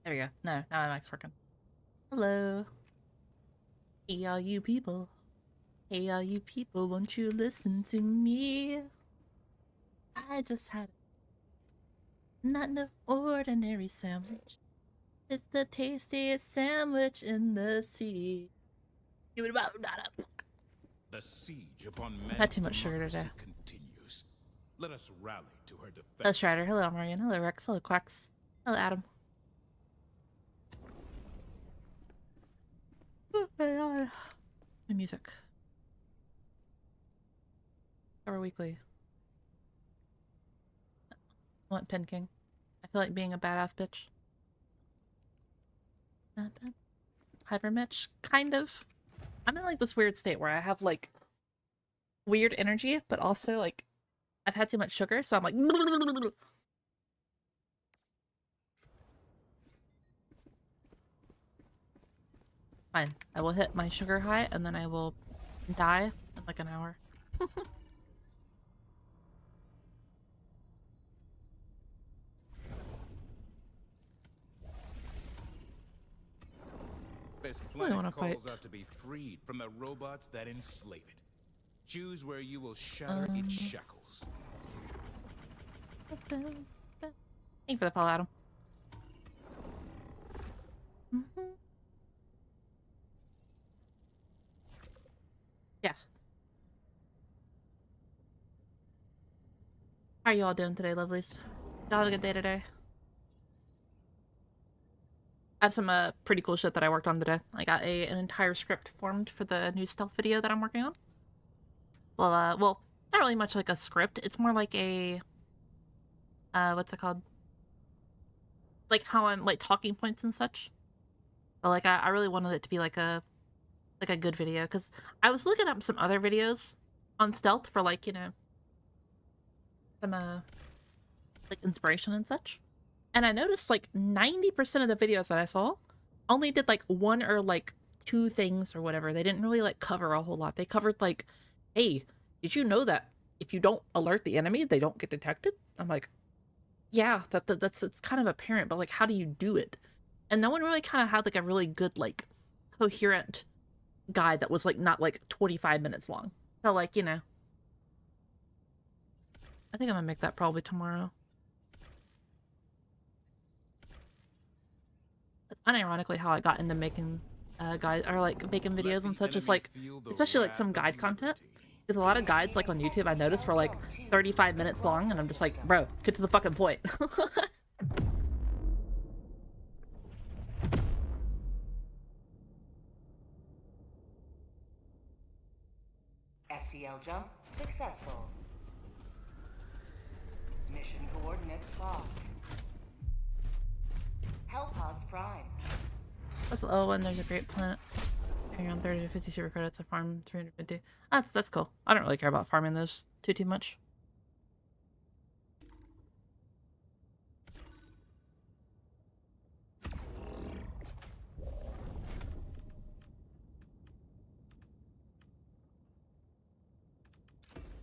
There we go. No, now my mic's working. Hello. Hey, all you people. Hey, all you people, won't you listen to me? I just had not no ordinary sandwich. It's the tastiest sandwich in the sea. Give it about not up. The siege upon I've had too manic much sugar today. democracy continues. Let us rally to her Hello, defense. Strider. Hello, Marian. Hello, Rex. Hello, Quacks. Hello, Adam. Oh my god. My music. Cover Weekly. I want Pin King. I feel like being a badass bitch. Hyper Mitch? Kind of. I'm in like this weird state where I have like weird energy, but also like I've had too much sugar, so I'm like fine. I will hit my sugar high and then I will die in like an hour. This I really planet want to fight. calls out to be freed from the robots that enslave it. Choose where you will shatter its shackles. Thank you for the follow, Adam. Yeah. How are you all doing today, lovelies? Y'all have a good day today. I have some pretty cool shit that I worked on today. I got an entire script formed for the new stealth video that I'm working on. Well, not really much like a script. It's more like a what's it called? Like how I'm like talking points and such. But like I really wanted it to be like a good video because I was looking up some other videos on stealth for like, you know, some like inspiration and such. And I noticed like 90% of the videos that I saw only did like one or like two things or whatever. They didn't really like cover a whole lot. They covered like, hey, did you know that if you don't alert the enemy, they don't get detected? I'm like, yeah, that's it's kind of apparent, but like how do you do it? And no one really kind of had like a really good like coherent guide that was like not like 25 minutes long. So like, you know, I think I'm gonna make that probably tomorrow. Unironically how I got into making guide or like making Let videos and the such is enemy like feel the especially like wrath some of guide content. liberty. There's a lot of guides like on YouTube I noticed for like 35 minutes long and I'm just like, bro, get to the fucking point. FTL jump successful. Mission coordinates locked. Hellpods prime. That's and there's a great planet. Hang on 30 to 50 super credits, I farm 350. That's cool. I don't really care about farming those too much.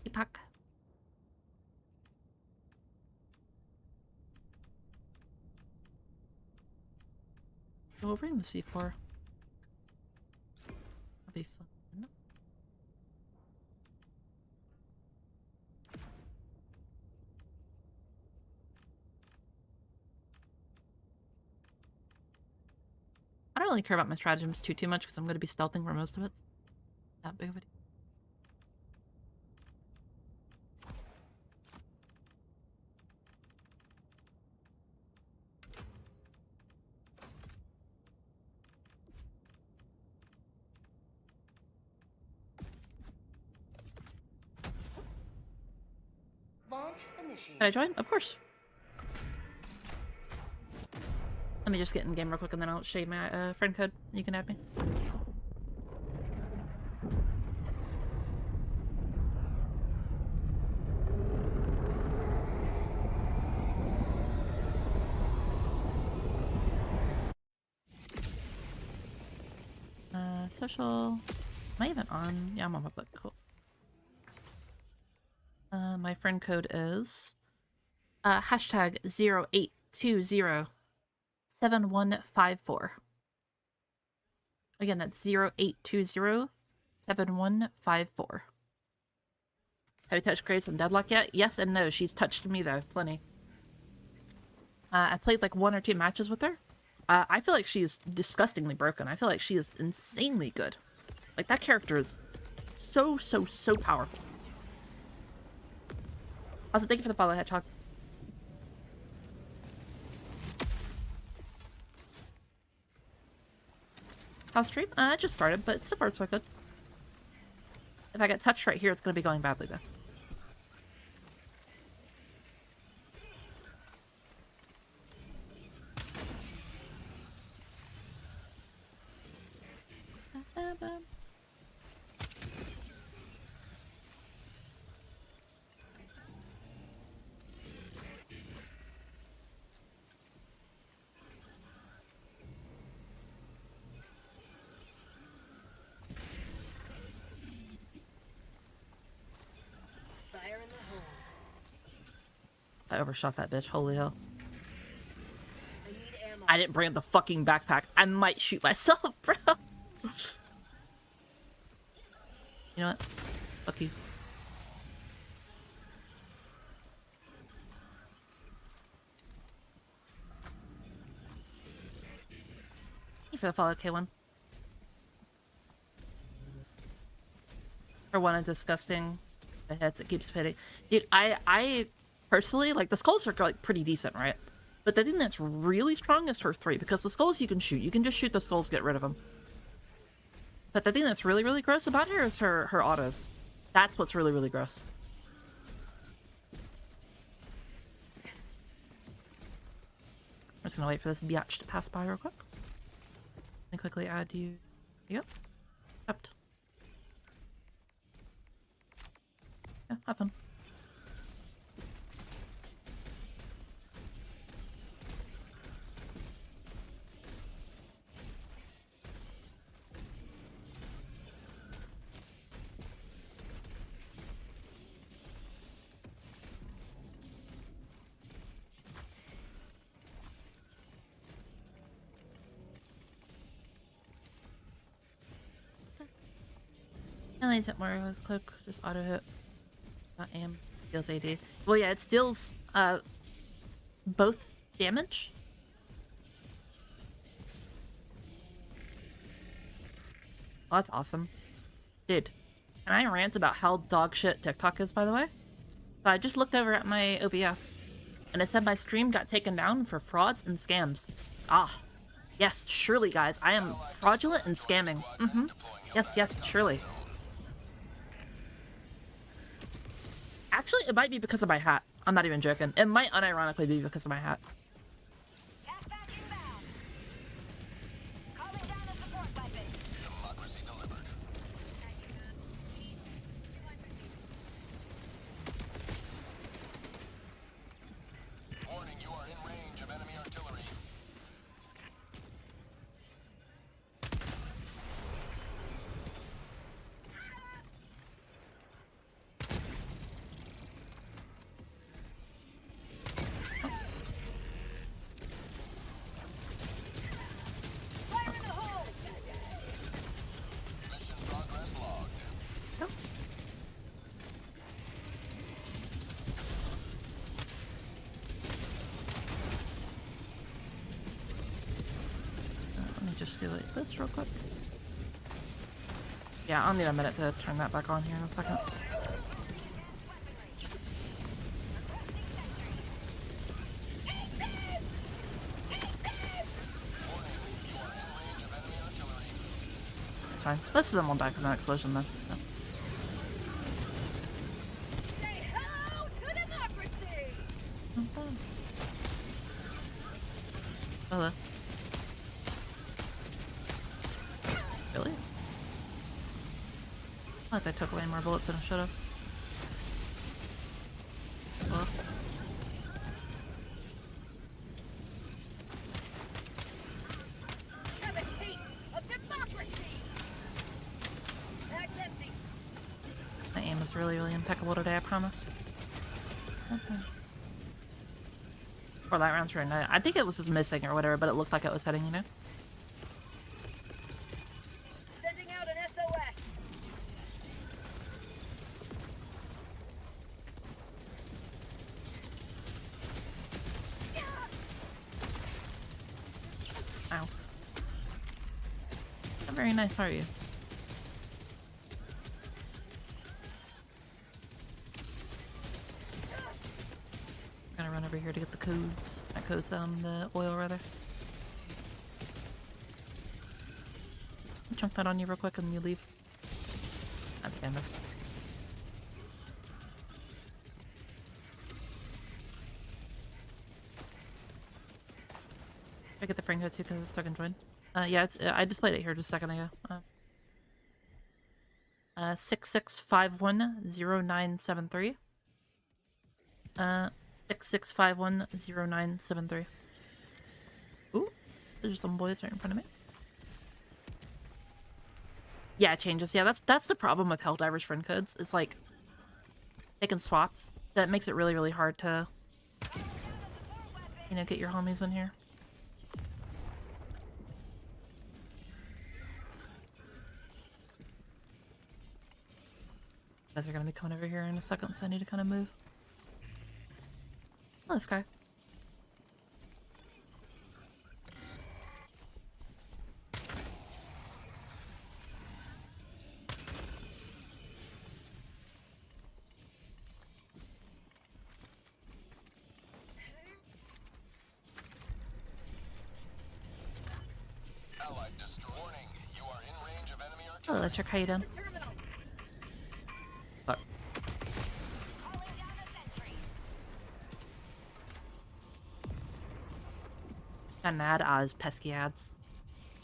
Epoch. We'll bring the C4. That'll be fun. I don't really care about my stratagems too much because I'm going to be stealthing for most of it. That big of a deal. Launch initiated. Can I join? Of course. Let me just get in game real quick and then I'll show you my friend code. You can add me. Social. Am I even on? Yeah, I'm on public. Cool. My friend code is hashtag 0820 7154. Again, that's 0820 7154. Have you touched Grace and Deadlock yet? Yes and no. She's touched me, though. Plenty. I played like 1 or 2 matches with her. I feel like she's disgustingly broken. I feel like she is insanely good. Like, that character is so powerful. Also, thank you for the follow, Hedgehog. How's stream? I just started, but so far it's so good. If I get touched right here, it's going to be going badly, though. I overshot that bitch. Holy hell. I didn't bring up the fucking backpack. I might shoot myself, bro. You know what? Fuck you. Thank you for the follow, K1. For one of disgusting the heads it keeps hitting. Dude, I personally, like, the skulls are, like, pretty decent, right? But the thing that's really strong is her 3, because the skulls you can shoot. You can just shoot the skulls, get rid of them. But the thing that's really gross about her is her autos. That's what's really gross. I'm just gonna wait for this biatch to pass by real quick. Let me quickly add you. Yep. Accept. Yeah, have fun. And I hit more was quick, just auto hit. Not aim. Deals AD. Well, yeah, it steals both damage. Oh, that's awesome. Dude, can I rant about how dog shit TikTok is, by the way? So I just looked over at my OBS, and it said my stream got taken down for frauds and scams. Ah, yes, surely, guys. I am fraudulent and scamming. Yes, surely. Actually, it might be because of my hat. I'm not even joking. It might unironically be because of my hat. Warning, you are in range of enemy artillery. Just do like this real quick. Yeah, I'll need a minute to turn that back on here in a second. It's fine. Most of them will die from that explosion then. So. Hello. Really? I like I took away more bullets than I should have. Well. My aim is really impeccable today, I promise. Okay. Or that round's turn. I think it was just missing or whatever, but it looked like it was hitting, you know? Sending out an SOS. Ow. Not very nice, are you? I'm gonna run over here to get the codes. Not codes, the oil, rather. Chunk that on you real quick and you leave. I think I missed. I get the frame code too because it's second join. Yeah, it's I displayed it here just a second ago. 66510973. 66510973. Ooh, there's some boys right in front of me. Yeah, it changes. Yeah, that's the problem with Helldivers friend codes. It's like they can swap. That makes it really, really hard to, you know, get your homies in here. You guys are gonna be coming over here in a second, so I need to kind of move. Oh, this guy. Allied destroy. Warning, you are in range of enemy artillery. Hello, Electric. How you doing? Terminal. Fuck. Calling down a sentry. Got an ad? Ah, his pesky ads.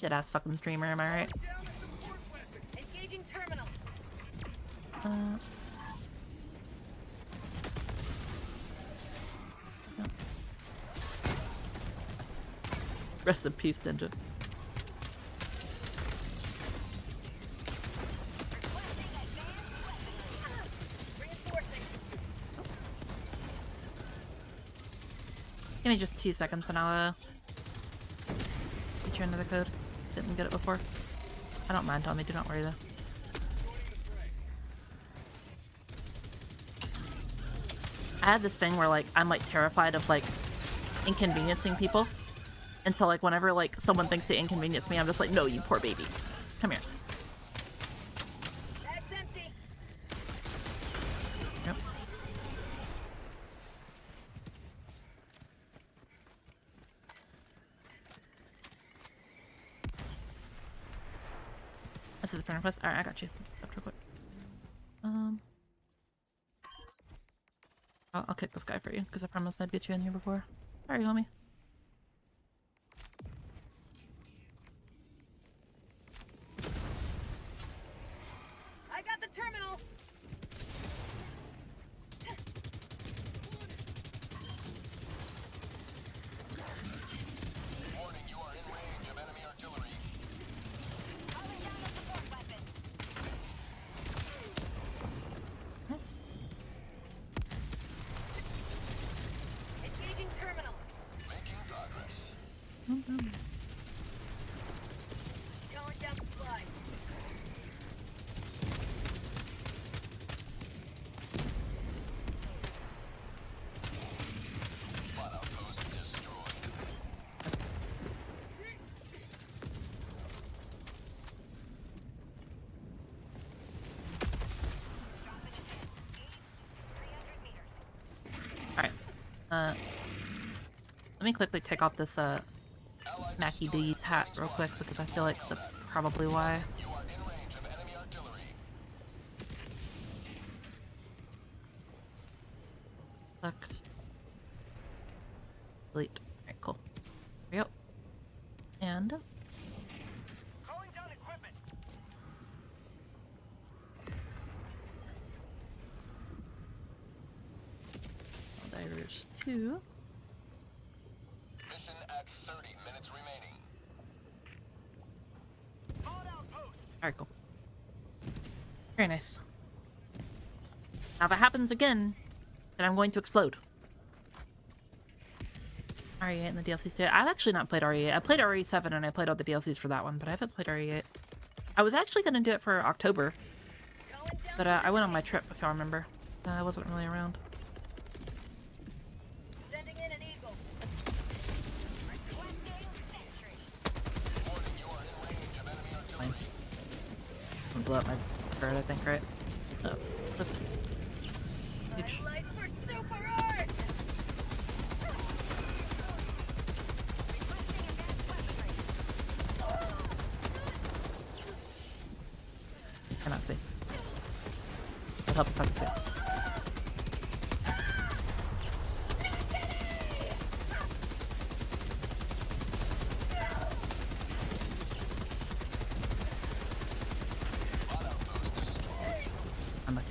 Shit ass fucking streamer, am I right? Engaging terminal. No. Rest in peace, Ninja. Reinforcing. Give me just 2 seconds and I'll get you another code. Didn't get it before. I don't mind, Tommy. Do not worry though. I had this thing where like I'm like terrified of like inconveniencing people. And so like whenever like someone thinks they inconvenience me, I'm just like, no, you poor baby. Come here. Bag's empty. Yep. This is the friend request. Alright, I got you. Real quick. I'll kick this guy for you, because I promised I'd get you in here before. Sorry, homie. I got the terminal. Warning, you are in range of enemy artillery. Calling down a support weapon. Nice. Engaging terminal. Making progress. Calling down supply. Spot outpost destroyed. Alright. Let me quickly take off this Allied Mackie destroyer D's hat range real quick, lost. because I feel like that's probably why. You are in range of enemy artillery. Select. Delete. Alright, cool. Here we go. And Calling down equipment. Helldivers 2. Mission at 30 minutes remaining. Alright, cool. Very nice. Now if it happens again, then I'm going to explode. RE8 and the DLCs too. I've actually not played RE8. I played RE7 and I played all the DLCs for that one, but I haven't played RE8. I was actually going to do it for October, but I went on my trip, if y'all remember. I wasn't really around. Sending in an eagle. Requesting sentry. Warning, you are in range of enemy Fine. artillery. I'm gonna blow up my bird, I think, right? That's huge. My life for super art. Requesting advanced weaponry. Cannot see. It'd help if I could see. I'm lucky.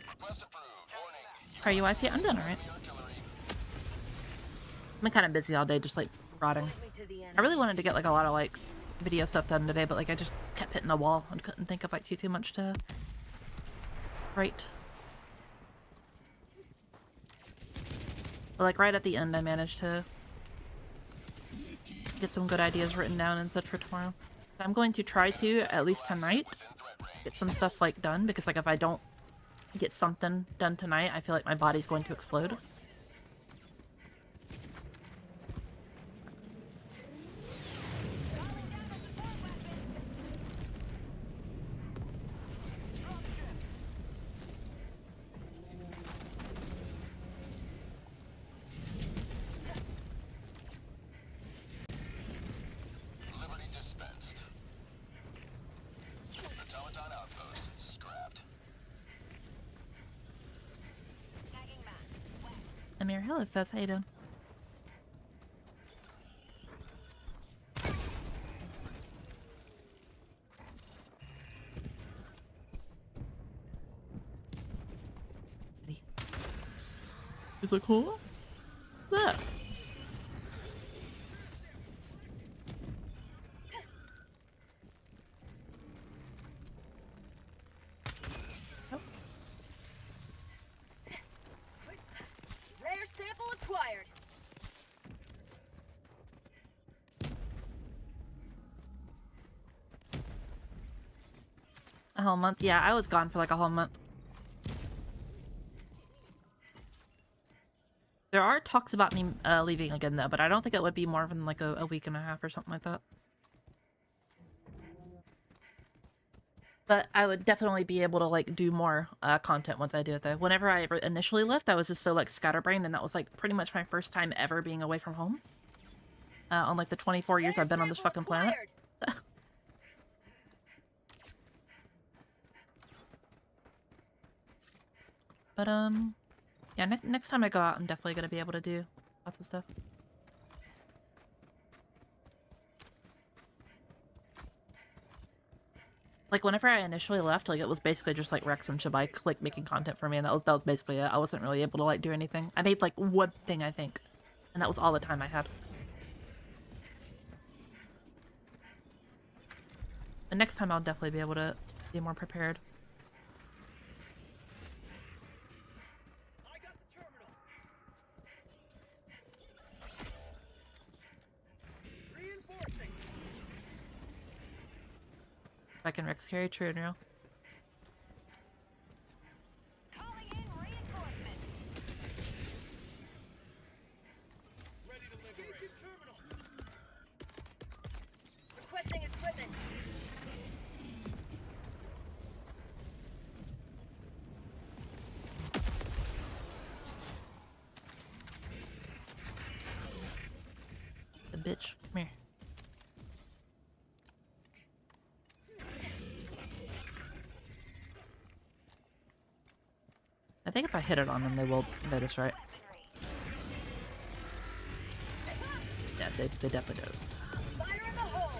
Request approved. Warning, Are you wifey? I'm doing alright. artillery. I've been kind of busy all day, just like rotting. Me to the end. I really wanted to get like a lot of like video stuff done today, but like I just kept hitting the wall and couldn't think of like too much to write. But like right at the end, I managed to get some good ideas written down and such for tomorrow. I'm going to try to at least tonight get some stuff like done, because like if I don't get something done tonight, I feel like my body's going to explode. Liberty dispensed. Automaton outpost scrapped. Tagging map. Amir, hello Fez, how you doing? He's like, huh? That. Rare sample acquired. A whole month? Yeah, I was gone for like a whole month. There are talks about me leaving again though, but I don't think it would be more than like a week and a half or something like that. But I would definitely be able to like do more content once I do it though. Whenever I initially left, I was just so like scatterbrained, and that was like pretty much my first time ever being away from home. On like the 24 years I've been on this fucking planet. But yeah, next time I go out, I'm definitely gonna be able to do lots of stuff. Like whenever I initially left, like it was basically just like Rex and Shabike like making content for me, and that was basically it. I wasn't really able to like do anything. I made like one thing, I think, and that was all the time I had. The next time I'll definitely be able to be more prepared. I got the terminal. Reinforcing. Back in Rex carry, true and real. Calling in reinforcements. Ready to liberate. Terminal. Requesting equipment. The bitch, come here. I think if I hit it on them, they will notice, right? Yeah, they definitely notice. Fire in the hole.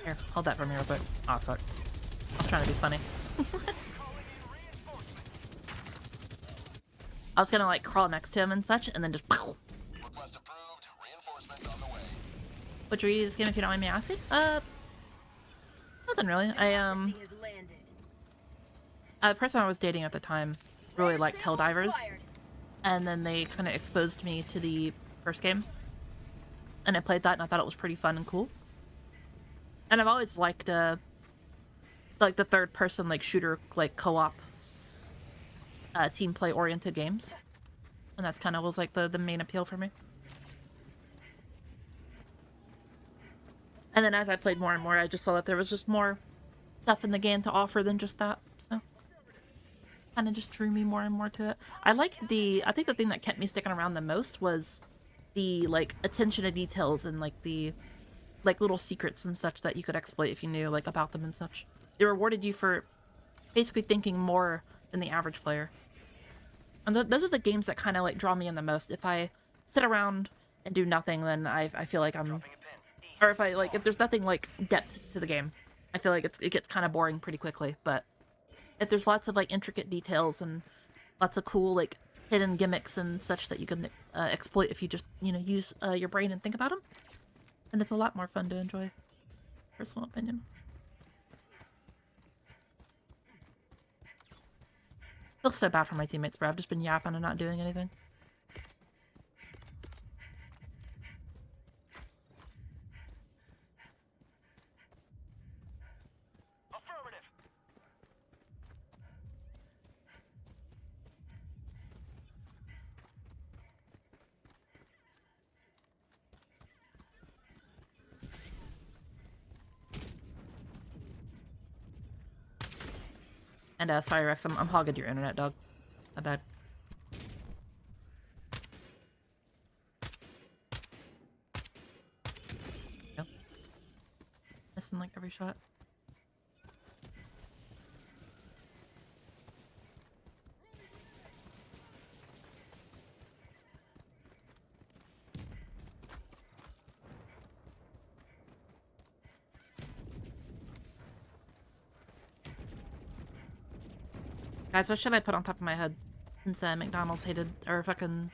Here, hold that for me real quick. Oh, fuck. I was trying to be funny. I was gonna like crawl next to him and such, and then just Request approved. Reinforcements on the way. What drew you to this game, if you don't mind me asking? Nothing really. Democracy has landed. The person I was dating at the time really Lair liked sample Helldivers, acquired. and then they kind of exposed me to the first game, and I played that, and I thought it was pretty fun and cool. And I've always liked like the third person like shooter like co-op team play oriented games, and that's kind of was like the main appeal for me. And then as I played more and more, I just saw that there was just more stuff in the game to offer than just that, so kind of just drew me more and more to it. I think the thing that kept me sticking around the most was the like attention to details and like the like little secrets and such that you could exploit if you knew like about them and such. It rewarded you for basically thinking more than the average player. And those are the games that kind of like draw me in the most. If I sit around and do nothing, then I feel like I'm, or if there's nothing like depth to the game, I feel like it gets kind of boring pretty quickly. But if there's lots of like intricate details and lots of cool like hidden gimmicks and such that you can exploit if you just use your brain and think about them, and it's a lot more fun to enjoy. Personal opinion. I feel so bad for my teammates, bro. I've just been yapping and not doing anything. Affirmative. And sorry Rex, I'm hogging your internet, dog. My bad. Yep. Missing like every shot. Guys, what should I put on top of my head? Since McDonald's hated, or fucking,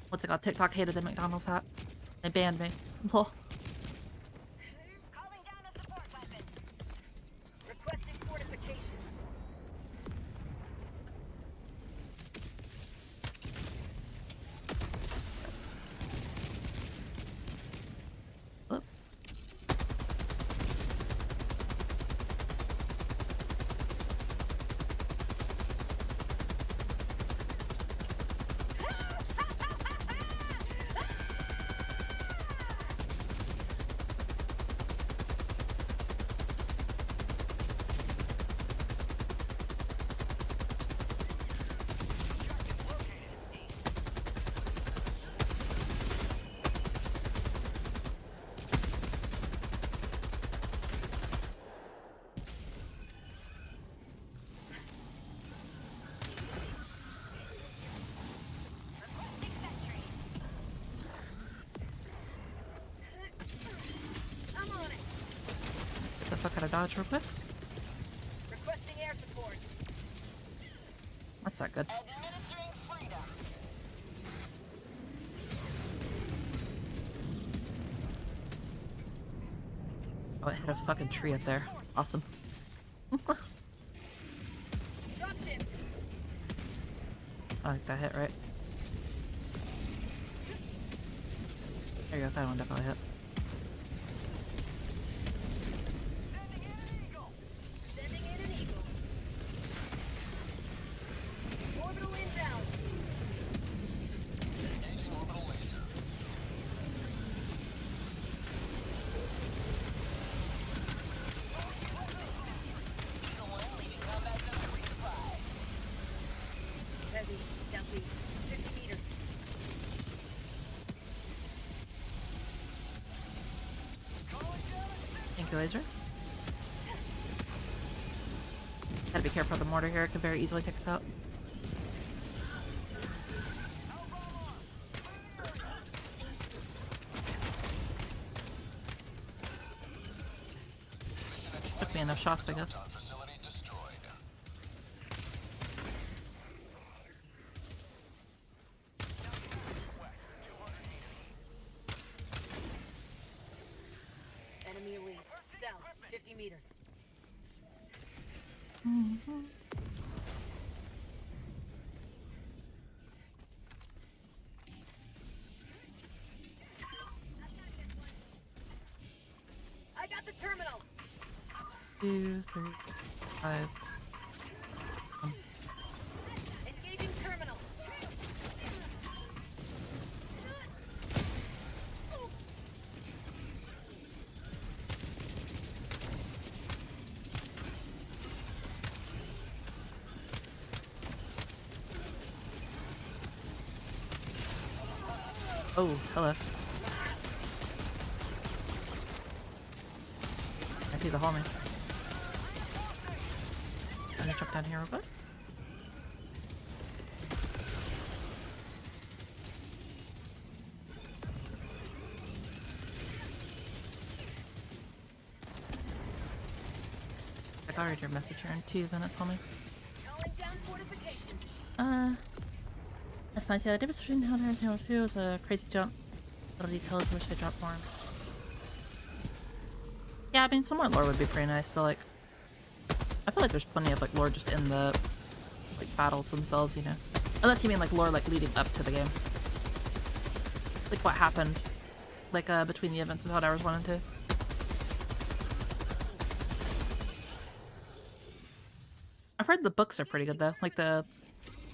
what's it called? TikTok hated the McDonald's hat. They banned me. Lol. Calling down a support weapon. Requesting fortification. Whoop. I'm on it. Get the fuck out of dodge real quick. Requesting air support. That's not good. Administering freedom. Oh, it hit a fucking tree up there. Awesome. Dropship. I like that hit, right? There you go, that one definitely hit. Sending in an eagle. Orbital inbound. Engaging orbital laser. Eagle 1 leaving combat zone to resupply. Heavy. Southeast. 50 meters. Thank you, laser. Gotta be careful of the mortar here, it could very easily take us out. Took me enough shots, I guess. Facility destroyed. meters. I got the terminal. 2, 3, 5. Engaging terminal. Oh, hello. I see the homie. I'm gonna jump down here real quick. I got read your message here in 2 minutes, homie. Calling down fortifications. That's nice. Yeah, the difference between Helldivers and Halo 2 is a crazy jump. Little details, wish they dropped more. Yeah, I mean, some more lore would be pretty nice, but like, I feel like there's plenty of like lore just in the like battles themselves, you know. Unless you mean like lore like leading up to the game, like what happened, like between the events of Helldivers 1 and 2. I've heard the books are pretty good though, like the, I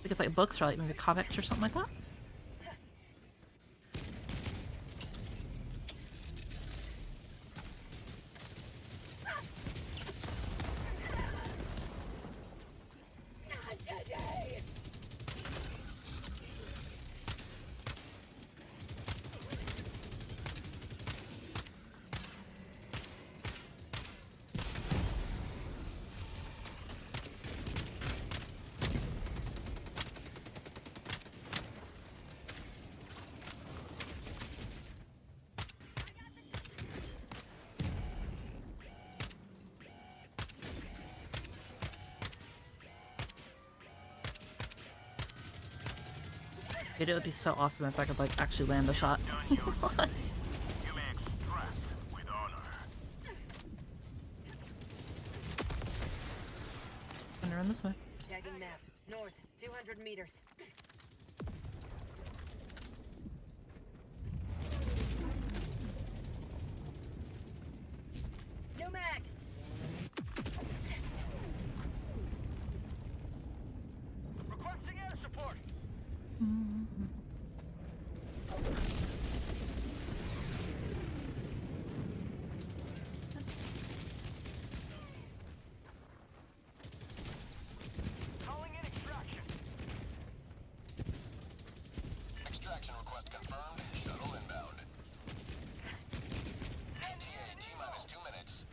think it's like books or like maybe comics or something like that. Dude, it would be so awesome if I could like actually land a shot. You may extract with honor. Gonna run this way. Tagging map. North, 200 meters. No mag. Requesting air support. Calling in extraction. Extraction request confirmed. Shuttle inbound. ETA T-minus 2 minutes.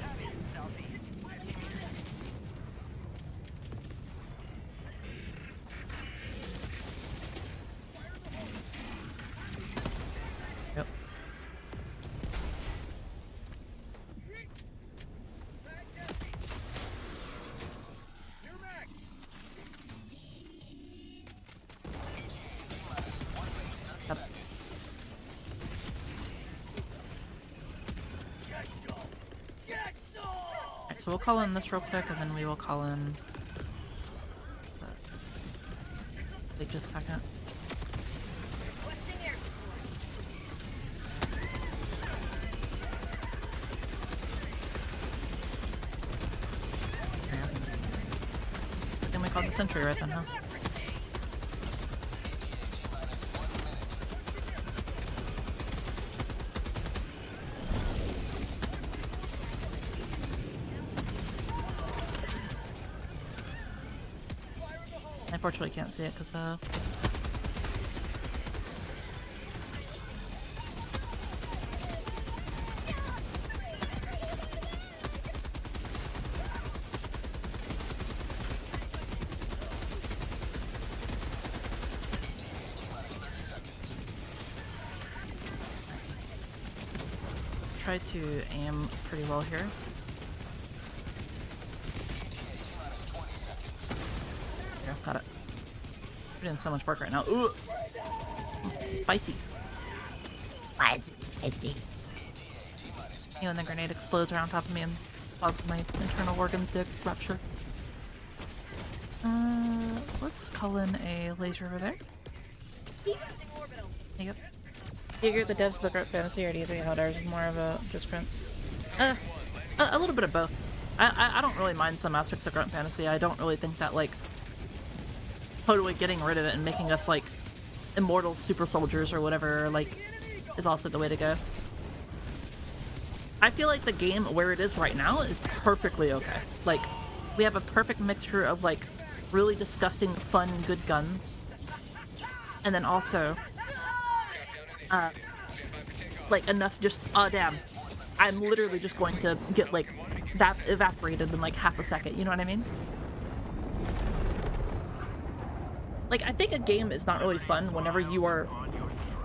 Heavy southeast. 50 meters. Yep. Yep. Alright, so we'll call in this real quick, and then we will call in. Wait just a second. Requesting air support. There you go. Then we called the sentry right then, huh? Unfortunately, can't see it because let's try to aim pretty well here. There, got it. We're doing so much work right now. Ooh, spicy. It's spicy. You know, when the grenade explodes around top of me and causes my internal organs to rupture. Let's call in a laser over there. Yep. Figure the devs of the Grip Fantasy or do you think Helldivers is more of a just Prince? A little bit of both. I don't really mind some aspects of Grunt Fantasy. I don't really think that, like, totally getting rid of it and making us, like, immortal super soldiers or whatever, like, is also the way to go. I feel like the game, where it is right now, is perfectly okay. Like, we have a perfect mixture of, like, really disgusting, fun, good guns. And then also, like, enough just, oh damn, I'm literally just going to get, like, evaporated in, like, half a second, you know what I mean? Like, I think a game is not really fun whenever you are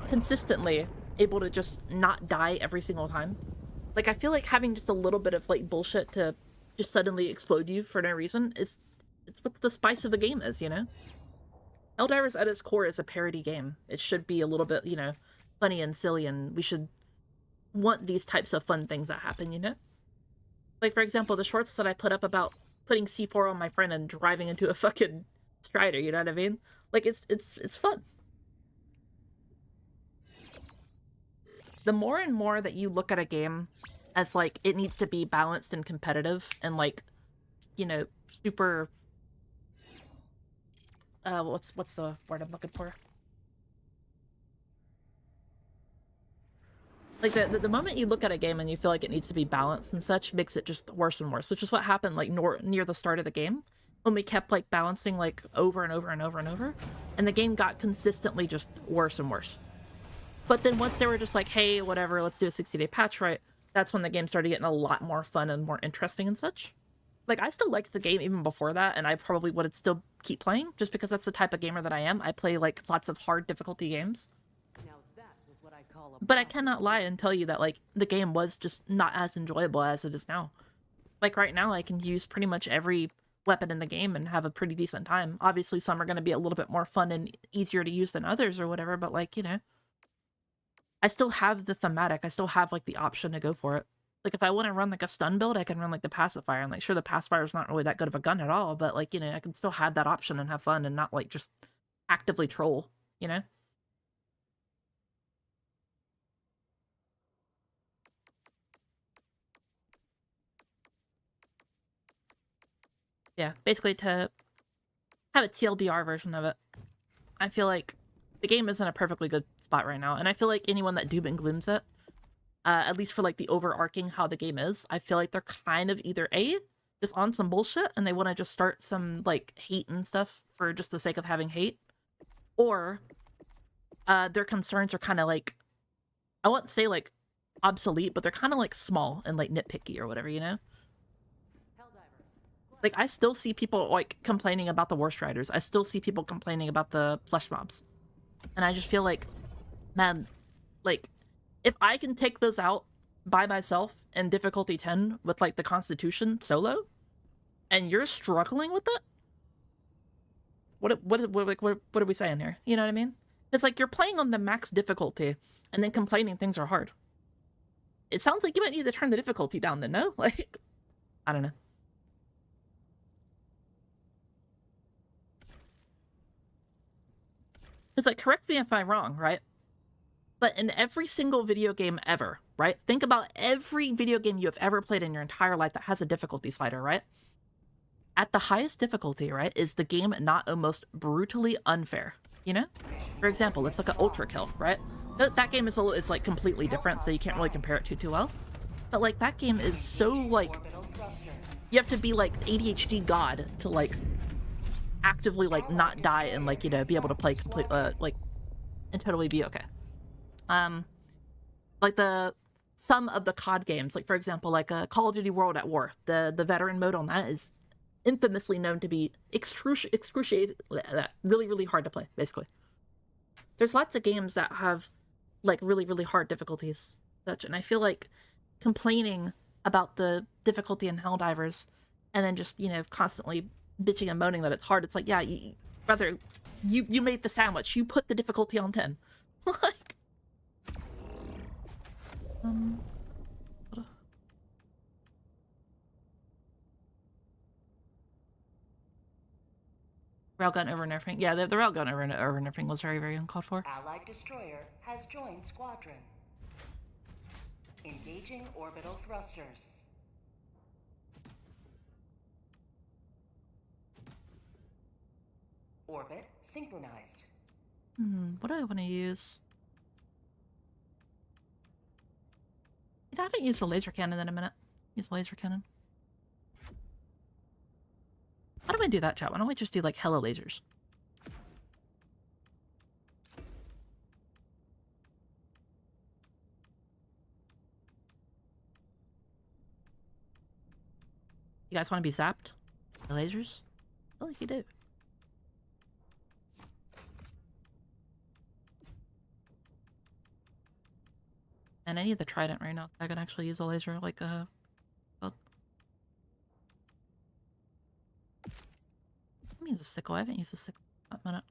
consistently able to just not die every single time. Like, I feel like having just a little bit of, like, bullshit to just suddenly explode you for no reason it's what the spice of the game is, you know? Helldivers at its core is a parody game. It should be a little bit, you know, funny and silly, and we should want these types of fun things that happen, you know? Like, for example, the shorts that I put up about putting C4 on my friend and driving into a fucking Strider, you know what I mean? Like, it's fun. The more and more that you look at a game as, like, it needs to be balanced and competitive and, like, you know, super... what's the word I'm looking for? Like, the moment you look at a game and you feel like it needs to be balanced and such makes it just worse and worse, which is what happened, like, near the start of the game, when we kept, like, balancing, like, over and over and over and over, and the game got consistently just worse and worse. But then once they were just like, hey, whatever, let's do a 60-day patch, right, that's when the game started getting a lot more fun and more interesting and such. Like, I still liked the game even before that, and I probably would still keep playing, just because that's the type of gamer that I am. I play, like, lots of hard difficulty games. But I cannot lie and tell you that, like, the game was just not as enjoyable as it is now. Like, right now, I can use pretty much every weapon in the game and have a pretty decent time. Obviously, some are going to be a little bit more fun and easier to use than others or whatever, but, like, you know, I still have the thematic. I still have, like, the option to go for it. Like, if I want to run, like, a stun build, I can run, like, the pacifier. And, like, sure, the pacifier is not really that good of a gun at all, but, like, you know, I can still have that option and have fun and not, like, just actively troll, you know? Yeah, basically to have a TLDR version of it. I feel like the game is in a perfectly good spot right now, and I feel like anyone that doom and glooms it, at least for, like, the overarching how the game is, I feel like they're kind of either A, just on some bullshit, and they want to just start some, like, hate and stuff for just the sake of having hate, or their concerns are kind of, like, I wouldn't say, like, obsolete, but they're kind of, like, small and, like, nitpicky or whatever, you know? Like, I still see people, like, complaining about the Worst Riders. I still see people complaining about the flesh mobs. And I just feel like, man, like, if I can take those out by myself in difficulty 10 with, like, the Constitution solo, and you're struggling with it, what are we saying here? You know what I mean? It's like you're playing on the max difficulty and then complaining things are hard. It sounds like you might need to turn the difficulty down then, no? Like, I don't know. It's like, correct me if I'm wrong, right? But in every single video game ever, right? Think about every video game you have ever played in your entire life that has a difficulty slider, right? At the highest difficulty, right, is the game not almost brutally unfair, you know? For example, it's like an ultra kill, right? That game is like completely different, so you can't really compare it to too well. But, like, that game is so, like, you have to be, like, ADHD god to, like, actively, like, not die and, like, you know, be able to play complete, like, and totally be okay. Like, some of the COD games, like, for example, like, Call of Duty World at War, the veteran mode on that is infamously known to be excruciating, really, really hard to play, basically. There's lots of games that have, like, really, really hard difficulties, such, and I feel like complaining about the difficulty in Helldivers, and then just, you know, constantly bitching and moaning that it's hard, it's like, yeah, you made the sandwich, you put the difficulty on 10. Like, What a- Railgun over nerfing. Yeah, the railgun over nerfing was very, very uncalled for. Allied destroyer has joined squadron. Engaging orbital thrusters. Orbit synchronized. What do I want to use? I haven't used the laser cannon in a minute. Use the laser cannon. How do I do that, chat? Why don't we just do like hella lasers? You guys want to be zapped? The lasers? I feel like you do. And I need the trident right now. I can actually use a laser like a... Well, let me use a sickle. I haven't used a sickle in a minute.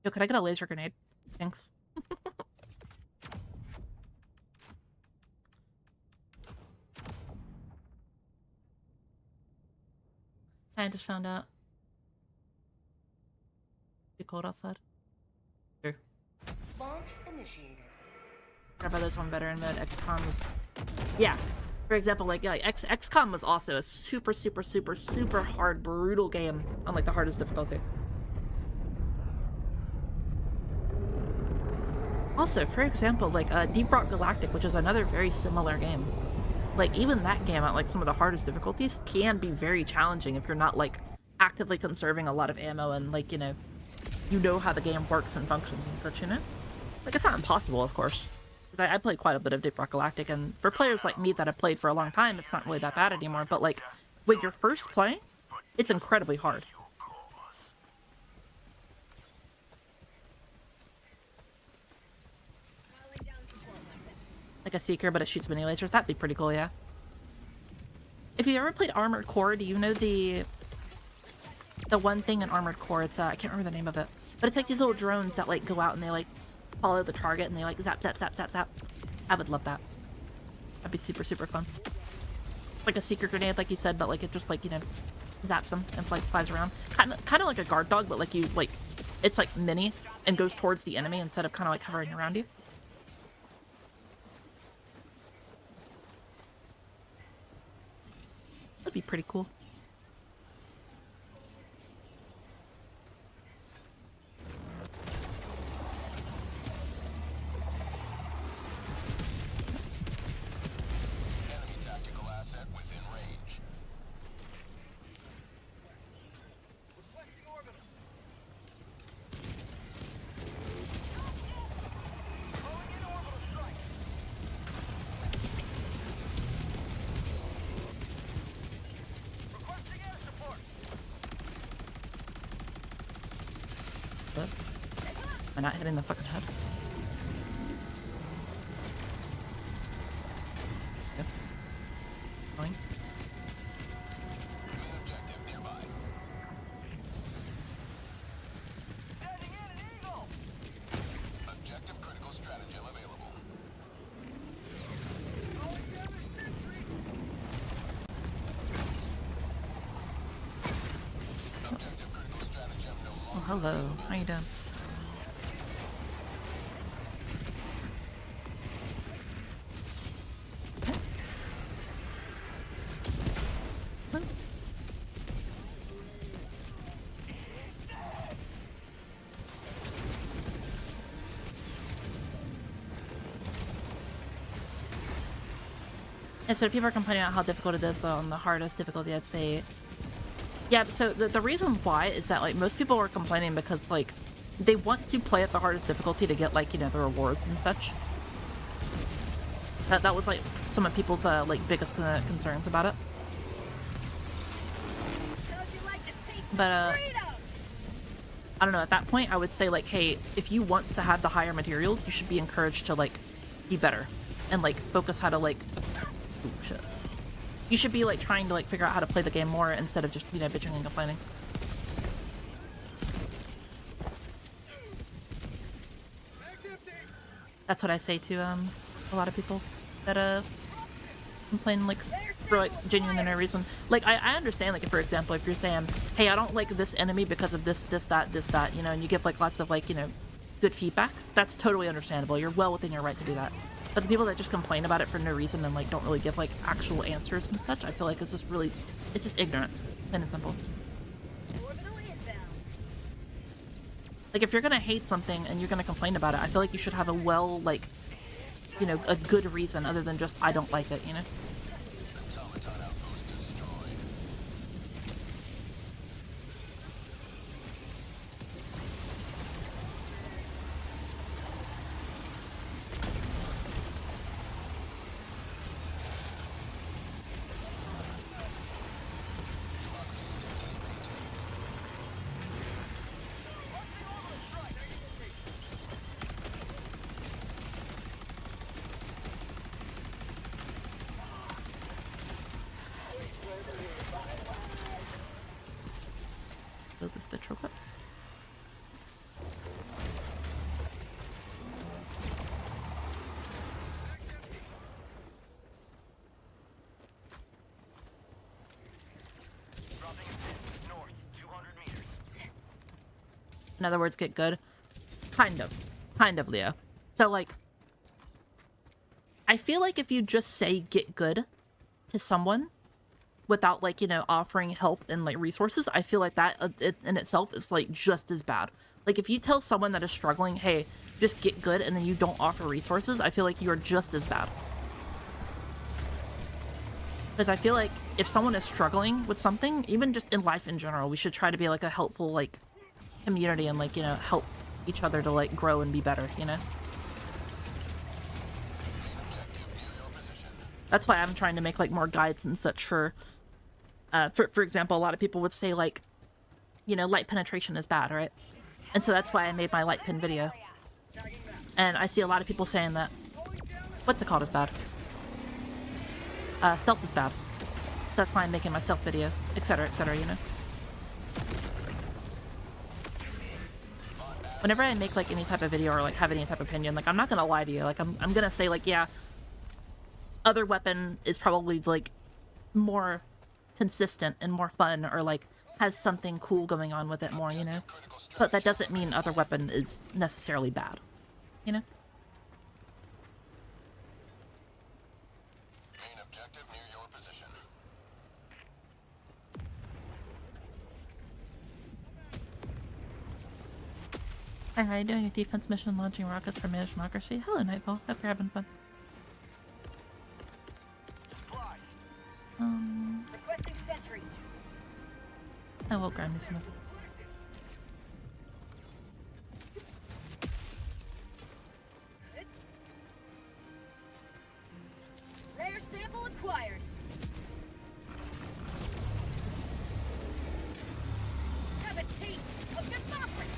Yo, could I get a laser grenade? Thanks. Scientist found out. Too cold outside. Sure. Launch initiated. I about this one better in mode. XCOM was... Yeah. For example, like XCOM was also a super, super, super, super hard, brutal game on like the hardest difficulty. Also, for example, like Deep Rock Galactic, which is another very similar game. Like, even that game at like some of the hardest difficulties can be very challenging if you're not like actively conserving a lot of ammo and like, you know how the game works and functions and such, you know? Like, it's not impossible, of course. Because I played quite a bit of Deep Rock Galactic, and for players like me that have played for a long time, it's not really that bad anymore. But like, when you're first playing, it's incredibly hard. Like a Seeker, but it shoots mini lasers. That'd be pretty cool, yeah. If you ever played Armored Core, do you know the one thing in Armored Core? It's I can't remember the name of it, but it's like these little drones that like go out and they like follow the target and they like zap, zap, zap, zap, zap. I would love that. That'd be super, super fun. Like a Seeker grenade, like you said, but like it just like, you know, zaps them and like flies around. Kind of like a guard dog, but like you like, it's like mini and goes towards the enemy instead of kind of like hovering around you. That'd be pretty cool. Enemy tactical asset within range. Requesting orbital. Calling in orbital strike. Requesting air support. But am I not hitting the fucking head? Yep. Fine. Main objective nearby. Sending in an eagle. Objective critical stratagem available. Calling damage sentry. Objective critical stratagem no Oh, longer. hello. How you doing? And so people are complaining about how difficult it is on the hardest difficulty, I'd say. Yeah, so the reason why is that, like, most people are complaining because, like, they want to play at the hardest difficulty to get, like, you know, the rewards and such. That was, like, some of people's, like, biggest concerns about it. How'd you like to taste But, freedom? I don't know, at that point, I would say, like, hey, if you want to have the higher materials, you should be encouraged to, like, be better. And, like, focus how to, like... Ooh, shit. You should be like trying to like figure out how to play the game more instead of just, you know, bitching and complaining. That's what I say to a lot of people that complain like for like genuine no reason. Like I understand, like, if, for example, if you're saying, hey, I don't like this enemy because of this, that, you know, and you give like lots of like, you know, good feedback, that's totally understandable. You're well within your right to do that. But the people that just complain about it for no reason and like don't really give like actual answers and such, I feel like it's just really, it's just ignorance, plain and simple. Orbital inbound. Like, if you're gonna hate something and you're gonna complain about it, I feel like you should have a well, like, you know, a good reason other than just, I don't like it, you know? Automaton outpost destroyed. Build this bitch real quick. Dropping a pin. North, 200 meters. In other words, get good. Kind of, Leo. So, like, I feel like if you just say get good to someone without, like, you know, offering help and like resources, I feel like that in itself is like just as bad. Like, if you tell someone that is struggling, hey, just get good, and then you don't offer resources, I feel like you're just as bad. Because I feel like if someone is struggling with something, even just in life in general, we should try to be like a helpful like community and like, you know, help each other to like grow and be better, you know? That's why I'm trying to make like more guides and such for example, a lot of people would say like, you know, light penetration is bad, right? And so that's why I made my light pen video. And I see a lot of people saying that, what's it called is bad? Stealth is bad. That's why I'm making my stealth video, etc., you know? Whenever I make like any type of video or like have any type of opinion, like I'm not gonna lie to you. Like I'm gonna say like, yeah, other weapon is probably like more consistent and more fun, or like has something cool going on with it more, you know? But that doesn't mean other weapon is necessarily bad, you know? Main objective near your position. Hi, how are you doing? A defense mission launching rockets for managed democracy? Hello, Nightfall. Hope you're having fun. Supplies. Requesting sentry. I will grab me some of it. Rare sample acquired. Have a taste of democracy.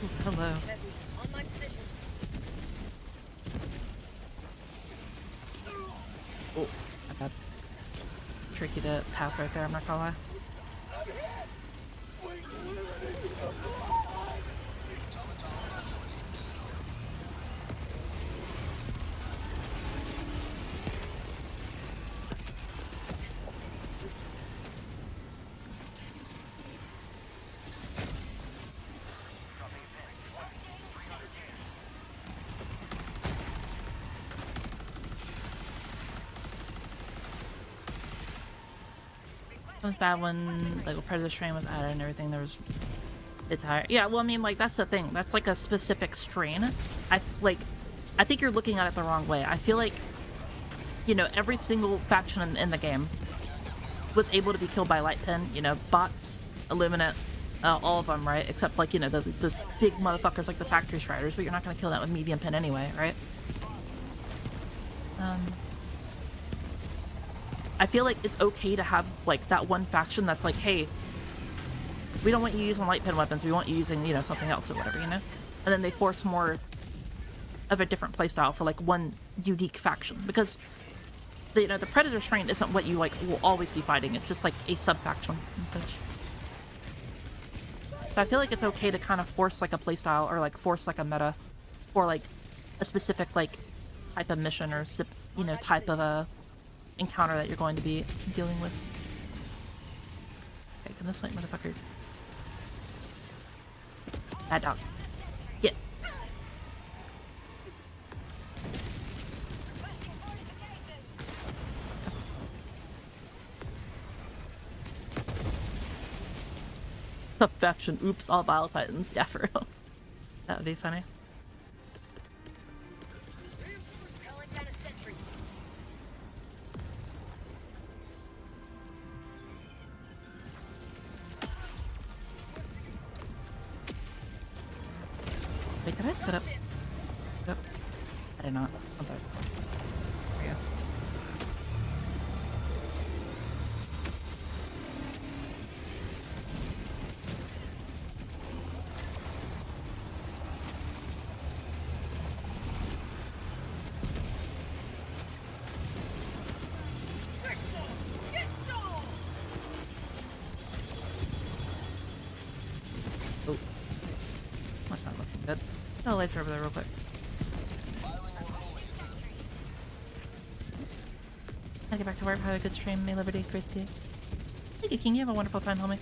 Ooh, hello. Heavy on my position. Oh, my bad. Tricky to path right there, I'm not gonna lie. It was bad when like a predator strain was added and everything. There was, it's higher. Yeah, well, I mean, like that's the thing. That's like a specific strain. I think you're looking at it the wrong way. I feel like, you know, every single faction in the game was able to be killed by light pen. You know, bots, Illuminate, all of them, right? Except like, you know, the big motherfuckers like the factory striders. But you're not gonna kill that with medium pen anyway, right? I feel like it's okay to have like that one faction that's like, hey, we don't want you using light pen weapons, we want you using, you know, something else or whatever, you know? And then they force more of a different playstyle for like one unique faction, because the, you know, the Predator strain isn't what you like will always be fighting, it's just like a sub-faction and such. So I feel like it's okay to kind of force like a playstyle or like force like a meta for like a specific like type of mission or, you know, type of a encounter that you're going to be dealing with. Okay, can this light motherfucker... Bad dog. Get. Sub-faction, oops, all Vile Titans. Yeah, for real. That would be funny. Calling down a sentry. Wait, did I set up? Yep. I did not. I'm sorry. There we go. Oh. That's not looking good. Oh, laser over there real quick. I'll get back to work. Have a good stream. May Liberty, Grace P. Thank you, King. You have a wonderful time, homie.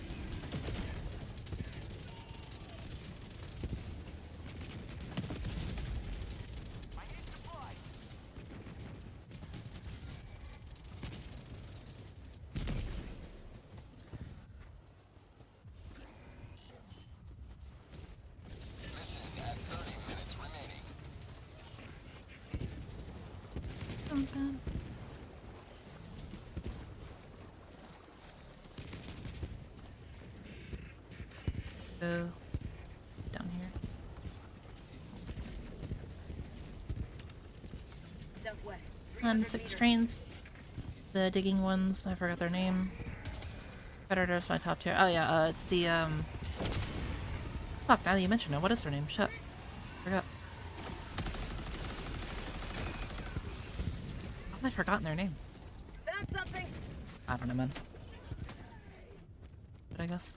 Go down here. Southwest. 6 trains. The digging ones, I forgot their name. Predator's my top tier. Oh yeah, it's the fuck, now that you mention it, what is their name? Shit. Forgot. How have I forgotten their name? Found something. I don't know, man. But I guess.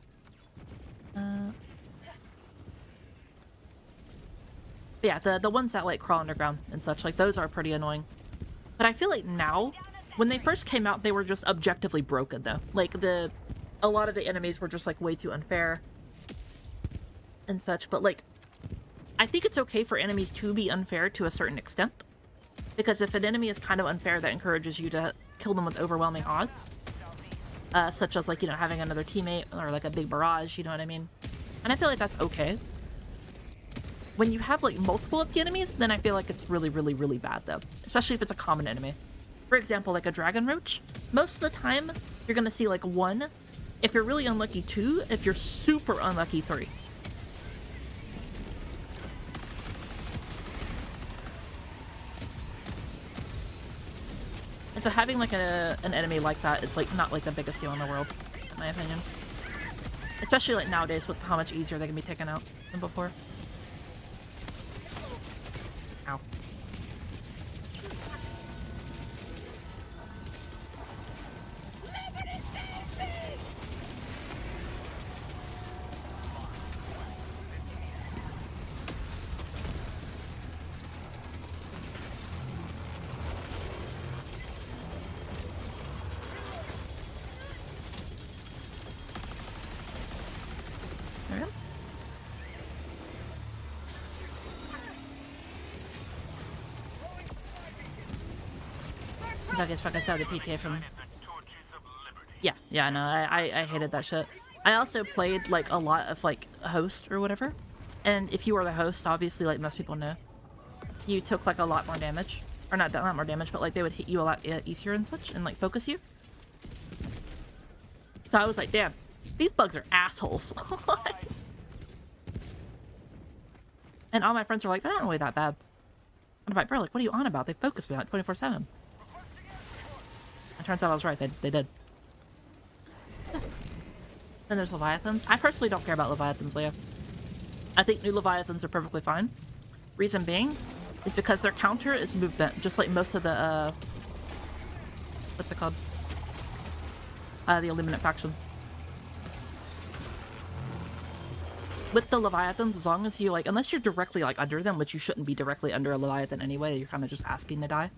But yeah, the ones that like crawl underground and such, like those are pretty annoying. But I feel like now, when they first came out, they were just objectively broken though. Like a lot of the enemies were just like way too unfair and such. But like, I think it's okay for enemies to be unfair to a certain extent. Because if an enemy is kind of unfair, that encourages you to kill them with overwhelming odds. Such as like, you know, having another teammate or like a big barrage, you know what I mean? And I feel like that's okay. When you have like multiple of the enemies, then I feel like it's really, really, really bad though. Especially if it's a common enemy. For example, like a dragon roach, most of the time you're gonna see like 1. If you're really unlucky, 2. If you're super unlucky, 3. And so having like an enemy like that is like not like the biggest deal in the world, in my opinion. Especially like nowadays with how much easier they can be taken out than before. Ow. There we go. I guess fucking saw the PK from... Yeah, no, I hated that shit. I also played, like, a lot of, like, host or whatever. And if you were the host, obviously, like most people know, you took, like, a lot more damage. Or not a lot more damage, but, like, they would hit you a lot easier and such, and, like, focus you. So I was like, damn, these bugs are assholes. And all my friends were like, they're not really that bad. And I'm like, bro, like, what are you on about? They focus me like 24/7. It turns out I was right. They did. Then there's Leviathans. I personally don't care about Leviathans, Leah. I think new Leviathans are perfectly fine. Reason being is because their counter is movement, just like most of the, what's it called? The Illuminate faction. With the Leviathans, as long as you, like, unless you're directly, like, under them, which you shouldn't be directly under a Leviathan anyway, you're kind of just asking to die.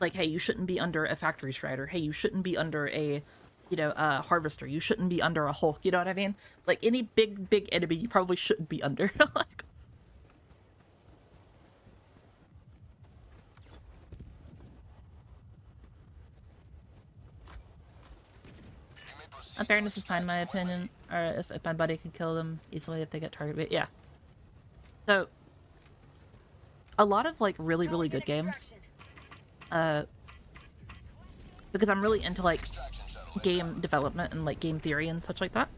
Like, hey, you shouldn't be under a Factory Strider. Hey, you shouldn't be under a, you know, a Harvester. You shouldn't be under a Hulk. You know what I mean? Like, any big enemy you probably shouldn't be under. Like, unfairness is fine, in my opinion. Or if my buddy can kill them easily if they get targeted. Yeah. So, a lot of, like, really good games. Because I'm really into, like, game development and, like, game theory and such like that.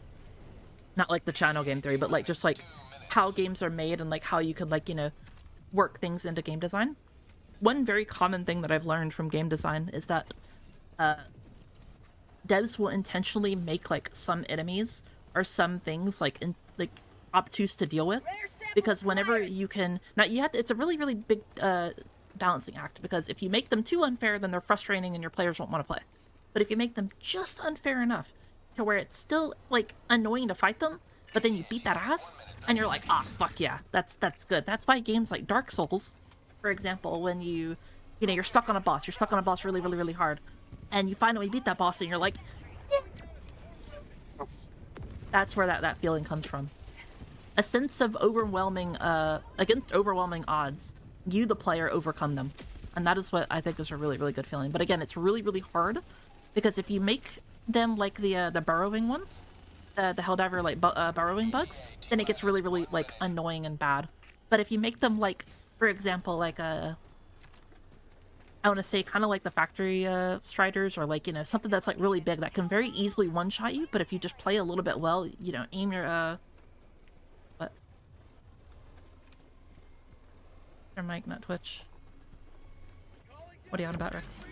Not, like, the channel game theory, but, like, just, like, how games are made and, like, how you could, like, you know, work things into game design. One very common thing that I've learned from game design is that, devs will intentionally make, like, some enemies or some things, like, obtuse to deal with. Because whenever you can... Now, you have to, it's a really big, balancing act, because if you make them too unfair, then they're frustrating and your players won't want to play. But if you make them just unfair enough to where it's still, like, annoying to fight them, but then you beat that ass, and you're like, ah, fuck yeah, that's good. That's why games like Dark Souls, for example, when you know, you're stuck on a boss really hard, and you finally beat that boss, and you're like, yes. That's where that feeling comes from. A sense of overwhelming, against overwhelming odds, you, the player, overcome them. And that is what I think is a really good feeling. But again, it's really hard, because if you make them like the burrowing ones, the Helldiver, like, burrowing bugs, then it gets really, like, annoying and bad. But if you make them, like, for example, like, I want to say kind of like the Factory Striders, or, like, you know, something that's, like, really big that can very easily one-shot you, but if you just play a little bit well, you know, aim your, what? Your mic, not Twitch. What are you on about, Rex?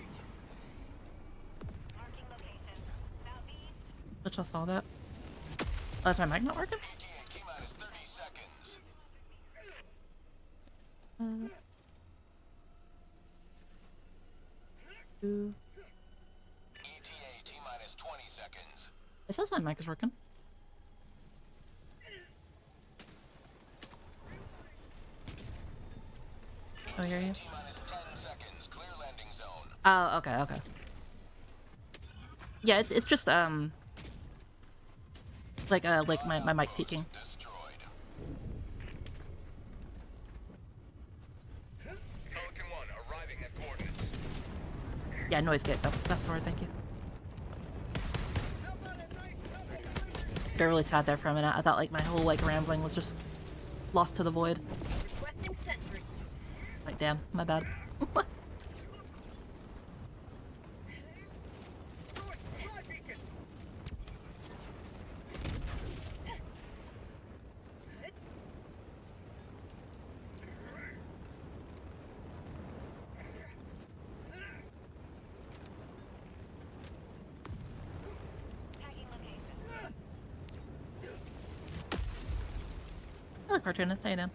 Twitch, I saw that. Oh, is my mic not working? It says my mic is working. Oh, hear you. Oh, okay. Yeah, it's just like my mic peaking. Yeah, noise gate. That's the word. Thank you. Got really sad there for a minute. I thought, like, my whole, like, rambling was just lost to the void. Like, damn, my bad. Hello, cartoonist. How you doing?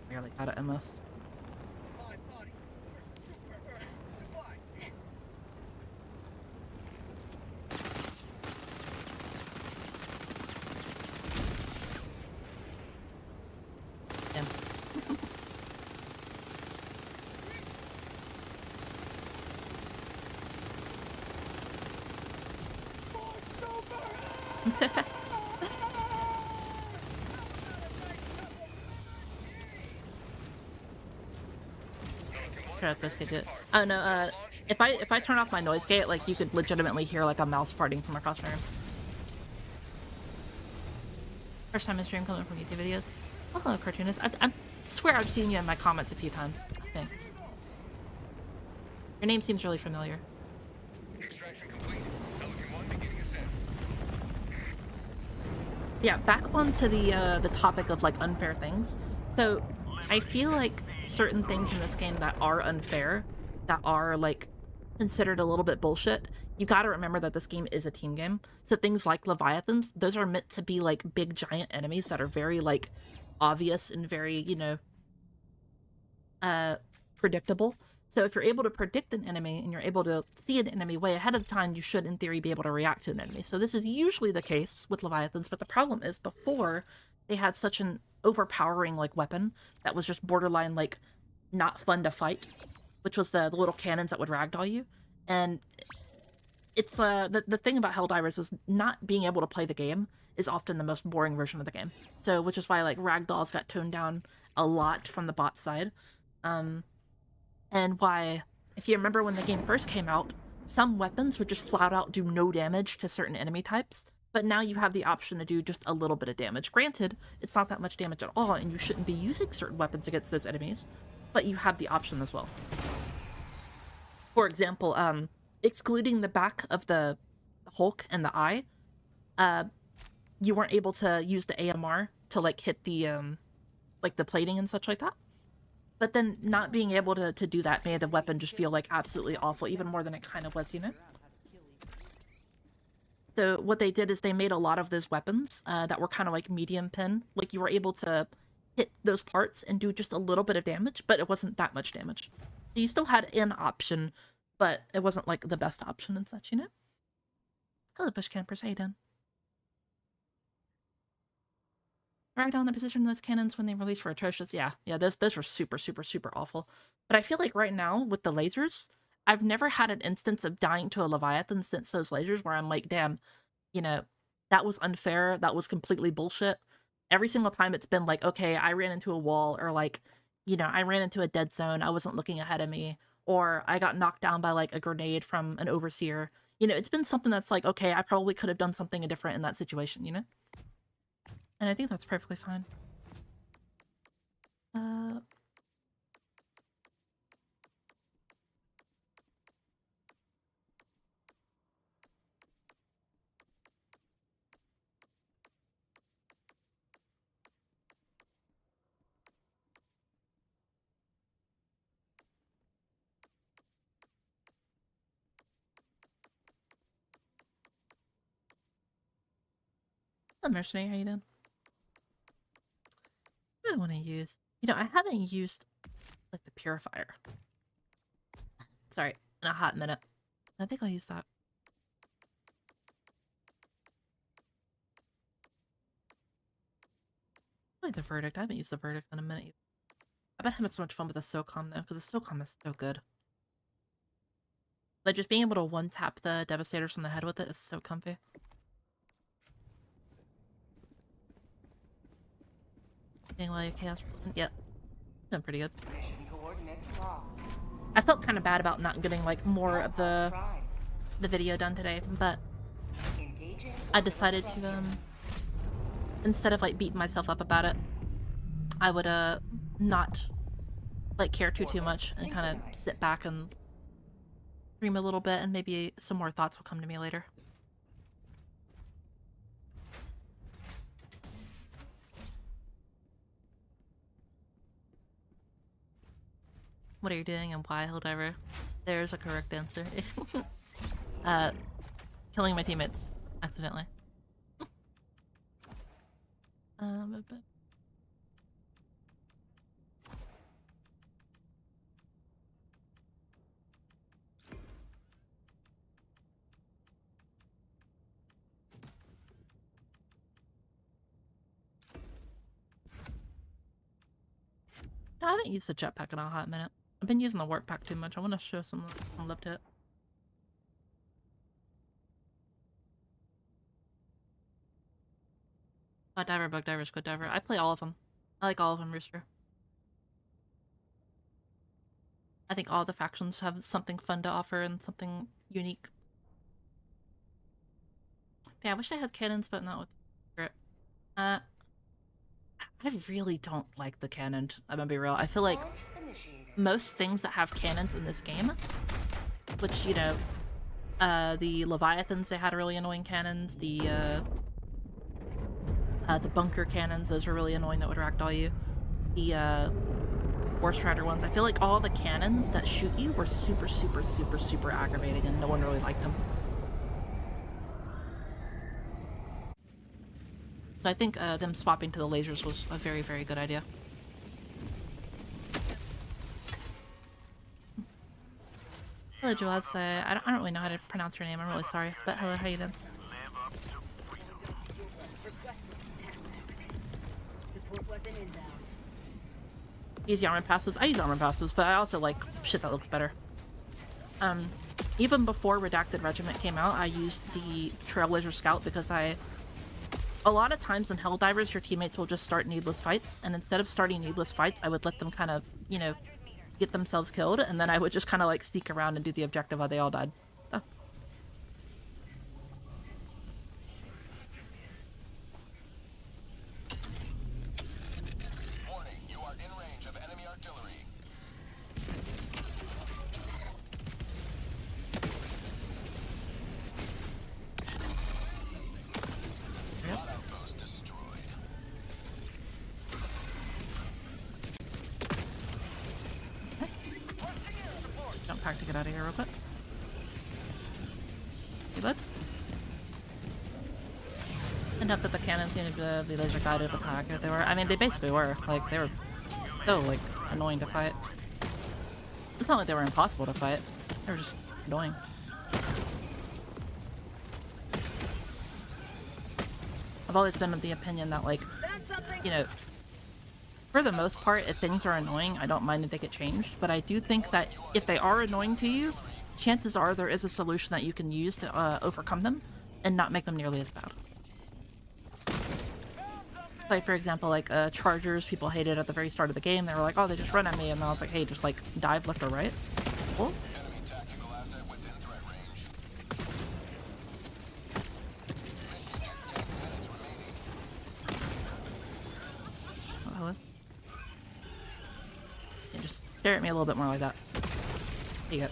Barely got it, almost. Damn. Biscuit did. Oh no, if I turn off my noise gate, like, you could legitimately hear, like, a mouse farting from across my room. First time in stream coming from YouTube videos. Oh, hello, cartoonist. I swear I've seen you in my comments a few times, I think. Your name seems really familiar. Extraction complete. Pelican 1 beginning ascent. Yeah, back onto the topic of like unfair things. So I feel like certain things in this game that are unfair, that are like considered a little bit bullshit, you gotta remember that this game is a team game. So things like Leviathans, those are meant to be like big giant enemies that are very like obvious and very, you know, predictable. So if you're able to predict an enemy and you're able to see an enemy way ahead of time, you should, in theory, be able to react to an enemy. So this is usually the case with Leviathans, but the problem is before they had such an overpowering like weapon that was just borderline like not fun to fight, which was the little cannons that would ragdoll you. And it's the thing about Helldivers is not being able to play the game is often the most boring version of the game. So which is why like ragdolls got toned down a lot from the bot side. And why, if you remember when the game first came out, some weapons would just flat out do no damage to certain enemy types, but now you have the option to do just a little bit of damage. Granted, it's not that much damage at all, and you shouldn't be using certain weapons against those enemies, but you have the option as well. For example, excluding the back of the Hulk and the eye, you weren't able to use the AMR to like hit the like the plating and such like that. But then not being able to do that made the weapon just feel like absolutely awful, even more than it kind of was, you know? So what they did is they made a lot of those weapons that were kind of like medium pin. Like you were able to hit those parts and do just a little bit of damage, but it wasn't that much damage. You still had an option, but it wasn't like the best option and such, you know? Hello, bush campers, how you doing? Ragdoll the position of those cannons when they released were atrocious. Yeah, those were super, super, super awful. But I feel like right now, with the lasers, I've never had an instance of dying to a Leviathan since those lasers where I'm like, damn, you know, that was unfair, that was completely bullshit. Every single time it's been like, okay, I ran into a wall, or like, you know, I ran into a dead zone, I wasn't looking ahead of me, or I got knocked down by like a grenade from an overseer. You know, it's been something that's like, okay, I probably could have done something different in that situation, you know? And I think that's perfectly fine. The mercenary, how you doing? What do I want to use? You know, I haven't used like the purifier. Sorry, in a hot minute. I think I'll use that. I like the verdict. I haven't used the verdict in a minute either. I've been having so much fun with the SOCOM though, because the SOCOM is so good. Like just being able to one-tap the Devastators from the head with it is so comfy. Doing well, your chaos. Yep. Doing pretty good. Mission coordinates locked. I felt kind of bad about not getting like more of the video done today, but I decided to instead of like beating myself up about it, I would not like care too much and kind of sit back and dream a little bit, and maybe some more thoughts will come to me later. What are you doing and why, Helldiver? There's a correct answer. Killing my teammates accidentally. But... I haven't used the jetpack in a hot minute. I've been using the warp pack too much. I want to show some love to it. Bot diver, bug diver, squid diver. I play all of them. I like all of them, Rooster. I think all the factions have something fun to offer and something unique. Yeah, I wish I had cannons, but not with spirit. I really don't like the cannon. I'm gonna be real. I feel like most things that have cannons in this game, which, you know, the Leviathans, they had really annoying cannons. The The bunker cannons, those were really annoying that would ragdoll you. The War Strider ones, I feel like all the cannons that shoot you were super, super, super, super aggravating and no one really liked them. So I think them swapping to the lasers was a very, very good idea. Hello, Joaz. I don't really know how to pronounce your name. I'm really sorry. But hello, how you doing? Support weapon inbound. Easy armor passes. I use armor passes, but I also like shit that looks better. Even before Redacted Regiment came out, I used the Trailblazer Scout because a lot of times in Helldivers, your teammates will just start needless fights, and instead of starting needless fights, I would let them kind of, you know, get themselves killed, and then I would just kind of like sneak around and do the objective while they all died. Oh. Warning, you are in range of enemy artillery. Yep. Lot outpost destroyed. Nice. Jump pack to get out of here real quick. Reload. And not that the cannons needed to be laser guided with how accurate they were. I mean, they basically were. Like, they were so, like, annoying to fight. It's not like they were impossible to fight. They were just annoying. I've always been of the opinion that, like, you know, for the most part, if things are annoying, I don't mind if they get changed. But I do think that if they are annoying to you, chances are there is a solution that you can use to overcome them and not make them nearly as bad. Like, for example, like, Chargers, people hated at the very start of the game. They were like, oh, they just run at me. And then I was like, hey, just, like, dive left or right. Cool. Enemy tactical asset within threat range. Mission at 10 minutes remaining. Oh, hello. Yeah, just stare at me a little bit more like that. There you go.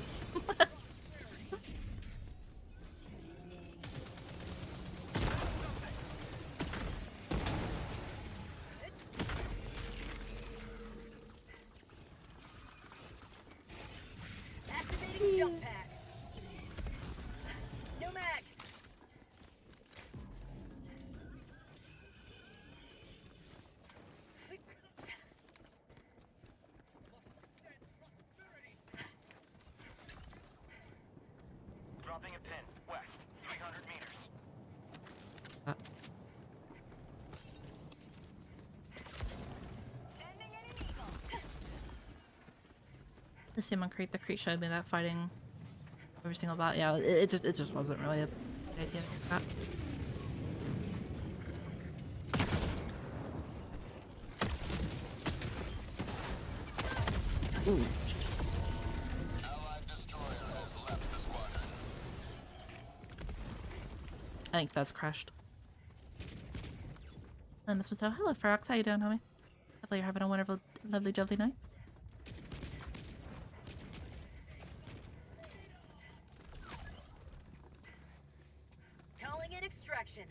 Activating jump pad. No mag. Dropping a pin. West. 300 meters. Uh, Sending an eagle. the Simon Crate, the Crate showed me that fighting every single bot. Yeah, it just wasn't really a good idea. Ooh. Allied destroyer has left the squadron. I think Fez crashed. Miss Maso, hello Ferox, how you doing, homie? Hopefully you're having a wonderful, lovely, lovely night. Calling in extraction.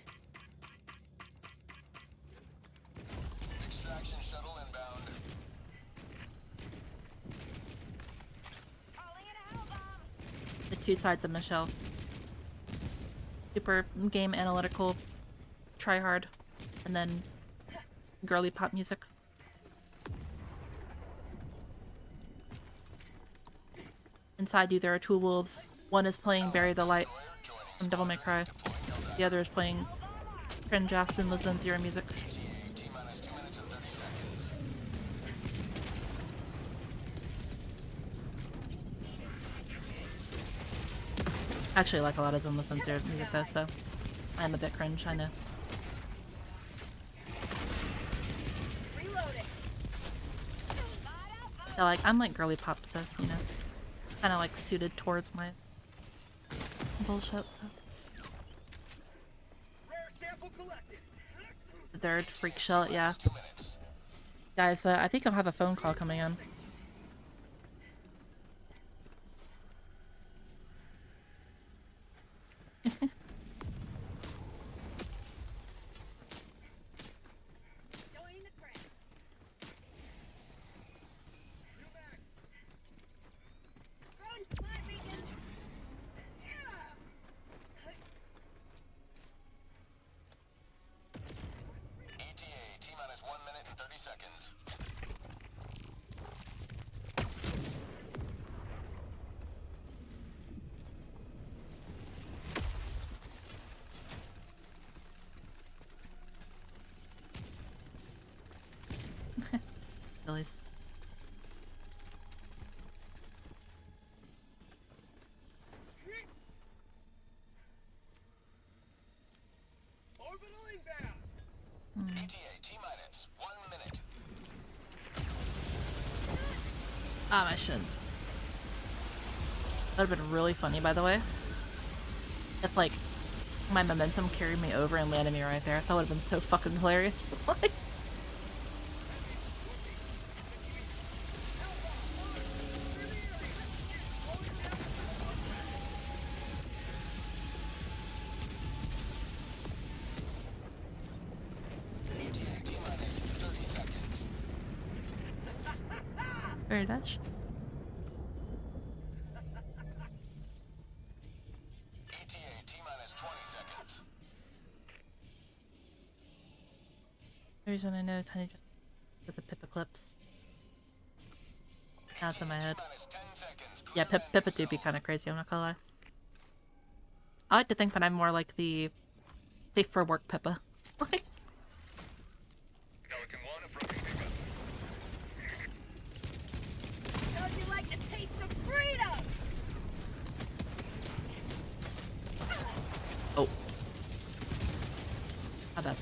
Extraction shuttle inbound. Calling in a hell bomb. The two sides of Michelle. Super game analytical, try hard, and then girly pop music. Inside you there are two wolves. One is playing Bury the Light from Devil May Cry. The other is playing Trent Jackson Listen Zero music. T-minus 2 minutes and 30 seconds. I actually like a lot of Zen Listen Zero music though, so I am a bit cringe, I know. Reloading. So like, I'm like girly pop, so, you know, kind of like suited towards my bullshit, so. Rare sample collected. The third freak shell, yeah. 2 minutes. Guys, I think I'll have a phone call coming in. Achilles. Orbital inbound. ETA T-minus 1 minute. Ah, my shins. That would have been really funny, by the way. If, like, my momentum carried me over and landed me right there. That would have been so fucking hilarious. Like, ETA T-minus 30 seconds. very nice. ETA T-minus 20 seconds. The reason I know Tiny is a Pippa clips. Now it's in my head. T-minus 10 seconds. Yeah, Pippa do be kind of crazy, I'm not gonna lie. I like to think that I'm more like the safe for work Pippa. Like, Pelican 1 approaching pickup. Don't you like the taste of freedom? oh. How bad.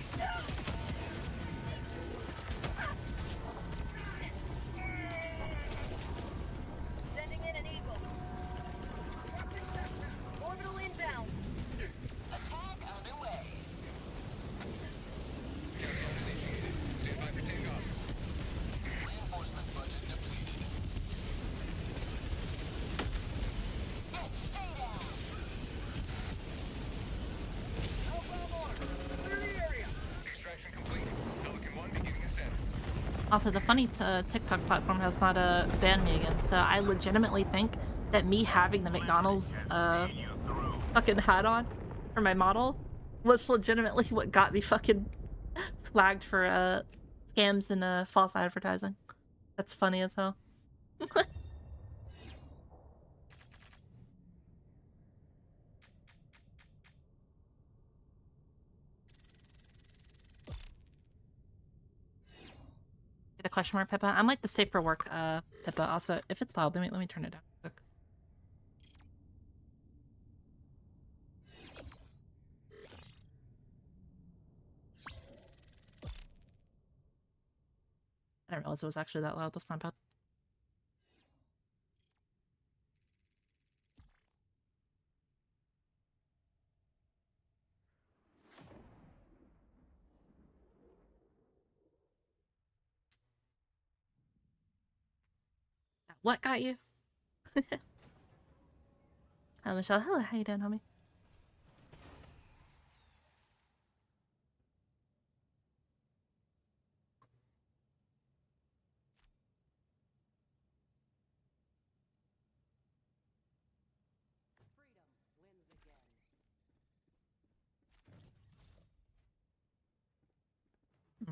Sending in an eagle. Orbital inbound. Attack underway. Countdown initiated. Stand by for takeoff. Reinforcement budget depleted. Stay down. Outbound arm. Clear the area. Extraction complete. Pelican 1 beginning ascent. Also, the funny TikTok platform has not banned me again, so I legitimately think that me having the McDonald's fucking hat on for my model was legitimately what got me fucking flagged for scams and false advertising. That's funny as hell. The question mark Pippa. I'm like the safe for work Pippa. Also, if it's loud, let me turn it down quick. I didn't realize it was actually that loud. That's my bad. What got you? Hello, Michelle. Hello, how you doing, homie?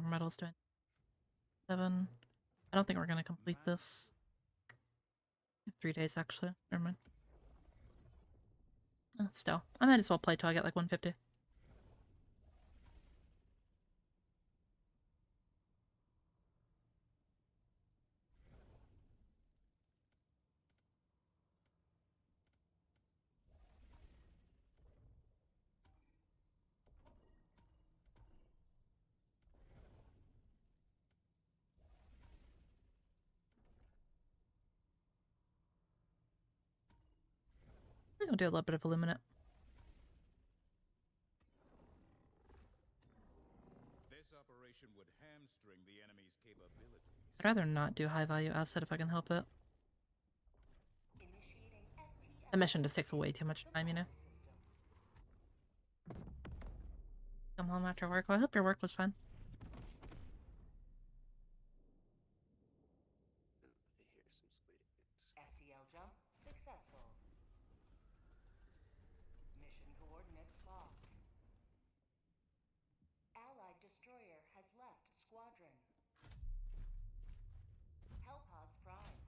Medals doing 7. I don't think we're gonna complete this. 3 days actually. Never mind. Still, I might as well play till I get like 150. I think I'll do a little bit of Illuminate. This operation would hamstring the enemy's capabilities. I'd rather not do high value asset if I can help it. The mission just takes way too much time, you know? Come home after work. Well, I hope your work was fun. FTL jump successful. Mission coordinates locked. Allied destroyer has left squadron. Hellpods prime.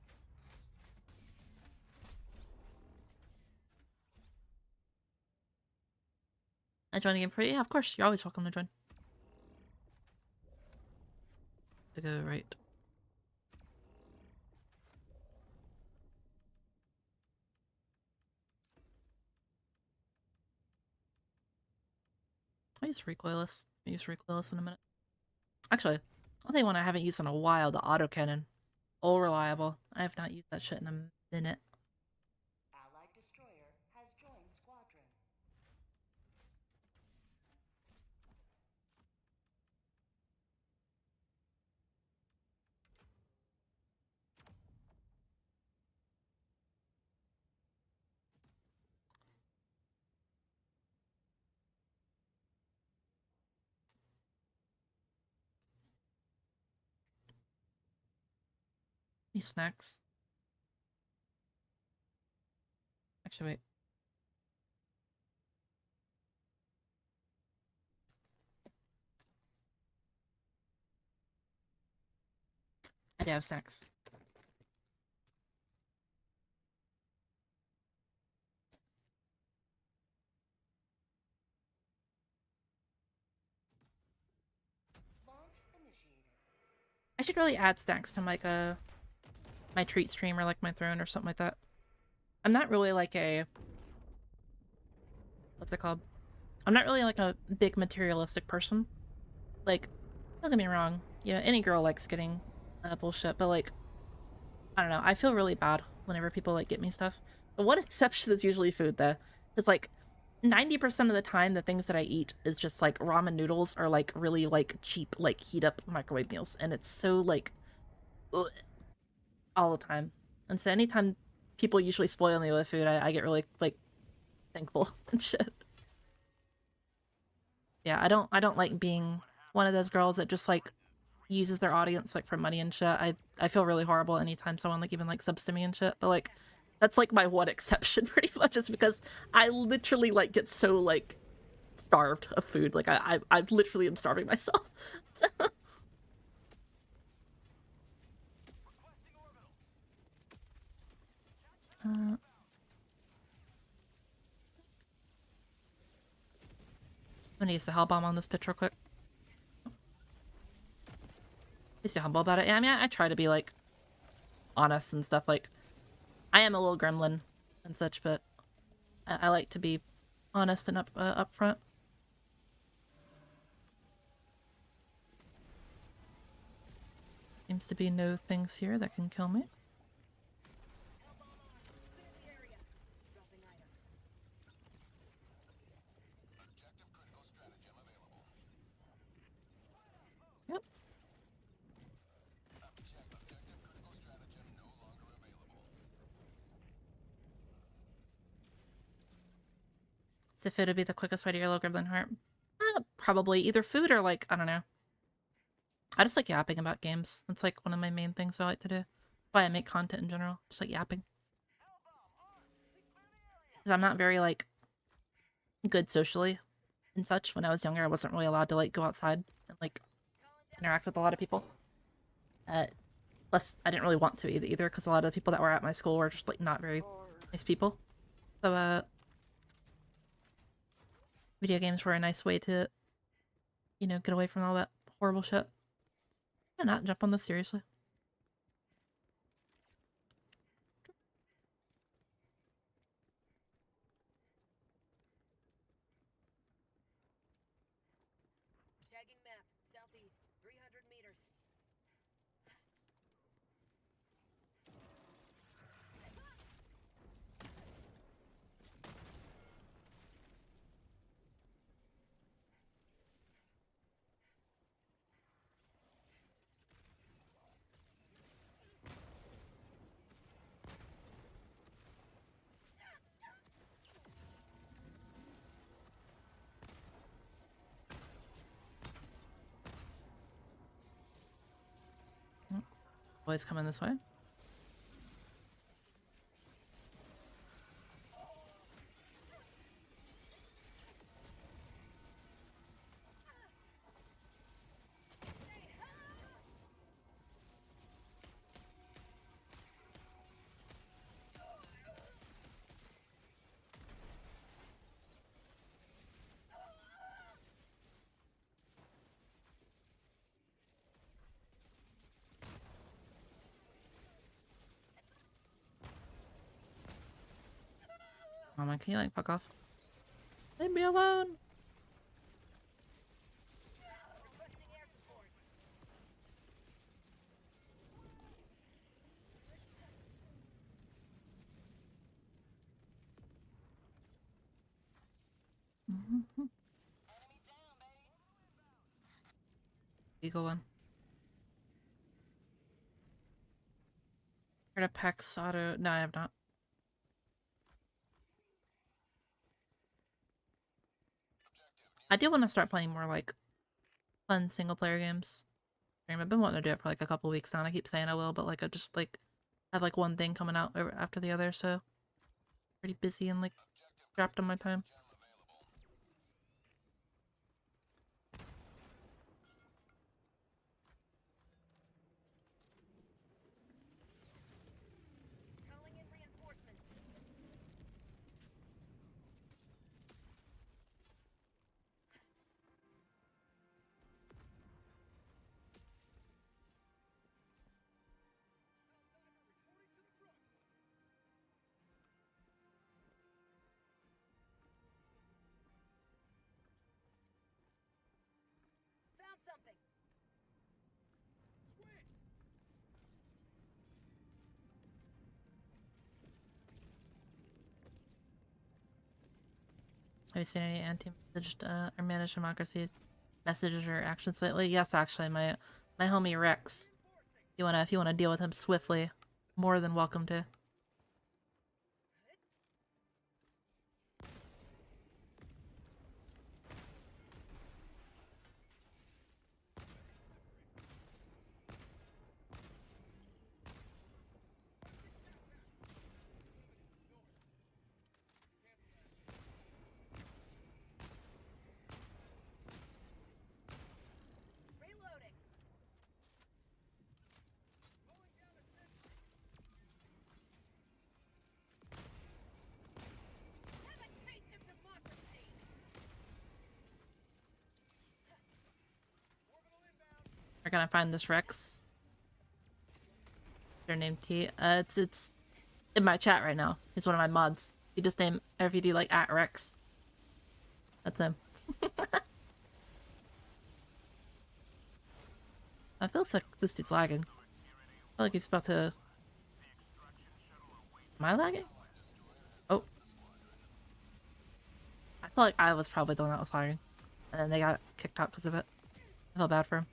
I join again for you? Yeah, of course. You're always welcome to join. To go right. use recoilless. Use recoilless in a minute. Actually, I'll tell you one I haven't used in a while, the autocannon. All reliable. I have not used that shit in a minute. Allied destroyer has joined squadron. Any snacks? Actually, wait. I do have snacks. Launch initiated. I should really add snacks to like my treat stream or like my throne or something like that. I'm not really like a what's it called? I'm not really like a big materialistic person. Like, don't get me wrong, you know, any girl likes getting bullshit, but like, I don't know, I feel really bad whenever people like get me stuff. The one exception is usually food though. It's like 90% of the time the things that I eat is just like ramen noodles or like really like cheap like heat up microwave meals, and it's so like ugh, all the time. And so anytime people usually spoil me with food, I get really like thankful and shit. Yeah, I don't like being one of those girls that just like uses their audience like for money and shit. I feel really horrible anytime someone like even like subs to me and shit. But like that's like my one exception pretty much, is because I literally like get so like starved of food. Like I literally am starving myself. uh, I'm gonna use the hell bomb on this pitch real quick. Just humble about it. Yeah, I mean, I try to be like honest and stuff. Like, I am a little gremlin and such, but I like to be honest and up front. Seems to be no things here that can kill me. Yep. So if it would be the quickest way to your little gremlin heart, probably either food or like, I don't know. I just like yapping about games. That's like one of my main things I like to do. Why I make content in general, just like yapping. Because I'm not very like good socially and such. When I was younger, I wasn't really allowed to like go outside and like interact with a lot of people. Plus, I didn't really want to either, because a lot of the people that were at my school were just like not very nice people. So video games were a nice way to, you know, get away from all that horrible shit. Why not jump on this seriously? Tagging map, southeast, 300 meters. Boys coming this way. Oh man, can you like fuck off? Leave me alone! Eagle one. Heard of Pax Auto? No, I have not. I do want to start playing more like fun single player games. I've been wanting to do it for like a couple weeks now, and I keep saying I will, but like I just like have like one thing coming out after the other, so pretty busy and like strapped on my time. Calling in reinforcements. Found something. Have you seen any anti-messaged or managed democracy messages or actions lately? Yes, actually, my homie Rex. If you wanna deal with him swiftly, more than welcome to. Reloading. Have a taste of democracy. We're gonna find this Rex. Their name T. It's in my chat right now. He's one of my mods. You just name RVD like @Rex. That's him. I feel like this dude's lagging. I feel like he's about to. Am I lagging? Oh. I feel like I was probably the one that was lagging. And then they got kicked out because of it. I feel bad for him.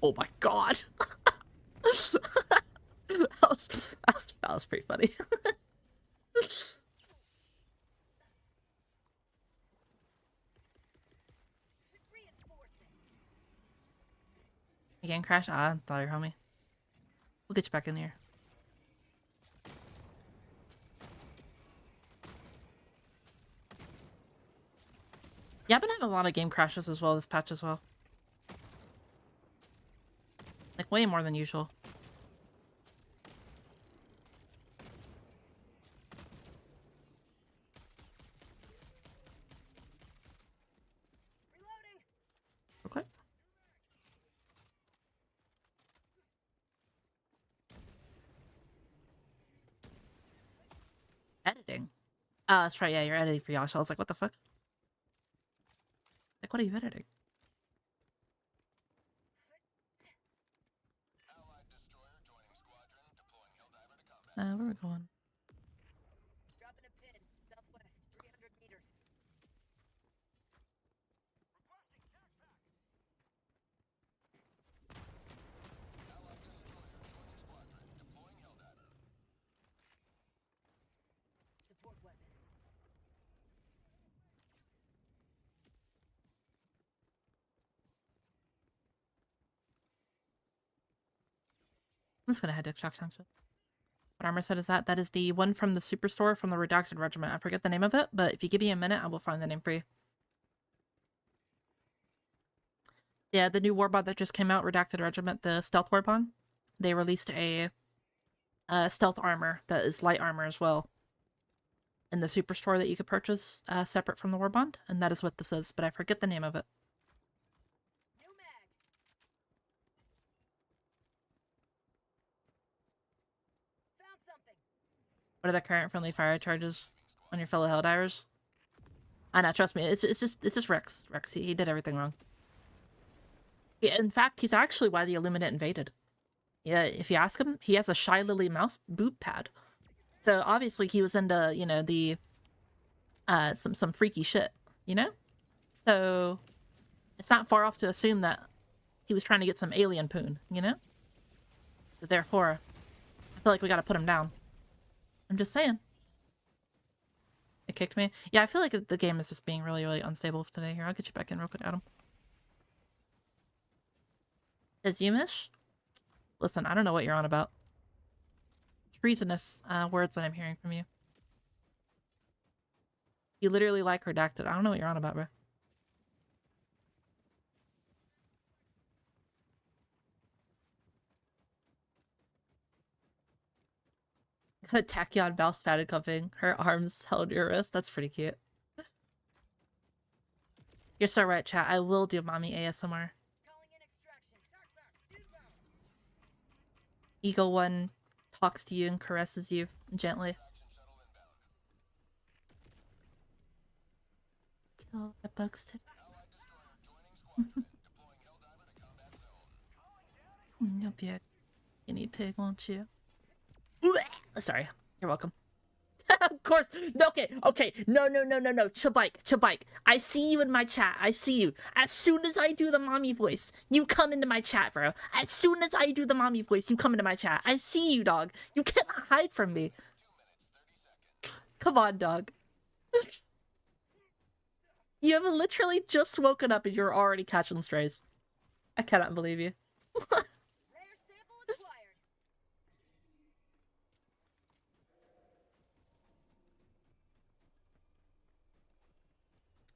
Oh my god! that was pretty funny. Again, crash? Ah, sorry, homie. We'll get you back in here. Yeah, I've been having a lot of game crashes as well this patch as well. Like, way more than usual. Reloading. Okay. Editing. Oh, that's right, yeah, you're editing for Yasha. I was like, what the fuck? Like, what are you editing? Allied destroyer joining squadron, deploying Helldiver to combat. Where are we going? Dropping a pin. Southwest. 300 meters. Allied destroyer joining squadron, deploying Helldiver. Support weapon. I'm just gonna head to extraction. What armor set is that? That is the one from the Superstore from the Redacted Regiment. I forget the name of it, but if you give me a minute, I will find the name for you. Yeah, the new Warbond that just came out, Redacted Regiment, the Stealth Warbond. They released a stealth armor that is light armor as well in the Superstore that you could purchase separate from the Warbond, and that is what this is, but I forget the name of it. What are the current friendly fire charges on your fellow Helldivers? I know, trust me, it's just Rex. Rex, he did everything wrong. Yeah, in fact, he's actually why the Illuminate invaded. Yeah, if you ask him, he has a Shy Lily mouse boot pad. So obviously he was into, you know, the some freaky shit, you know? So it's not far off to assume that he was trying to get some alien poon, you know? So therefore, I feel like we gotta put him down. I'm just saying. It kicked me. Yeah, I feel like the game is just being really, really unstable today. Here, I'll get you back in real quick, Adam. Is Yumish? Listen, I don't know what you're on about. Treasonous words that I'm hearing from you. You literally like redacted. I don't know what you're on about, bro. Got a tachyon mouse padded cupping. Her arms held your wrist. That's pretty cute. You're so right, chat. I will do mommy ASMR. Calling in extraction. Eagle One talks to you and caresses you gently. Kill the bugs today. You'll be a guinea pig, won't you? Sorry. You're welcome. Of course. Okay. No. Chabike. I see you in my chat. I see you. As soon as I do the mommy voice, you come into my chat, bro. As soon as I do the mommy voice, you come into my chat. I see you, dog. You cannot hide from me. Come on, dog. You have literally just woken up and you're already catching strays. I cannot believe you. Rare sample acquired.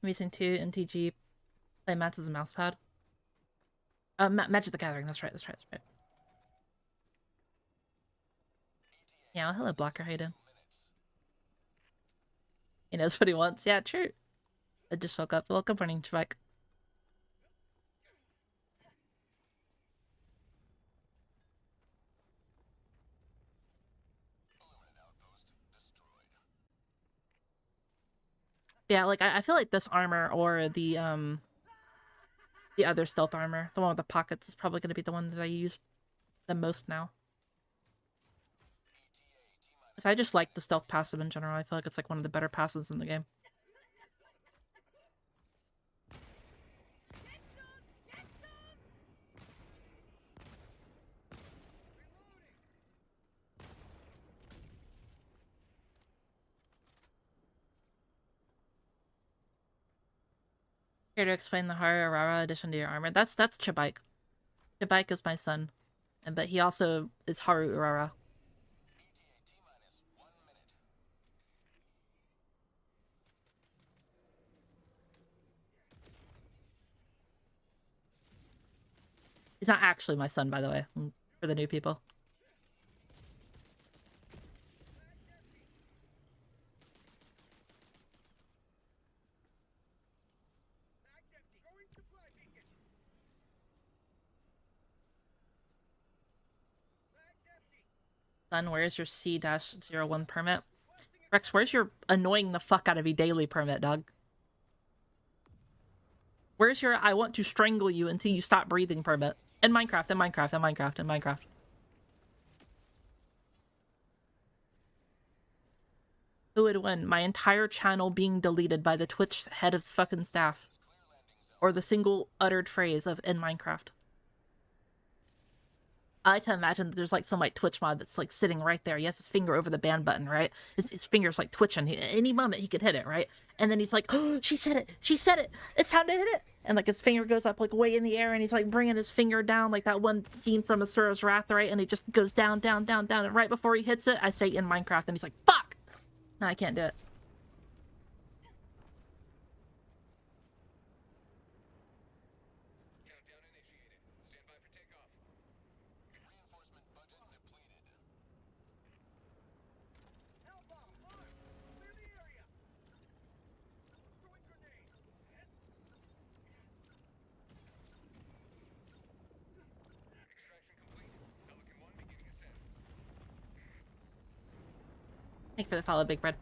I'm using 2 MTG play mats as a mouse pad. Magic the Gathering. That's right. Yeah, hello, Blocker. How you doing? He knows what he wants. Yeah, true. I just woke up. Well, good morning, Trebek. Yeah, like I feel like this armor or the other stealth armor, the one with the pockets, is probably going to be the one that I use the most now. Because I just like the stealth passive in general. I feel like it's like one of the better passives in the game. Here to explain the Haru Arara addition to your armor. That's Chabike. Chabike is my son. But he also is Haru Urara. He's not actually my son, by the way, for the new people. Son, where's your C-01 permit? Rex, where's your annoying the fuck out of me daily permit, dog? Where's your I want to strangle you until you stop breathing permit? In Minecraft. Who would win? My entire channel being deleted by the Twitch head of fucking staff. Or the single uttered phrase of in Minecraft. I like to imagine that there's like some like Twitch mod that's like sitting right there. He has his finger over the ban button, right? His finger's like twitching. Any moment he could hit it, right? And then he's like, oh, she said it. It's time to hit it. And like his finger goes up like way in the air and he's like bringing his finger down like that one scene from Asura's Wrath, right? And it just goes down. And right before he hits it, I say in Minecraft and he's like, fuck! No, I can't do it. Countdown initiated. Stand by for takeoff. Reinforcement budget depleted. Hellbomb launch. Clear the area. Throwing grenade. Extraction complete. Pelican 1 beginning ascent. Thank you for the follow, Big Bread.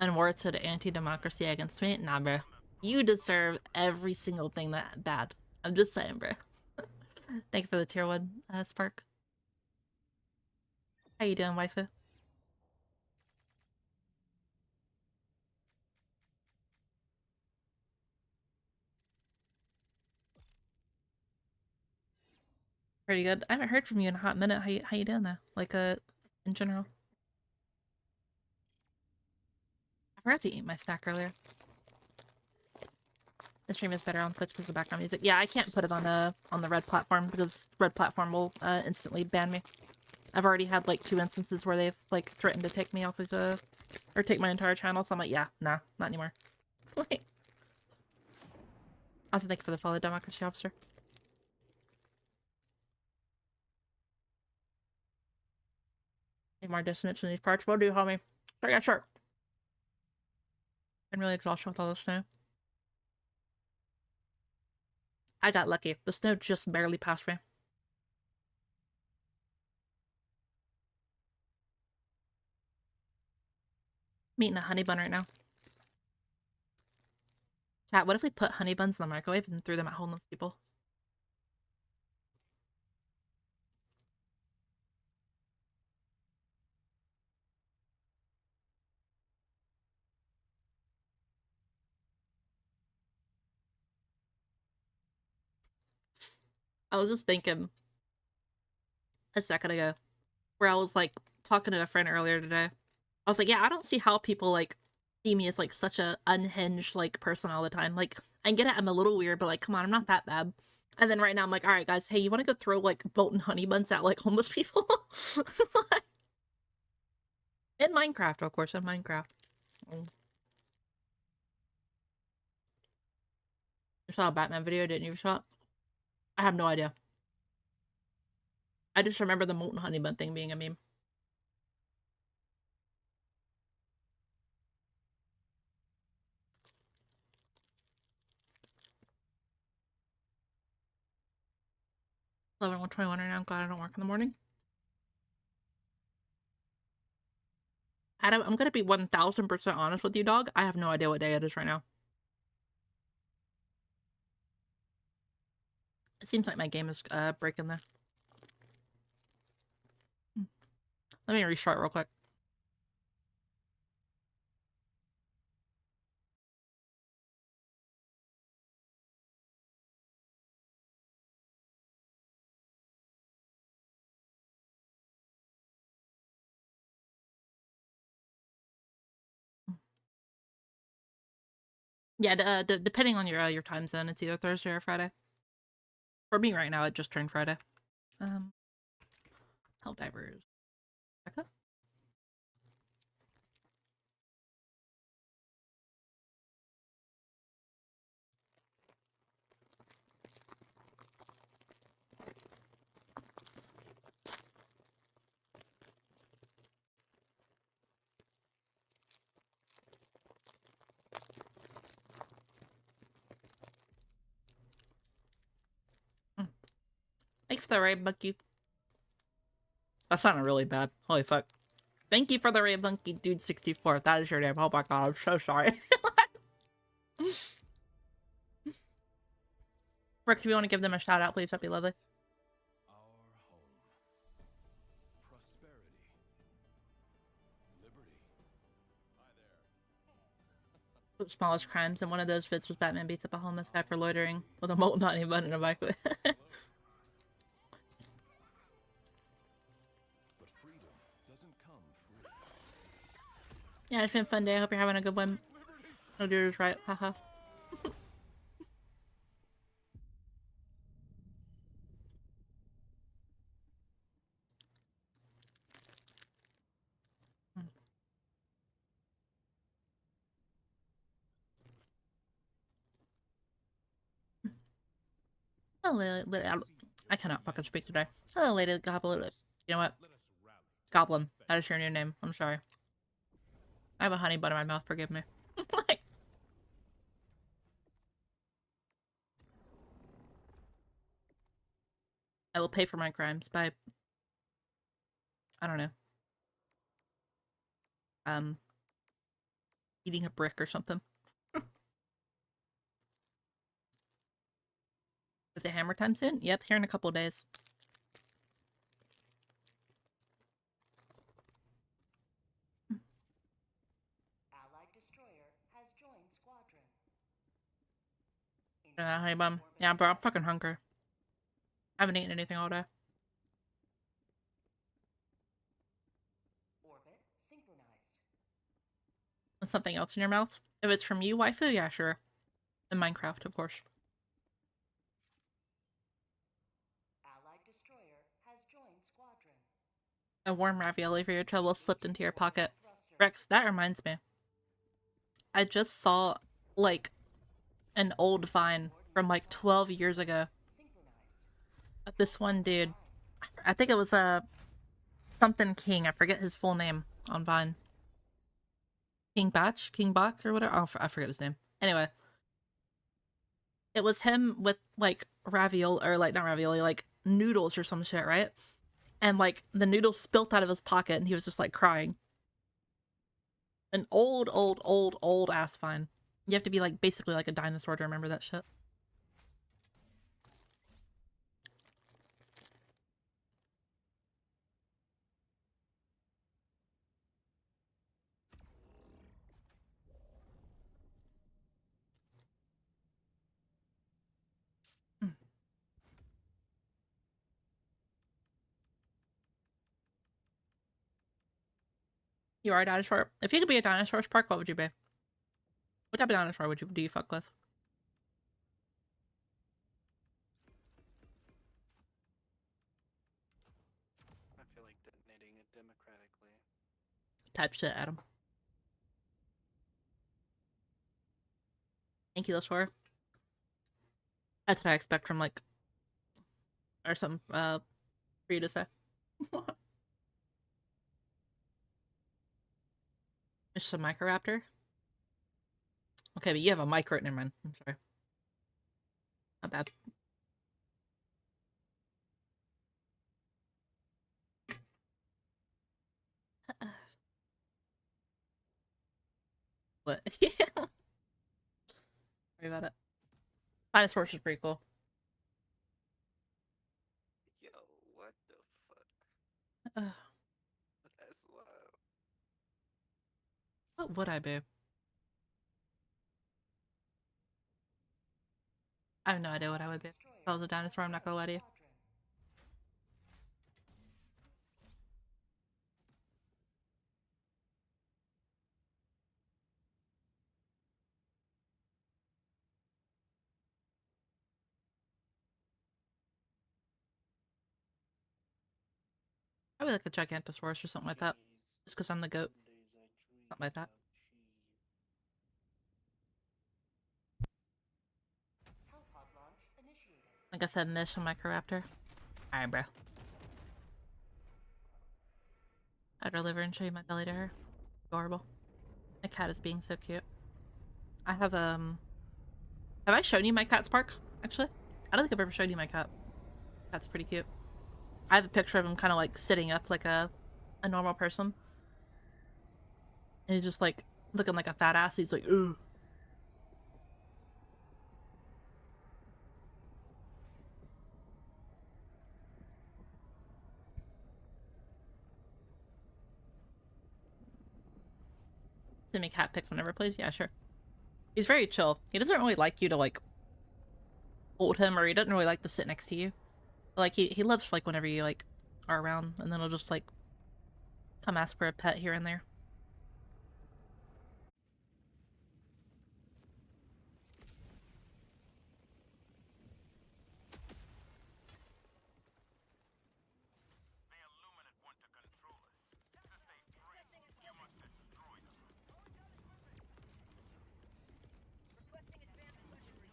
And words to anti-democracy against me? Nah, bro. You deserve every single thing that bad. I'm just saying, bro. Thank you for the tier 1, Spark. How you doing, waifu? Pretty good. I haven't heard from you in a hot minute. How you doing though? Like in general. I forgot to eat my snack earlier. The stream is better on Twitch because of background music. Yeah, I can't put it on the red platform because red platform will instantly ban me. I've already had like 2 instances where they've like threatened to take me off of or take my entire channel, so I'm like, yeah, nah, not anymore. Also, thank you for the follow, Democracy Officer. Need more distance in these parts. Will do, homie. So yeah, sure. I'm really exhausted with all the snow. I got lucky. The snow just barely passed me. I'm eating a honey bun right now. Chat, what if we put honey buns in the microwave and threw them at homeless people? I was just thinking a second ago where I was like talking to a friend earlier today. I was like, yeah, I don't see how people like see me as like such a unhinged like person all the time. Like, I get it, I'm a little weird, but like, come on, I'm not that bad. And then right now I'm like, all right, guys, hey, you want to go throw like molten honey buns at like homeless people? In Minecraft, of course, in Minecraft. You saw a Batman video, didn't you, Shot? I have no idea. I just remember the molten honey bun thing being a meme. Level 121 right now. I'm glad I don't work in the morning. Adam, I'm gonna be 1000% honest with you, dog. I have no idea what day it is right now. It seems like my game is breaking there. Let me restart real quick. Yeah, depending on your time zone, it's either Thursday or Friday. For me right now, it just turned Friday. Helldivers. Becca? Thanks for the raid, Bucky. That sounded really bad. Holy fuck. Thank you for the raid, Bunky Dude 64. That is your name. Oh my god, I'm so sorry. Brooks, if you want to give them a shout out, please, that'd be lovely. Our home. Prosperity. Liberty. Hi there. Smallest crimes, and one of those fits was Batman beats up a homeless guy for loitering with a molten honey bun in a microwave. But freedom doesn't come free. Yeah, it's been a fun day. I hope you're having a good one. No dude is right. Haha. Oh, I cannot fucking speak today. Hello, Lady Goblin. You know what? Let us rally. Goblin. That is your new name. I'm sorry. I have a honey bun in my mouth. Forgive me. I will pay for my crimes. Bye. I don't know. Eating a brick or something. Is it hammer time soon? Yep, here in a couple of days. Allied destroyer has joined squadron. Hey, bum. Yeah, bro, I'm fucking hungry. I haven't eaten anything all day. Orbit synchronized. And something else in your mouth? If it's from you, waifu, yeah, sure. In Minecraft, of course. Allied destroyer has joined squadron. A warm ravioli for your trouble slipped into your pocket. Thruster. Rex, that reminds me. I just saw, like, an old Vine from, like, 12 years ago. Synchronized. Of this one dude. I think it was, something King. I forget his full name on Vine. King Batch? King Bach or whatever? Oh, I forget his name. Anyway. It was him with, like, ravioli, or, like, not ravioli, like, noodles or some shit, right? And, like, the noodles spilt out of his pocket and he was just, like, crying. An old ass Vine. You have to be, like, basically like a dinosaur to remember that shit. You are a dinosaur. If you could be a dinosaur, Spark, what would you be? What type of dinosaur would you do you fuck with? I feel like detonating it democratically. Type shit, Adam. Ankylosaur. That's what I expect from, like, or something, for you to say. It's just a Microraptor? Okay, but you have a micro. Never mind. I'm sorry. Not bad. What? Yeah. Sorry about it. Dinosaurs is pretty cool. Yo, what the fuck? Ugh. That's wild. What would I be? I have no idea what I would be. If I was a dinosaur, I'm not gonna lie to you. Probably like a Gigantosaurus or something like that. Just because I'm the goat. Something like that. Hellpod launch initiated. Like I said, Mish, a Microraptor. Alright, bro. I'd roll over and show you my belly to her. Adorable. My cat is being so cute. I have, have I shown you my cat, Spark? Actually? I don't think I've ever shown you my cat. Cat's pretty cute. I have a picture of him kind of, like, sitting up like a normal person. And he's just, like, looking like a fat ass. He's like, ooh. Send me cat pics whenever, please. Yeah, sure. He's very chill. He doesn't really like you to, like, hold him, or he doesn't really like to sit next to you. But, like, he loves, like, whenever you, like, are around, and then he'll just, like, come ask for a pet here and there. Requesting advanced weaponry.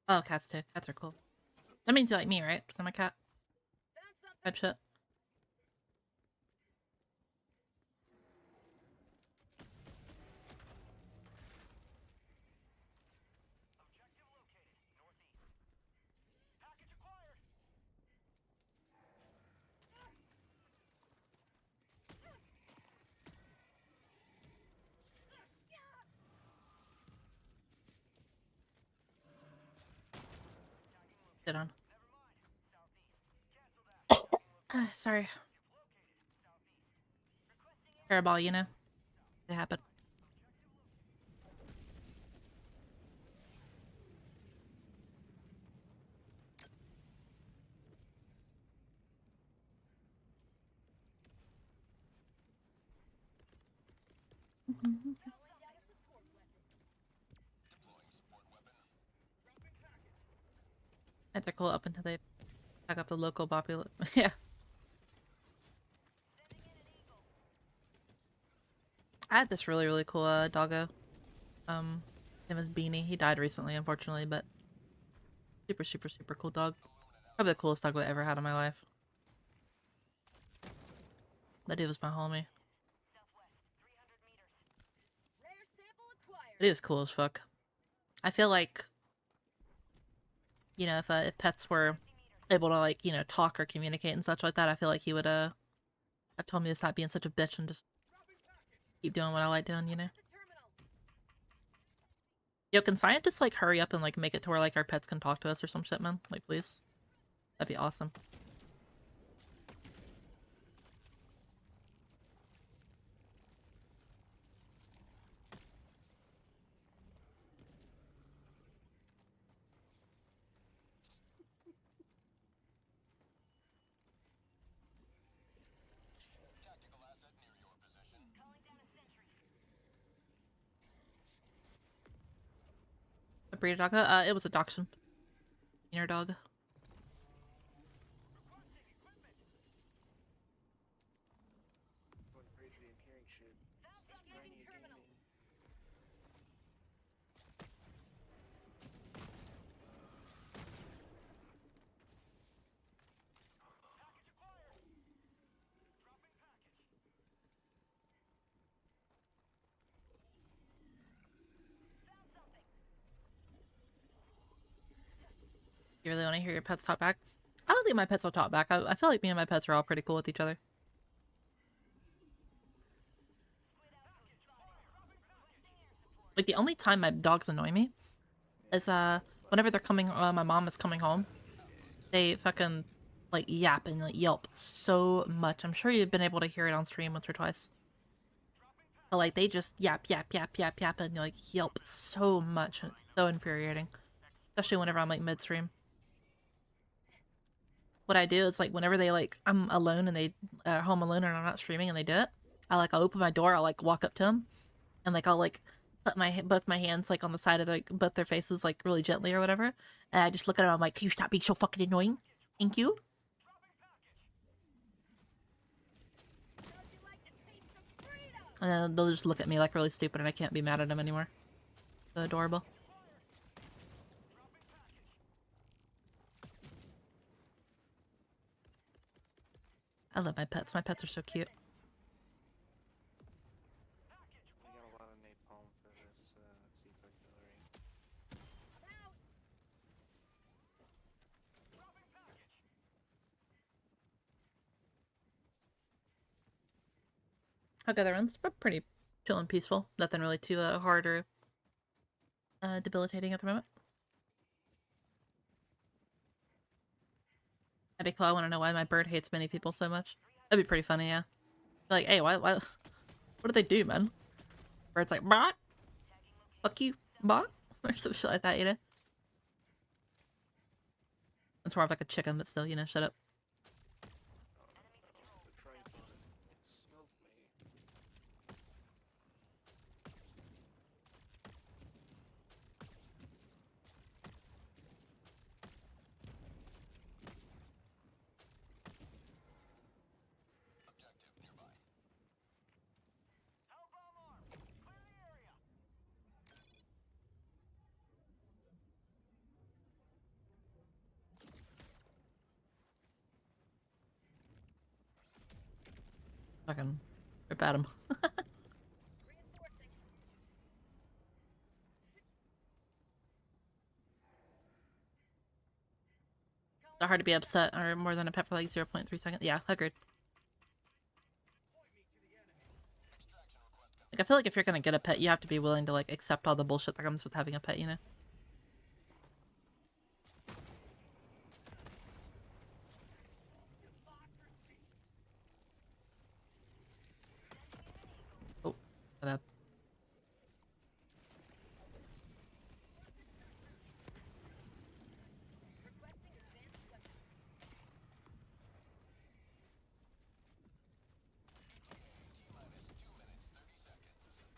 Oh, cats too. Cats are cool. That means you like me, right? Because I'm a cat. Found something. Type shit. Shit on. Sorry. Terrible, you know? It happened. Cats are cool up until they pack up the local population. Yeah. I had this really, really cool doggo. Him as Beanie. He died recently, unfortunately, but super, super, super cool dog. Probably the coolest dog I ever had in my life. That dude was my homie. Rare sample acquired. But he was cool as fuck. I feel like, you know, if pets were able to, like, you know, talk or communicate and such like that, I feel like he would have told me to stop being such a bitch and just keep doing what I like doing, you know? The terminal. Yo, can scientists, like, hurry up and, like, make it to where, like, our pets can talk to us or some shit, man? Like, please? That'd be awesome. Tactical asset near your position. Calling down a sentry. A breed of dog? It was a dachshund. Inner dog. Going crazy and hearing shit. Engaging terminal. You really want to hear your pets talk back? I don't think my pets will talk back. I feel like me and my pets are all pretty cool with each other. Like, the only time my dogs annoy me is, whenever they're coming, my mom is coming home. They fucking, like, yap and, like, yelp so much. I'm sure you've been able to hear it on stream once or twice. But, like, they just yap, yap, yap, yap, yap, and, like, yelp so much, and it's so infuriating. Especially whenever I'm, like, mid-stream. What I do is, like, whenever they, like, I'm alone and they home alone and I'm not streaming and they do it, I'll open my door, I'll, like, walk up to them, and, like, I'll, like, put both my hands, like, on the side of, like, both their faces, like, really gently or whatever, and I just look at them, I'm like, can you stop being so fucking annoying? Thank you. Don't you like to taste some freedom? And then they'll just look at me, like, really stupid, and I can't be mad at them anymore. So adorable. I love my pets. My pets are so cute. We got a lot of napalm for this Seek artillery. How good the runs? But pretty chill and peaceful. Nothing really too hard or debilitating at the moment. That'd be cool. I want to know why my bird hates many people so much. That'd be pretty funny, yeah. Like, hey, why, what do they do, man? Bird's like, bot? Fuck you, bot? Or some shit like that, you know? It's more of like a chicken, but still, you know, shut up. The tripod. It smelled me. Objective nearby. Fucking rip at him. It's hard to be upset or more than a pet for like 0.3 seconds. Yeah, agreed. Like, I feel like if you're gonna get a pet, you have to be willing to like accept all the bullshit that comes with having a pet, you know? Oh, my bad.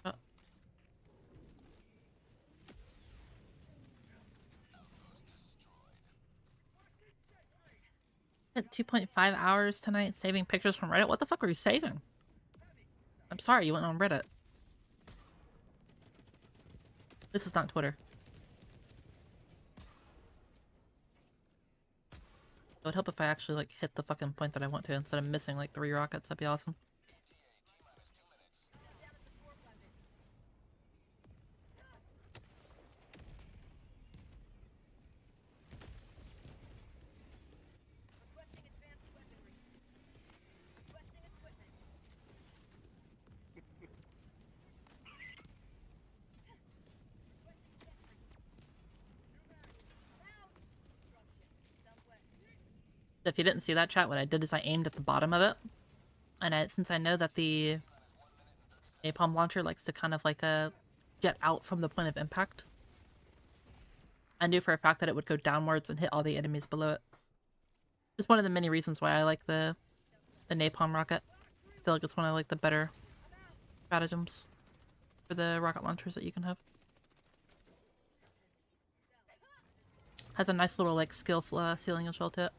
Oh. Spent 2.5 hours tonight saving pictures from Reddit. What the fuck were you saving? I'm sorry, you went on Reddit. This is not Twitter. It would help if I actually like hit the fucking point that I want to instead of missing like 3 rockets. That'd be awesome. If you didn't see that chat, what I did is I aimed at the bottom of it. And since I know that the napalm launcher likes to kind of like get out from the point of impact, I knew for a fact that it would go downwards and hit all the enemies below it. Just one of the many reasons why I like the napalm rocket. I feel like it's one of like the better stratagems for the rocket launchers that you can have. Has a nice little like skill ceiling as well to it.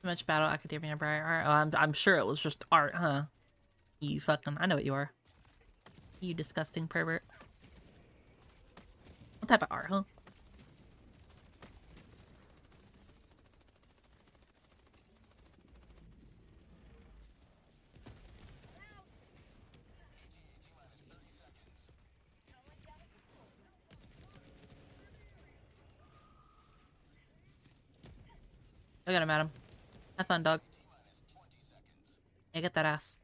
Too much Battle Academia Briar art. Oh, I'm sure it was just art, huh? You fucking, I know what you are. You disgusting pervert. What type of art, huh? I got him, Adam. Have fun, dog. Yeah, get that ass.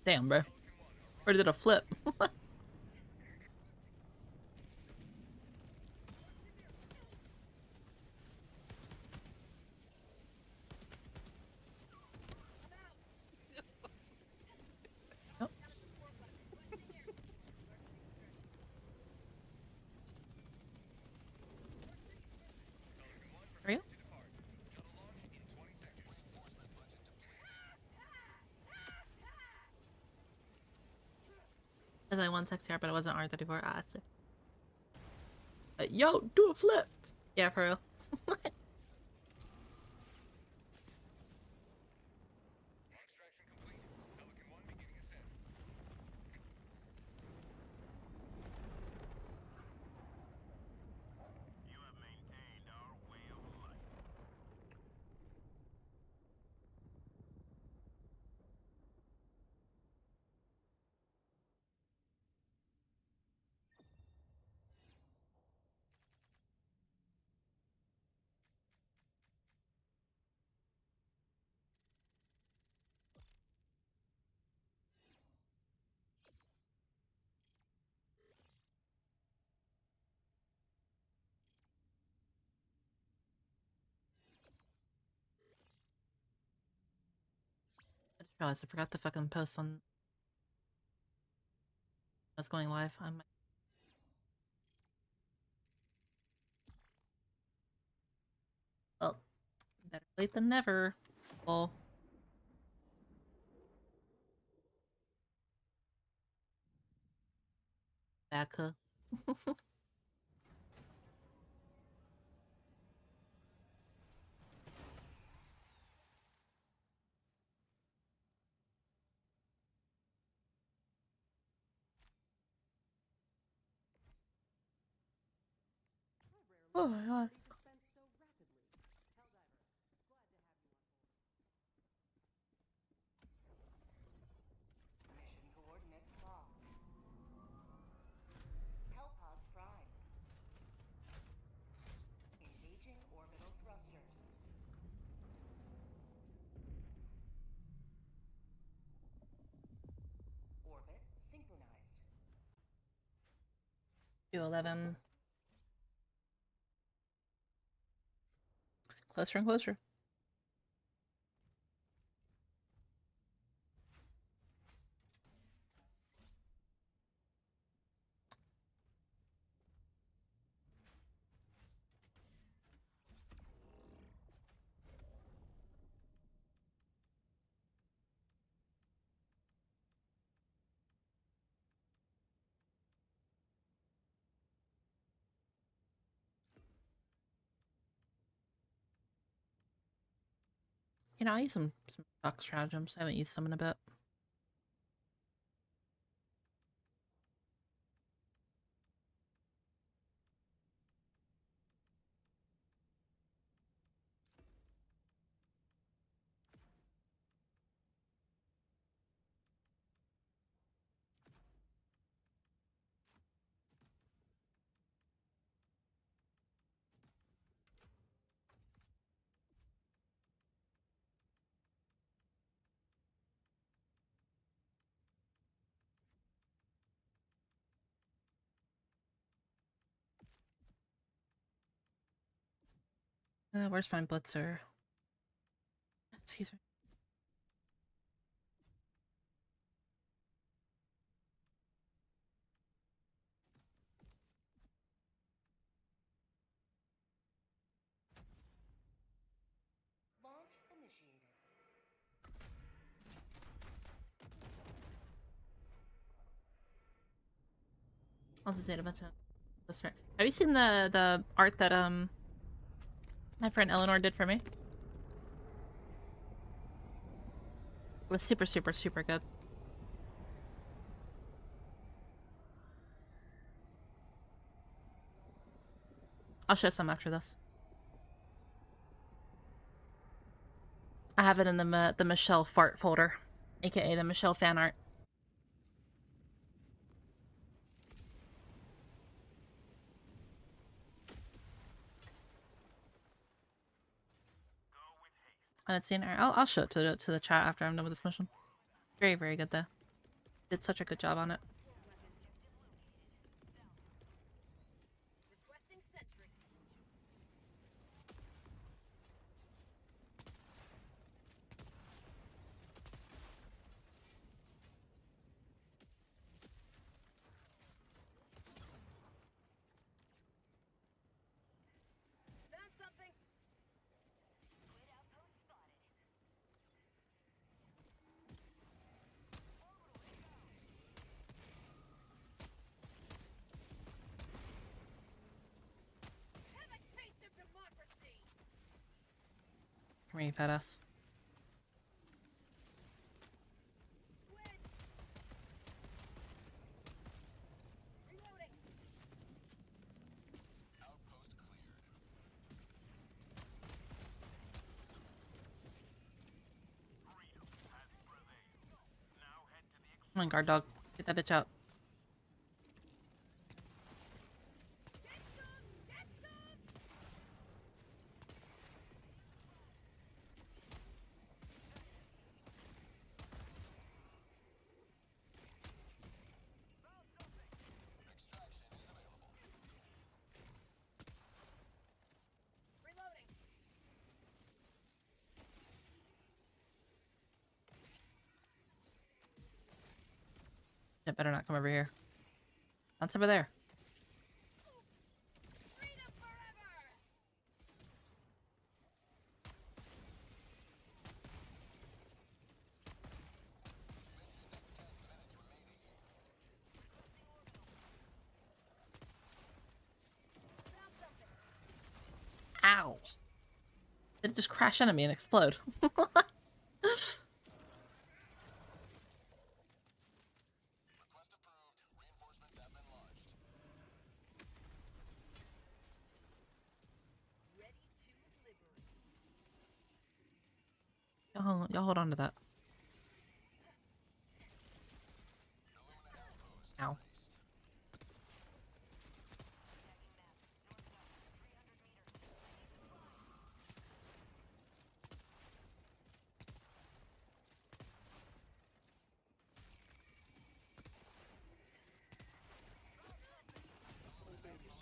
Damn, bro. Or did a flip? Oh. Are you? There's only one sexy art, but it wasn't R34. Ah, that's it. Yo, do a flip! Yeah, for real. Extraction complete. Pelican 1 beginning ascent. You have maintained our way of life. I just realized I forgot to fucking post on what's going live. I'm well, Better late than never. Lol. Backa. Oh my god. Dispense so rapidly. Helldivers, glad to have you on board. Mission coordinates locked. Hellpods prime. Engaging orbital thrusters. Orbit synchronized. 211. Closer and closer. You know, I use some stock stratagems. I haven't used some in a bit. Where's my blitzer? Excuse me. Launch initiated. I'll just say it a bunch of. Have you seen the art that my friend Eleanor did for me? It was super good. I'll show some after this. I have it in the Michelle fart folder, aka the Michelle fan art. I haven't seen her. I'll show it to the chat after I'm done with this mission. Very good though. Did such a good job on it. Requesting sentry. Found something. Squid outpost spotted. Have a taste of democracy. Come here, you fat ass. Squid. Reloading. Outpost cleared. Come on, guard dog. Get that bitch out. Get some. Get some. Extraction is available. Reloading. It better not come over here. That's over there. Freedom forever. Did it just crash into me and explode? Request approved. Reinforcements have been launched. Ready to liberate. Y'all hold on to that. Ow.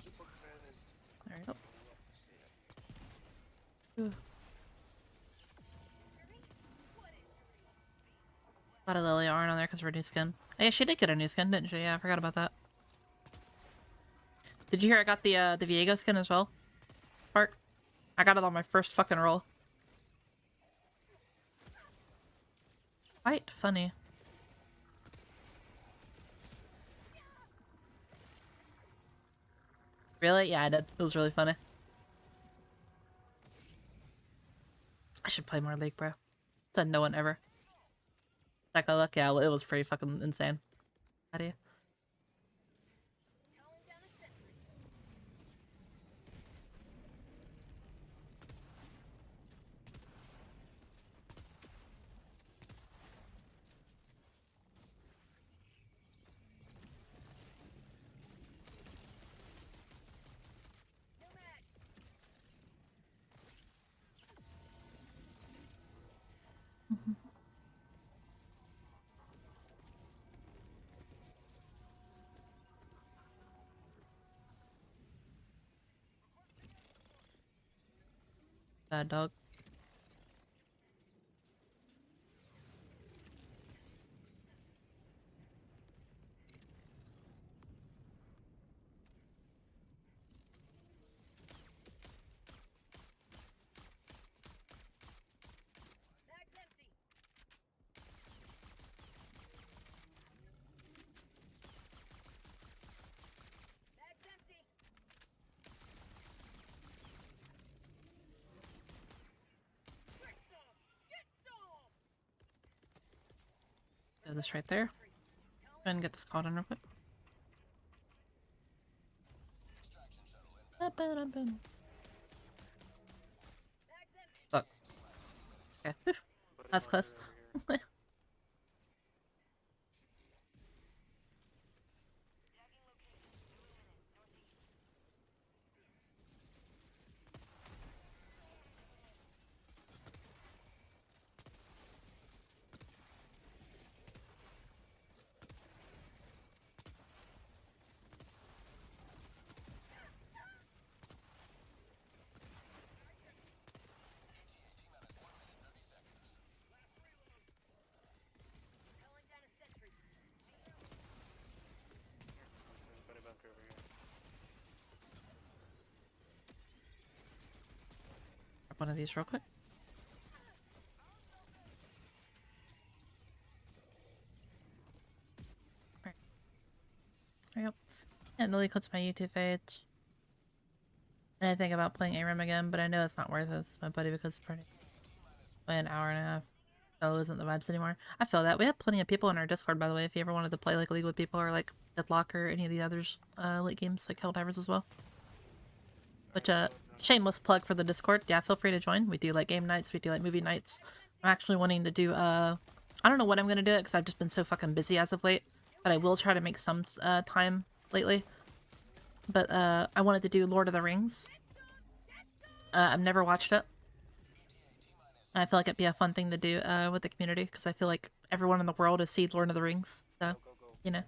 Super credits. There we go. A lot of Lily aren't on there because of her new skin. Oh, yeah, she did get a new skin, didn't she? Yeah, I forgot about that. Did you hear I got the Viego skin as well? Spark? I got it on my first fucking roll. Quite funny. Really? Yeah, I did. It was really funny. I should play more League, bro. Said no one ever. Psycho Luck, yeah, it was pretty fucking insane. How do you? Calling down a sentry. No mag. Bad dog. Mag's empty. Mag's empty. Get some. Get some. Do this right there. Go ahead and get this caught in real quick. Mag's empty. Look. Okay. Whew. That's close. Calling down a sentry. Buddy bunker over here. Grab one of these real quick. Right. There you go. Yeah, Lily clips my YouTube page. And I think about playing ARAM again, but I know it's not worth it. It's my buddy because it's pretty. Play an hour and a half. So it isn't the vibes anymore. I feel that. We have plenty of people in our Discord, by the way, if you ever wanted to play like League with people or like Deadlock or any of the others late games like Helldivers as well. Which shameless plug for the Discord. Yeah, feel free to join. We do like game nights, we do like movie nights. I'm actually wanting to do I don't know when I'm gonna do it because I've just been so fucking busy as of late. But I will try to make some time lately. But I wanted to do Lord of the Rings. I've never watched it. And I feel like it'd be a fun thing to do with the community because I feel like everyone in the world has seen Lord of the Rings. So, Go, go. you know.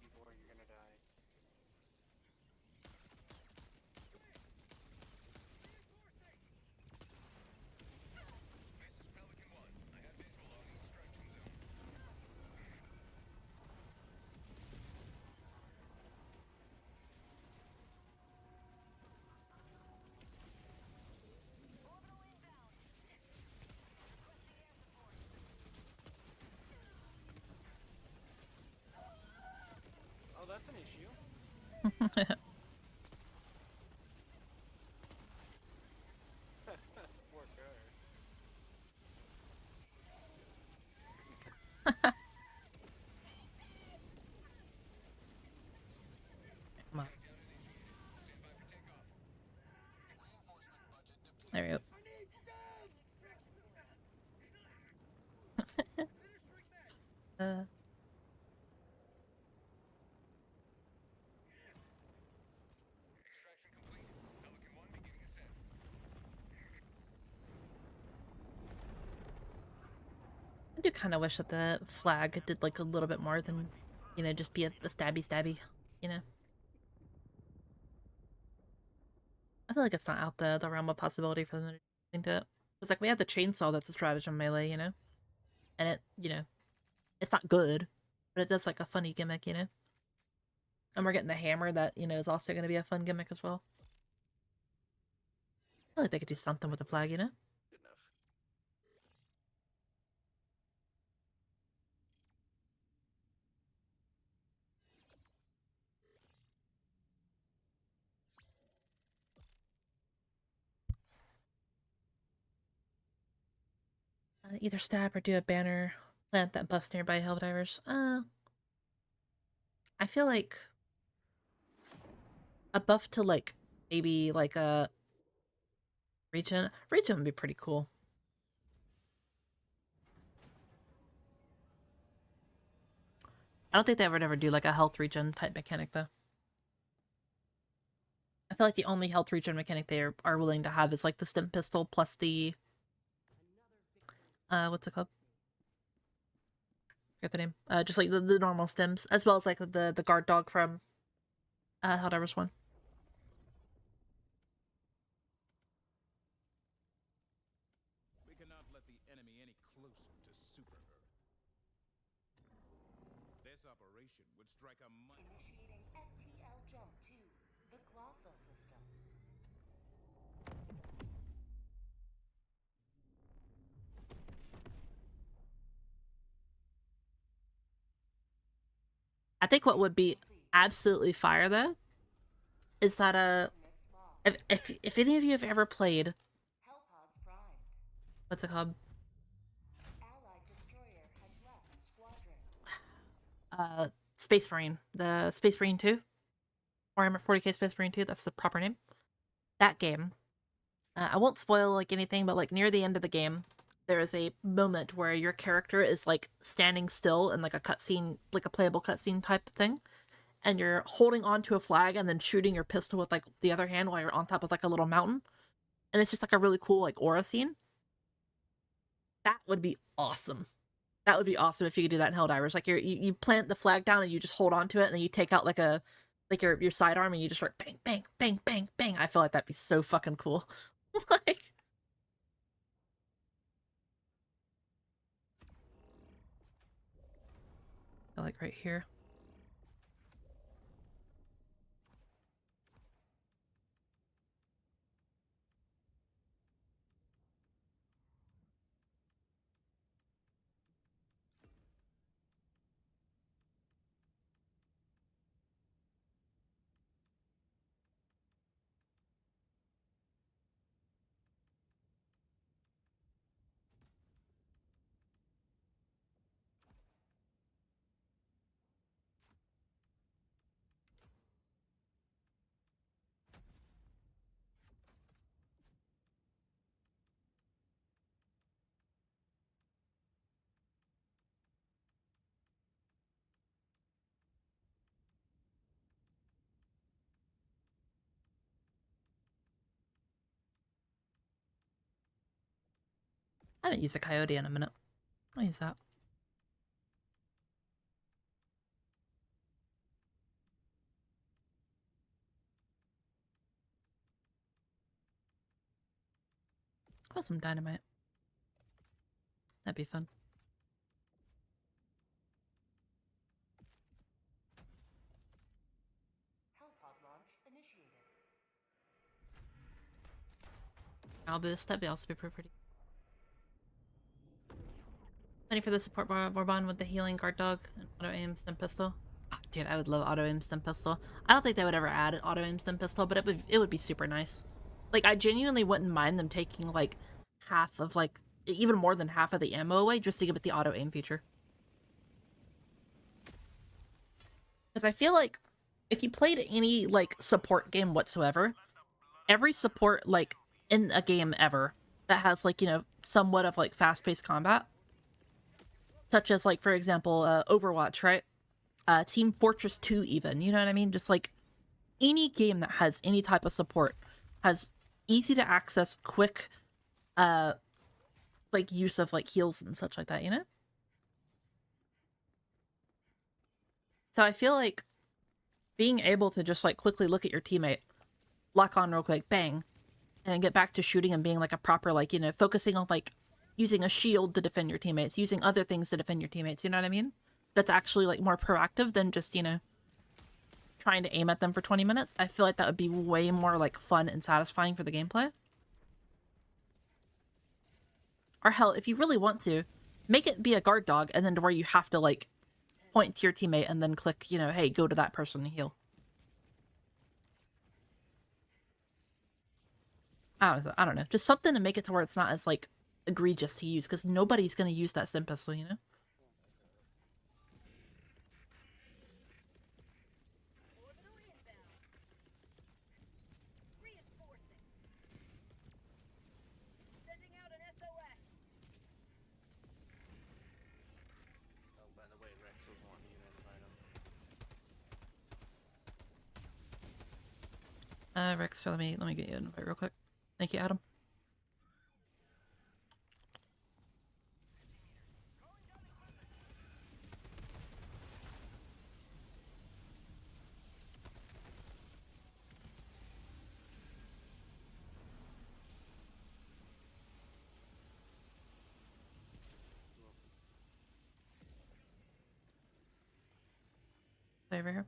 Before you're gonna die. This is Pelican 1. I have Poor car. Come on. There we go. uh, Extraction complete. Pelican 1 beginning ascent. I do kind of wish that the flag did like a little bit more than, you know, just be the stabby, you know. I feel like it's not out the realm of possibility for them to do anything to it. It's like we have the chainsaw that's a stratagem melee, you know, and it, you know, it's not good, but it does like a funny gimmick, you know. And we're getting the hammer that, you know, is also going to be a fun gimmick as well. I feel like they could do something with the flag, you know. Good enough. Either stab or do a banner plant that buffs nearby Helldivers. I feel like a buff to like maybe like a regen. Regen would be pretty cool. I don't think they would ever do like a health regen type mechanic though. I feel like the only health regen mechanic they are willing to have is like the stim pistol plus the what's it called? Forget the name. Just like the normal stims, as well as like the guard dog from Helldivers 1. We cannot let the enemy any closer to Super Earth. This operation would strike a much... Initiating FTL jump to the Glossa system. I think what would be absolutely fire though is that Next law. if any of you have ever played Hellpods primed. what's it called? Allied destroyer has left squadron. Space Marine. The Space Marine 2. Warhammer 40k Space Marine 2, that's the proper name. That game. I won't spoil like anything, but like near the end of the game, there is a moment where your character is like standing still in like a cutscene, like a playable cutscene type thing, and you're holding onto a flag and then shooting your pistol with like the other hand while you're on top of like a little mountain. And it's just like a really cool like aura scene. That would be awesome. That would be awesome if you could do that in Helldivers. Like you plant the flag down and you just hold onto it, and then you take out like your sidearm and you just start bang bang bang bang bang. I feel like that'd be so fucking cool. Like I like right here. I haven't used a coyote in a minute. I'll use that. How about some dynamite? That'd be fun. Hellpod launch initiated. Albus, that'd be also be pretty. Ready for the support Warbond with the healing guard dog and auto aim stim pistol. Dude, I would love auto aim stim pistol. I don't think they would ever add an auto aim stim pistol, but it would be super nice. Like, I genuinely wouldn't mind them taking like half of like even more than half of the ammo away just to give it the auto aim feature. Because I feel like if you played any like support game whatsoever, every support like in a game ever that has like, you know, somewhat of like fast-paced combat, such as like for example Overwatch, right? Team Fortress 2 even, you know what I mean? Just like any game that has any type of support has easy to access, quick like use of like heals and such like that, you know? So I feel like being able to just like quickly look at your teammate, lock on real quick, bang, and then get back to shooting and being like a proper, like, you know, focusing on like using a shield to defend your teammates, using other things to defend your teammates, you know what I mean? That's actually like more proactive than just, you know, trying to aim at them for 20 minutes. I feel like that would be way more like fun and satisfying for the gameplay. Or hell, if you really want to, make it be a guard dog and then to where you have to like point to your teammate and then click, you know, hey, go to that person and heal. I don't know. Just something to make it to where it's not as like egregious to use, because nobody's gonna use that stim pistol, you know? Orbital inbound. Reinforcing. Sending out an SOS. Oh, by the way, Rex was wanting you to invite him. Rex, let me get you an invite real quick. Thank you, Adam. Over here.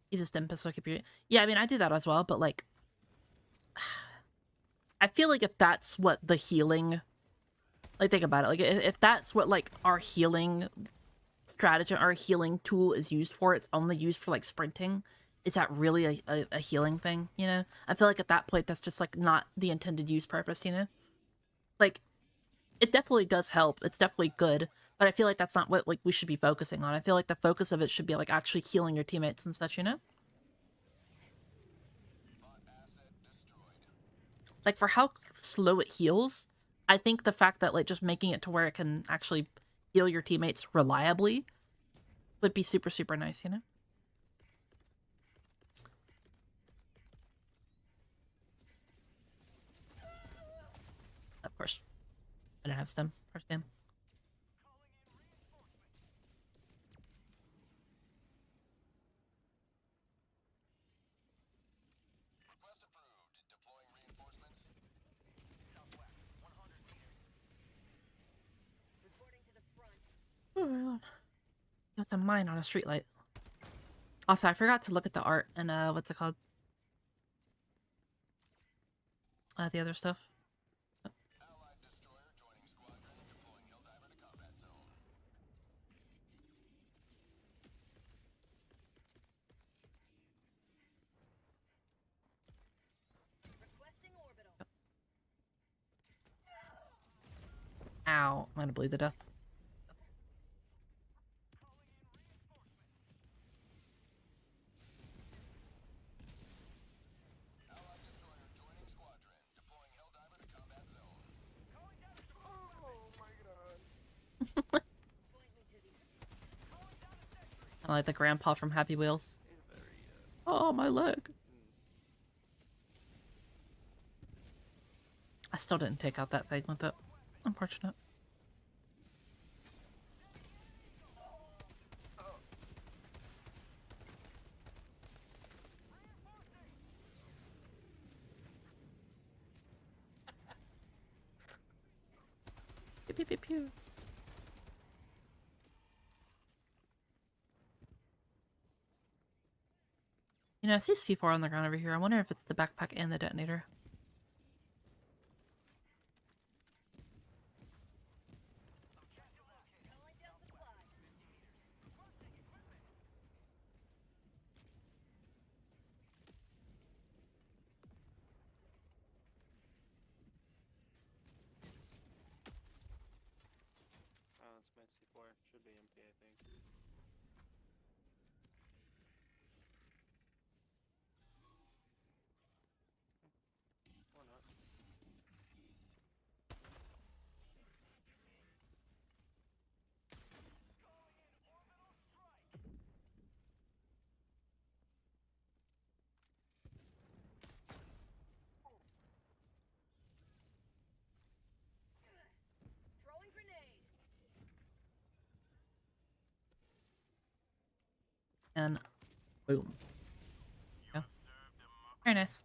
He's a stim pistol computer. Yeah, I mean, I do that as well, but like, I feel like if that's what the healing, like, think about it, like, if that's what like our healing strategy, our healing tool is used for, it's only used for like sprinting. Is that really a healing thing? You know, I feel like at that point that's just like not the intended use purpose. You know, like it definitely does help. It's definitely good, but I feel like that's not what like we should be focusing on. I feel like the focus of it should be like actually healing your teammates and such. You know. Like for how slow it heals, I think the fact that like just making it to where it can actually heal your teammates reliably would be super, super nice, you know? Of course. I didn't have stem. First stem. Request approved. Deploying reinforcements. Southwest, 100 meters. Reporting to the front. Oh my god. It's a mine on a streetlight. Also, I forgot to look at the art and what's it called? The other stuff. Allied destroyer joining squadron. Deploying Helldiver to combat zone. Requesting orbital. Ow. I'm gonna bleed to death. Allied destroyer joining squadron. Deploying Helldiver to combat zone. Oh my god. Point me to the I like the grandpa from Happy Wheels. He's very, Oh, my leg. I still didn't take out that thing with it. Unfortunate. Pew, pew, pew, pew. You know, I see C4 on the ground over here. I wonder if it's the backpack and the detonator. And boom. Yeah. Very nice.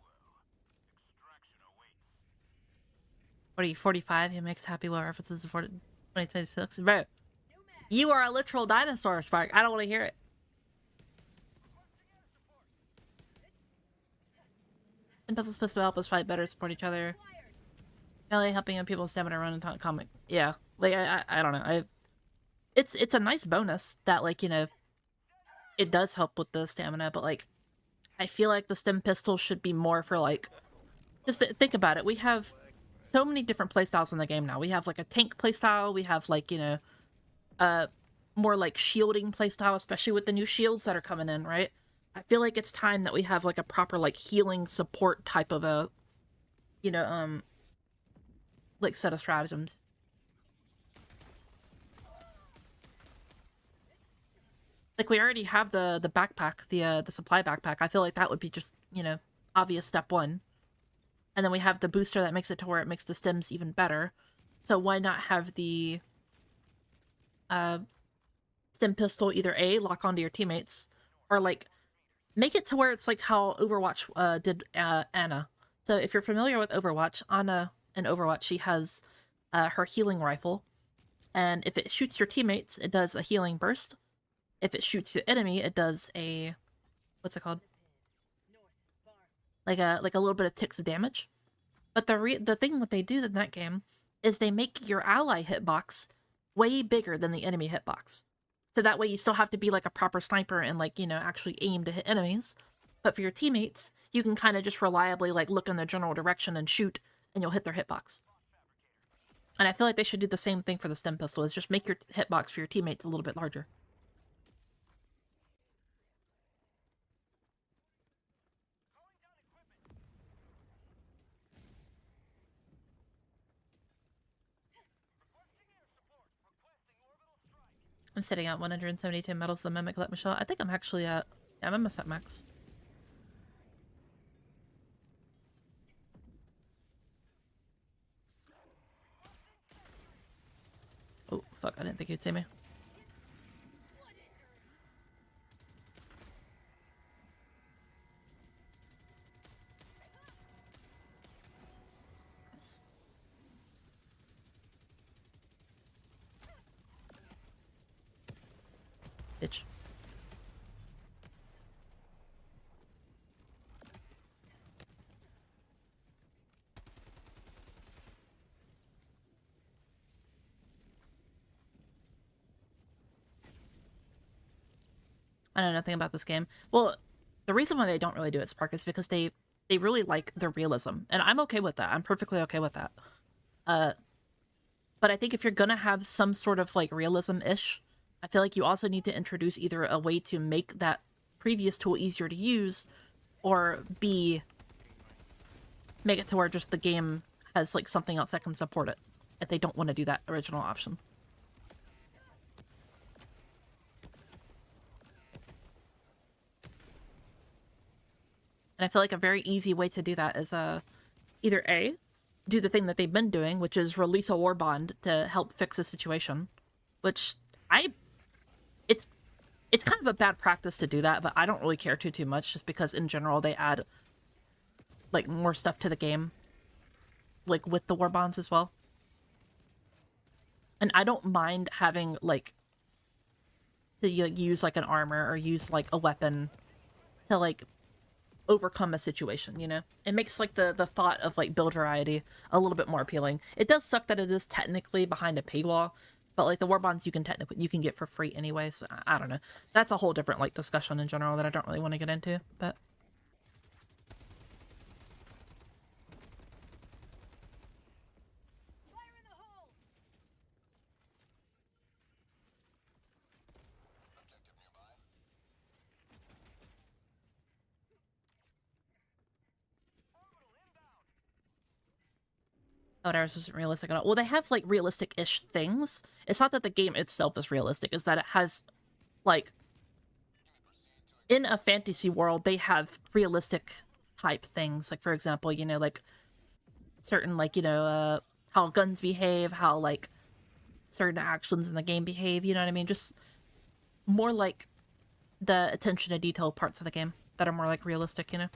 What are you, 45? He makes happy well references to 2026. Bro, you are a literal dinosaur, Spark. I don't want to hear it. And Puzzle's supposed to help us fight better, support each other. Really helping on people's stamina run and comic. Yeah, like I don't know. It's a nice bonus that, like, you know, it does help with the stamina, but like I feel like the stem pistol should be more for like, just think about it. We have so many different playstyles in the game now. We have like a tank playstyle. We have like, you know, more like shielding playstyle, especially with the new shields that are coming in, right? I feel like it's time that we have like a proper like healing support type of a, you know, like set of stratagems. Like we already have the backpack, the supply backpack. I feel like that would be just, you know, obvious step one. And then we have the booster that makes it to where it makes the stems even better. So why not have the stem pistol either A, lock onto your teammates, or like make it to where it's like how Overwatch did Ana. So if you're familiar with Overwatch, Ana in Overwatch, she has her healing rifle. And if it shoots your teammates, it does a healing burst. If it shoots the enemy, it does a, what's it called? Like a little bit of ticks of damage. But the thing what they do in that game is they make your ally hitbox way bigger than the enemy hitbox. So that way you still have to be like a proper sniper and like, you know, actually aim to hit enemies. But for your teammates, you can kind of just reliably like look in the general direction and shoot, and you'll hit their hitbox. And I feel like they should do the same thing for the stem pistol, is just make your hitbox for your teammates a little bit larger. I'm sitting at 172 medals the Mimic let Michelle. I think I'm actually at, yeah, I'm almost at max. Oh, fuck, I didn't think you'd see me. Bitch. I know nothing about this game. Well, the reason why they don't really do it, Spark, is because they really like the realism, and I'm okay with that. I'm perfectly okay with that. But I think if you're gonna have some sort of like realism-ish, I feel like you also need to introduce either a way to make that previous tool easier to use, or B, make it to where just the game has like something else that can support it, if they don't want to do that original option. And I feel like a very easy way to do that is either A, do the thing that they've been doing, which is release a Warbond to help fix the situation, which it's kind of a bad practice to do that, but I don't really care too much, just because in general they add like more stuff to the game, like with the Warbonds as well. And I don't mind having like to use like an armor or use like a weapon to like overcome a situation, you know? It makes like the thought of like build variety a little bit more appealing. It does suck that it is technically behind a paywall, but like the Warbonds you can get for free anyways. So, I don't know. That's a whole different like discussion in general that I don't really want to get into, but Helldivers isn't realistic at all. Well, they have, like, realistic-ish things. It's not that the game itself is realistic. It's that it has, like... In a fantasy world, they have realistic-type things. Like, for example, you know, like... Certain, like, you know, how guns behave, how, like... Certain actions in the game behave, you know what I mean? Just... More like... the attention to detail parts of the game that are more like realistic, you know?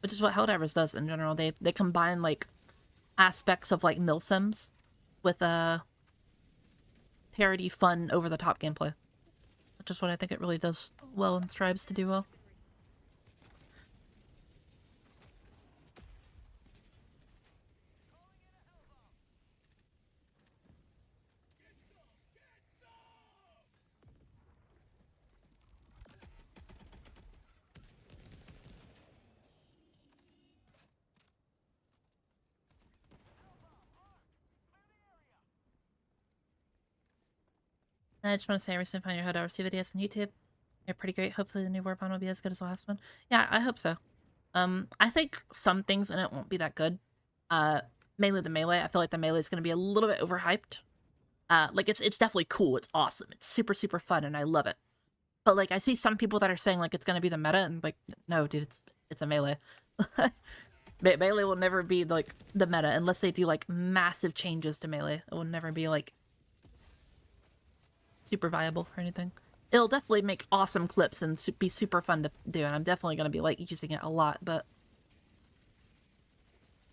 Which is what Helldivers does in general. They combine like aspects of like milsims with parody, fun, over the top gameplay. Which is what I think it really does well and strives to do well. I just want to say I recently found your Helldivers 2 videos on YouTube. They're pretty great. Hopefully the new Warbond will be as good as the last one. Yeah, I hope so. I think some things in it won't be that good. Mainly the melee. I feel like the melee is going to be a little bit overhyped. Like it's definitely cool. It's awesome. It's super, super fun, and I love it. But like I see some people that are saying like it's going to be the meta, and like, no, dude, it's a melee. Melee will never be like the meta unless they do like massive changes to melee. It will never be like super viable or anything. It'll definitely make awesome clips and be super fun to do, and I'm definitely going to be like using it a lot, but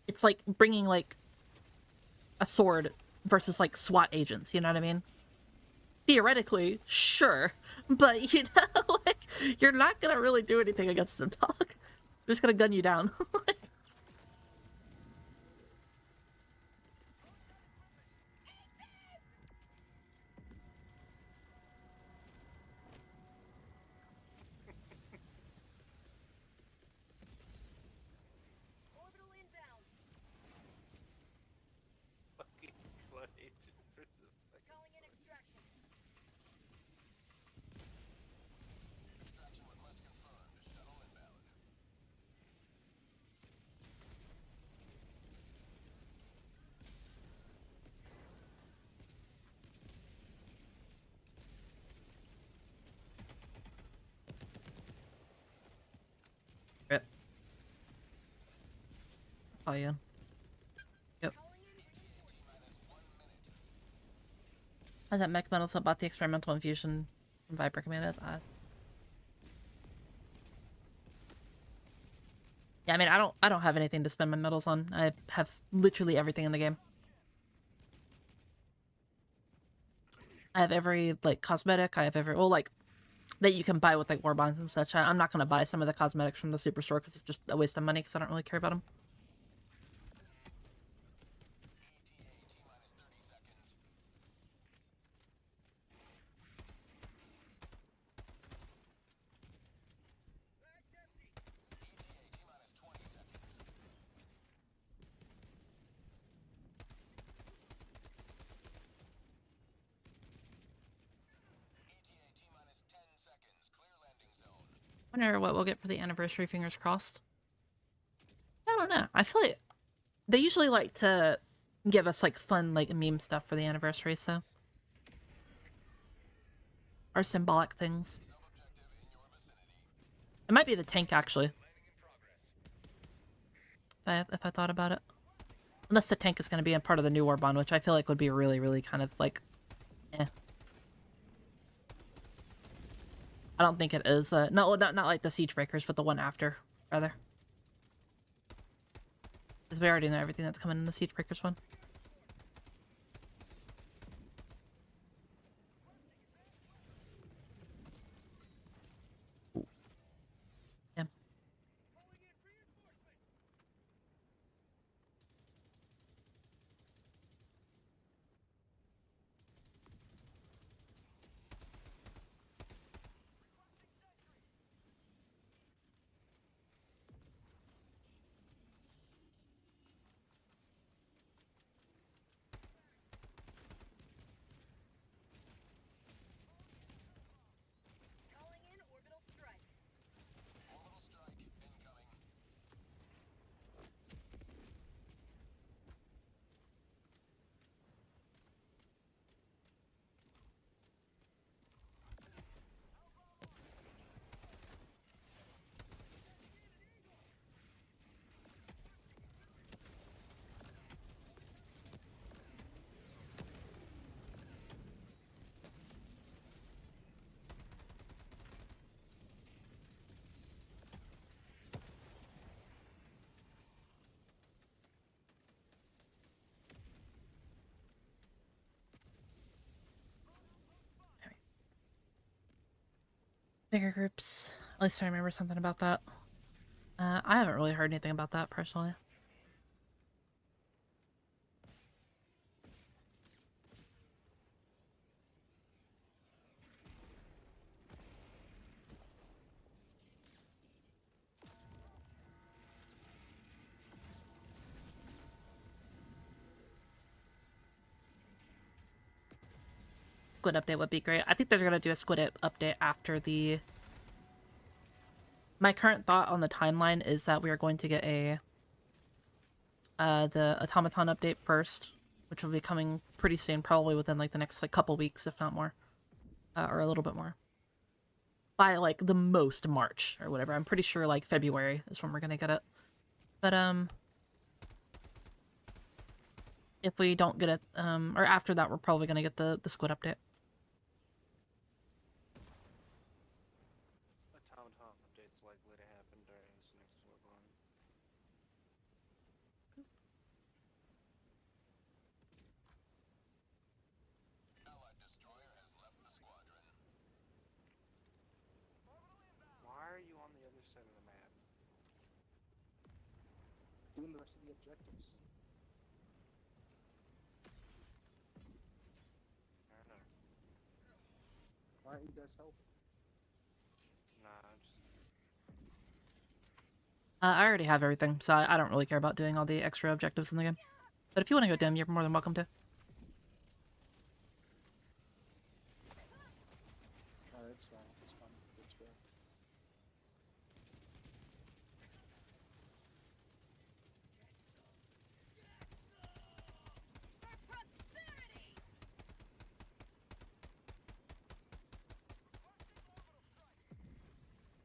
it's like bringing like a sword versus like SWAT agents, you know what I mean? Theoretically, sure, but you know, like, you're not gonna really do anything against them, dog. They're just gonna gun you down. Orbital inbound. Fucking SWAT agent versus fucking... Calling in extraction. Extraction request confirmed. Shuttle inbound. Rip. Oh yeah. Yep. How's that mech metal about the experimental infusion from Viper Commandos? Yeah, I mean, I don't have anything to spend my medals on. I have literally everything in the game. I have every like cosmetic. I have every like that you can buy with like Warbonds and such. I'm not gonna buy some of the cosmetics from the superstore because it's just a waste of money because I don't really care about them. Wonder what we'll get for the anniversary, fingers crossed. I don't know. I feel like they usually like to give us like fun like meme stuff for the anniversary, so. Or symbolic things. It might be the tank actually. If I thought about it. Unless the tank is going to be a part of the new Warbond, which I feel like would be really, really kind of like, eh. I don't think it is. No, not like the Siege Breakers, but the one after, rather. Because we already know everything that's coming in the Siege Breakers one. Yeah. Bigger groups. At least I remember something about that. I haven't really heard anything about that personally. Squid update would be great. I think they're gonna do a squid update after the... My current thought on the timeline is that we are going to get a the automaton update first, which will be coming pretty soon, probably within like the next like couple weeks, if not more, or a little bit more. By like the most March or whatever. I'm pretty sure like February is when we're gonna get it. But if we don't get it, or after that, we're probably gonna get the squid update. Automaton update's likely to happen during this next Warbond. Allied destroyer has left the squadron. Why are you on the other side of the map? Doing the rest of the objectives. I don't know. Why aren't you guys helping? Nah, I'm just... I already have everything, so I don't really care about doing all the extra objectives in the game. But if you want to go dim, you're more than welcome to. Oh, it's fine. It's fine. It's good.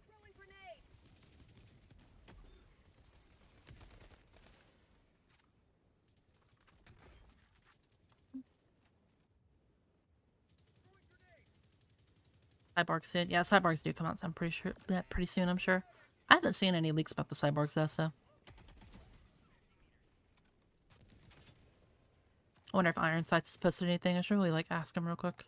Throwing grenade. Cyborgs soon. Yeah, cyborgs do come out, so I'm pretty sure that pretty soon, I'm sure. I haven't seen any leaks about the cyborgs though, so. I wonder if Ironsights has posted anything. I should really like ask him real quick.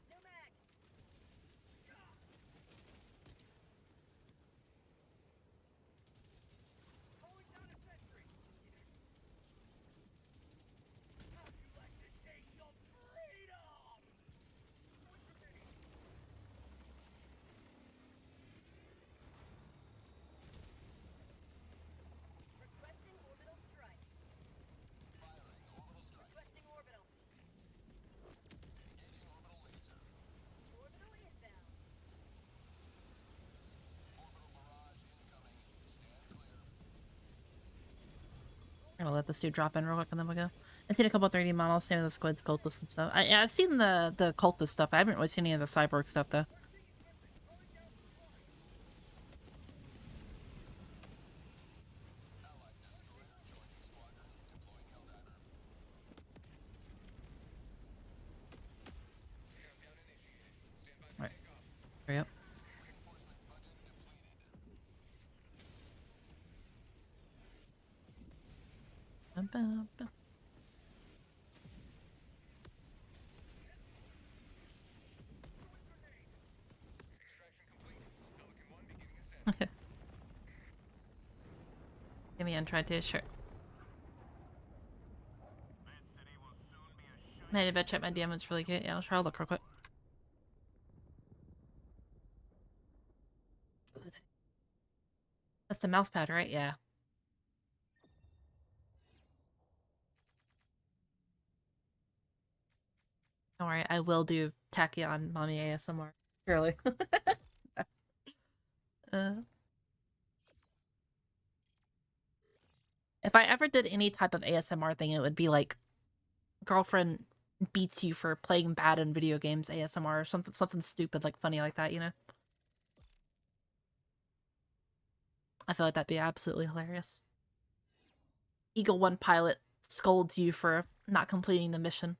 No mag. Calling down a sentry. How'd you like to taste some freedom? Throwing grenade. Requesting orbital strike. Firing orbital strike. Requesting orbital. Engaging orbital laser. Orbital inbound. Orbital barrage incoming. Stand clear. I'm gonna let this dude drop in real quick and then we'll go. I've seen a couple 3D models, same with the squids, cultists and stuff. I've seen the cultist stuff. I haven't really seen any of the cyborg stuff though. Allied destroyer joining squadron. Deploying Helldiver. Countdown initiated. Stand by for Right. takeoff. Hurry up. Reinforcement budget depleted. Ba-ba-ba. Extraction complete. Pelican 1 beginning ascent. Give me untried to sure. Man, I bet check my DM. It's really good. Yeah, I'll look real quick. That's the mouse pad, right? Yeah. Don't worry, I will do Tachyon mommy ASMR. Surely. uh, if I ever did any type of ASMR thing, it would be like girlfriend beats you for playing bad in video games ASMR or something stupid like funny like that, you know? I feel like that'd be absolutely hilarious. Eagle 1 pilot scolds you for not completing the mission.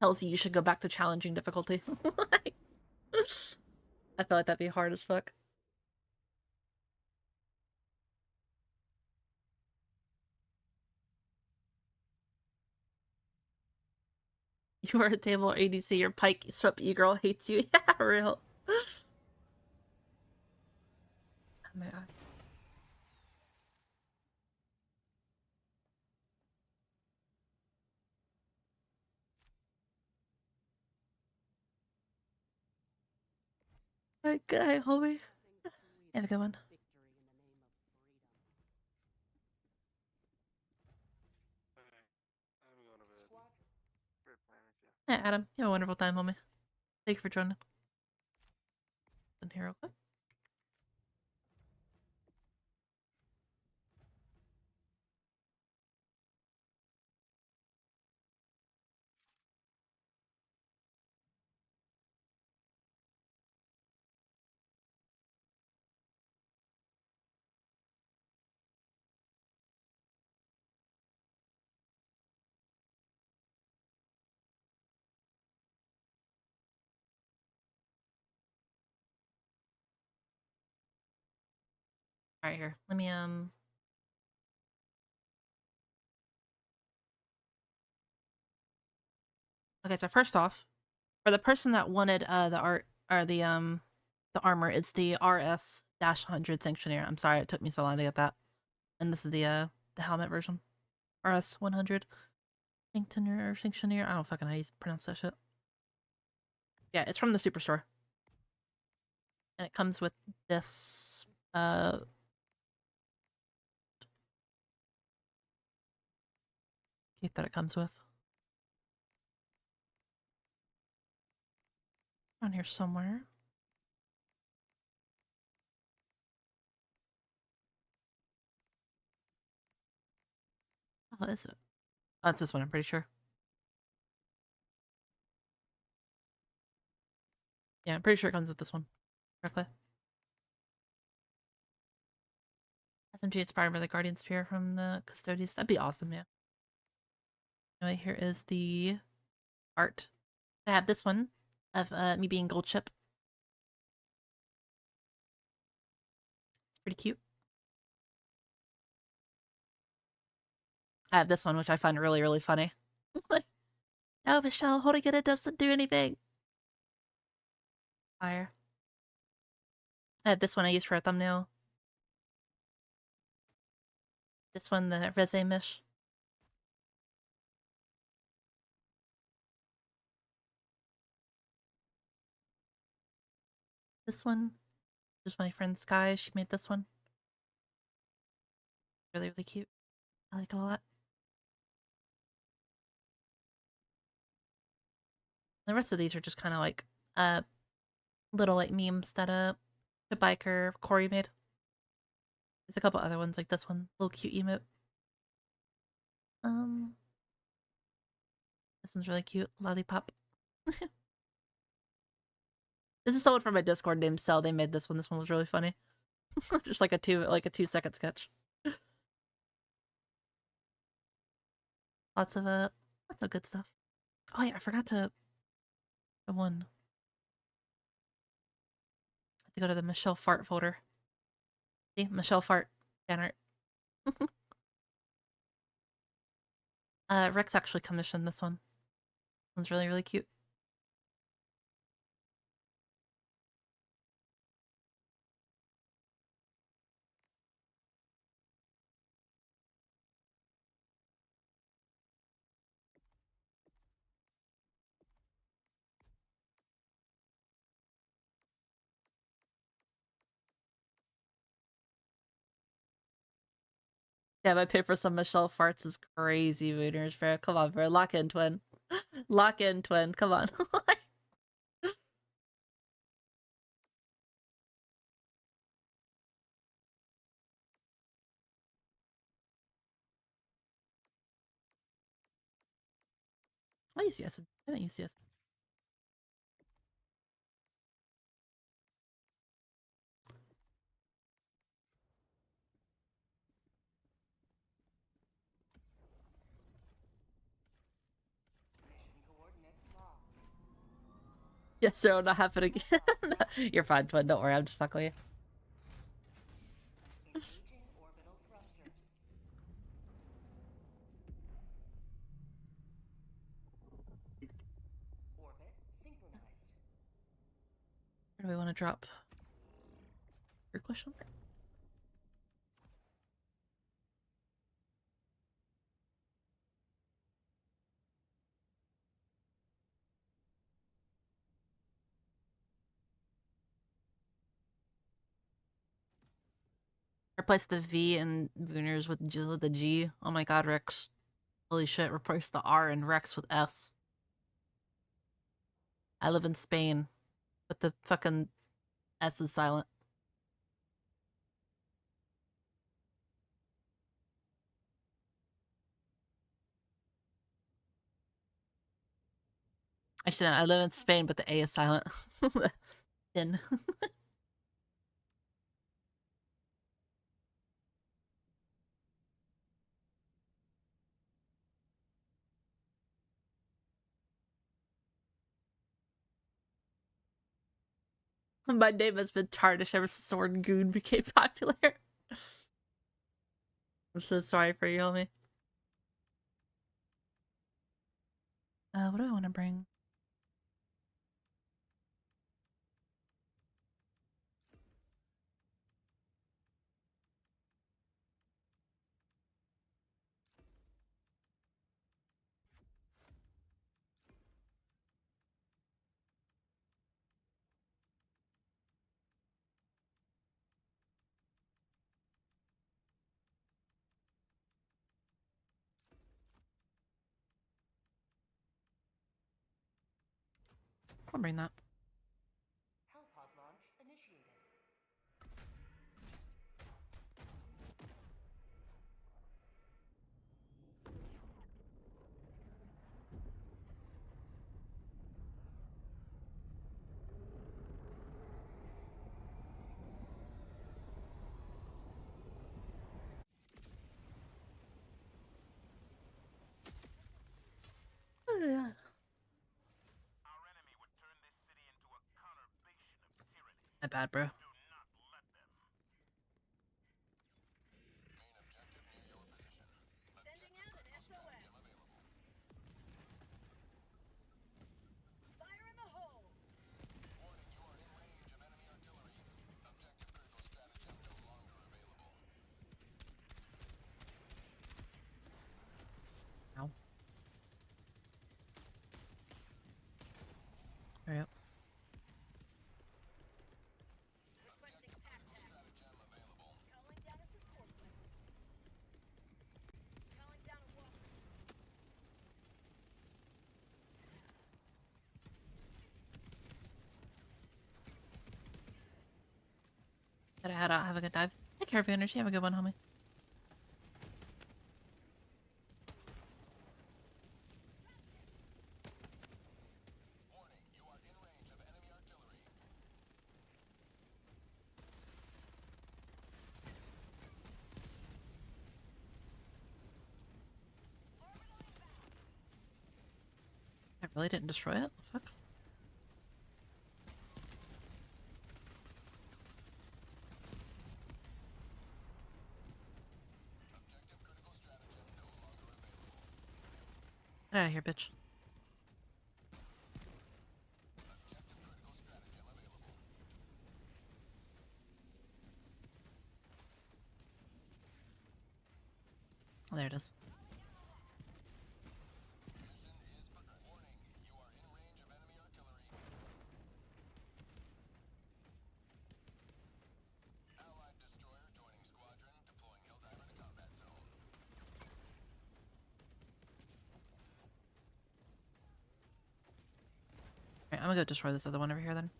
Tells you should go back to challenging difficulty. I feel like that'd be hard as fuck. You are a table or ADC, your pike sup e-girl hates you. Yeah, real. Oh my god. Okay, homie. Have a good one. I'm going to bed. Great playing with you. Yeah, Adam. You have a wonderful time, homie. Thank you for joining. In here real quick. Alright, here. Let me, Okay, so first off, for the person that wanted, the art, or the armor, it's the RS-100 Sanctioneer. I'm sorry it took me so long to get that. And this is the helmet version. RS-100 Sanctioneer. I don't fucking know how you pronounce that shit. Yeah, it's from the Superstore. And it comes with this, cape that it comes with. On here somewhere. Oh, is it? Oh, it's this one, I'm pretty sure. Yeah, I'm pretty sure it comes with this one. Correctly. SMG inspired by the Guardian Spear from the Custodies. That'd be awesome, yeah. Anyway, here is the art. I have this one of me being gold chip. It's pretty cute. I have this one, which I find really, really funny. Oh, Michelle, holding it doesn't do anything. Fire. I have this one I use for a thumbnail. This one, the Reze Mish. This one, just my friend Sky. She made this one. Really, really cute. I like it a lot. The rest of these are just kind of like little like memes that the biker Corey made. There's a couple other ones like this one, little cute emote. This one's really cute, lollipop. This is someone from my Discord named Cell. They made this one. This one was really funny. Just like a 2-second sketch. Lots of good stuff. Oh yeah, I forgot to one. I have to go to the Michelle Fart folder. See, Michelle Fart fan art. Rex actually commissioned this one. This one's really, really cute. Yeah, my pay for some Michelle farts is crazy, Vooners, bro. Come on, bro. Lock in, twin. Lock in, twin. Come on. I use yes. I haven't used yes. Mission coordinates locked. Yes, sir. It'll not happen again. You're fine, twin. Don't worry. I'm just fucking with you. Engaging orbital thrusters. Orbit synchronized. Where do we want to drop? Your question? Replace the V and Vooners with the G. Oh my god, Rex. Holy shit, replace the R and Rex with S. I live in Spain, but the fucking S is silent. Actually, no, I live in Spain, but the A is silent. In. My name has been tarnished ever since the word goon became popular. I'm so sorry for you, homie. What do I want to bring? I'll bring that. Hellpod launch initiated. Yeah. My bad, bro. Sending out an SOS. Fire in the hole. Warning, you are in range of enemy artillery. Objective critical stratagem no longer available. Ow. Hurry up. Requesting pack. Calling down a support weapon. Calling down a walker. Gotta head out. Have a good dive. Take care of your energy. Have a good one, homie. Warning, you are in range of enemy artillery. I really didn't destroy it? Fuck. Objective critical stratagem no longer available. Get out of here, bitch. Objective critical stratagem available. Oh, there it is. Warning, you are in range of enemy artillery. Allied destroyer joining squadron, deploying Helldiver to combat zone. I'm gonna go destroy this other one over here then.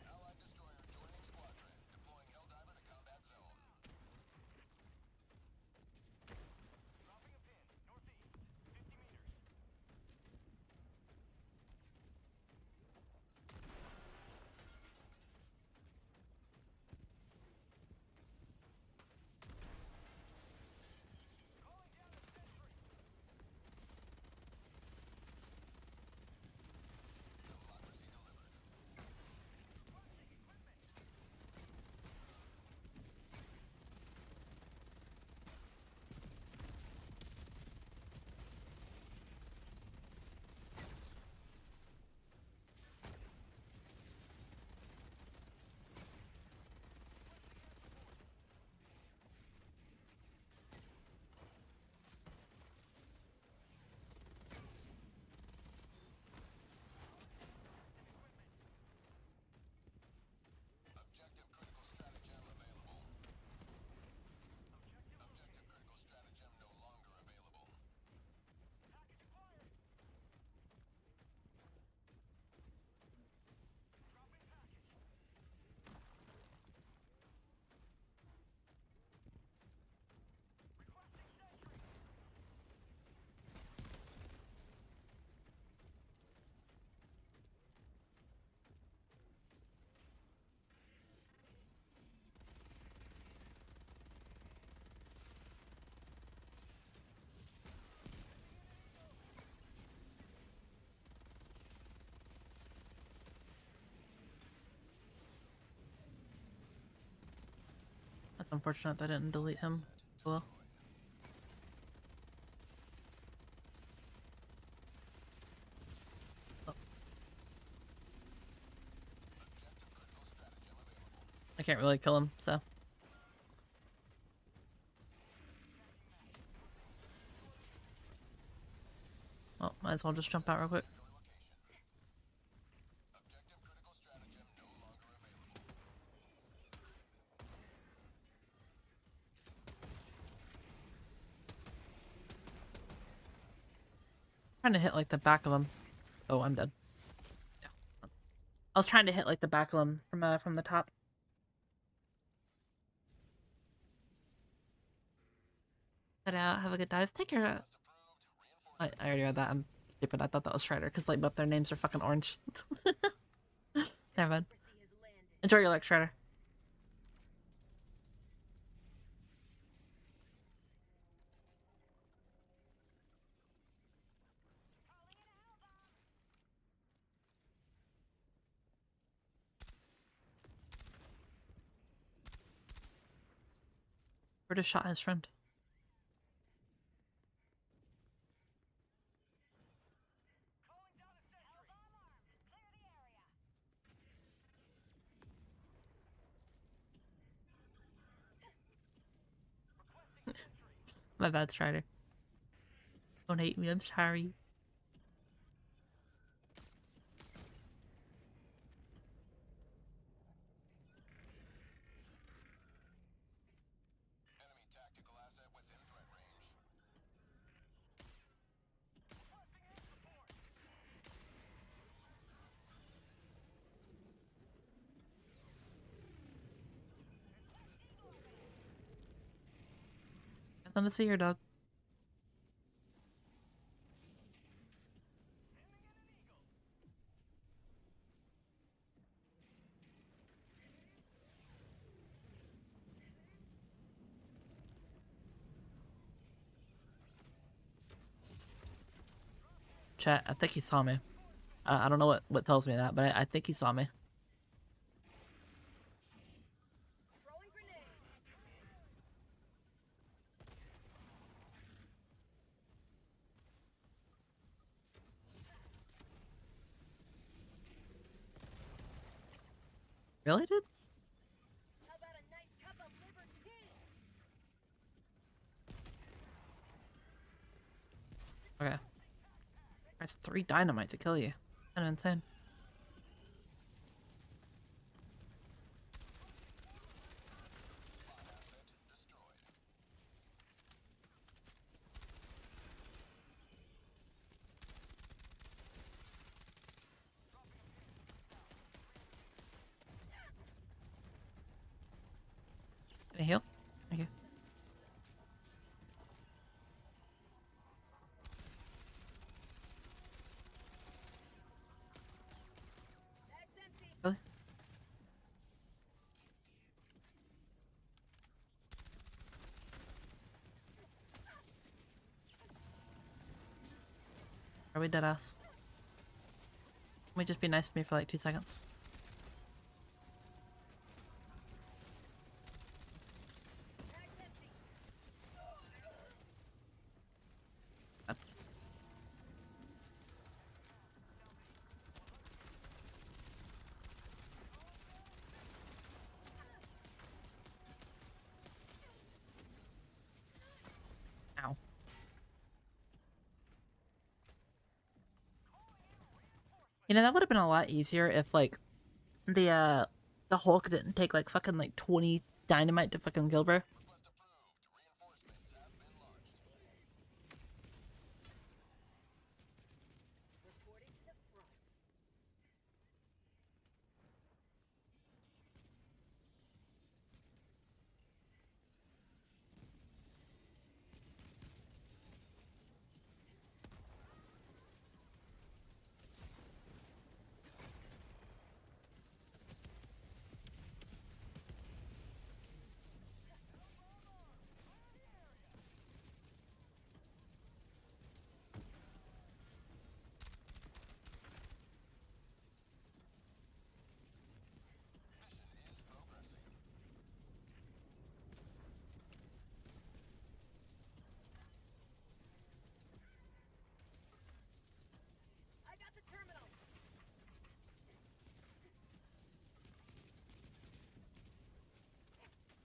Allied destroyer joining squadron. Deploying Helldiver to combat zone. Dropping a pin. Northeast. 50 meters. Calling down a sentry. Democracy delivered. Requesting equipment. Objective critical stratagem available. Objective critical stratagem no longer available. Package acquired. Dropping package. Requesting sentry. That's unfortunate that I didn't delete him. Well. Oh. I can't really kill him, so. Well, might as well just jump out real quick. Objective critical stratagem no longer available. Trying to hit like the back of him. Oh, I'm dead. Yeah. I was trying to hit like the back of him from the top. Head out. Have a good dive. Take care. I already read that. I'm stupid. I thought that was Strider because like both their names are fucking orange. Never mind. Enjoy your luck, Strider. British shot his friend. Calling down a sentry. Clear the area. Requesting sentry. My bad, Strider. Don't hate me. I'm sorry. Enemy tactical asset within threat range. Requesting air support. Nothing to see here, dog. Aiming at an eagle. Chat, I think he saw me. I don't know what tells me that, but I think he saw me. Throwing grenade. Really, dude? How about a nice cup of liberty? Okay. That's 3 dynamite to kill you. Kind of insane. Are we dead ass? Can we just be nice to me for like 2 seconds? Ow. You know, that would have been a lot easier if, like, the Hulk didn't take, like, fucking, like, 20 dynamite to fucking Gilbert. Reporting to the front. I got the terminal.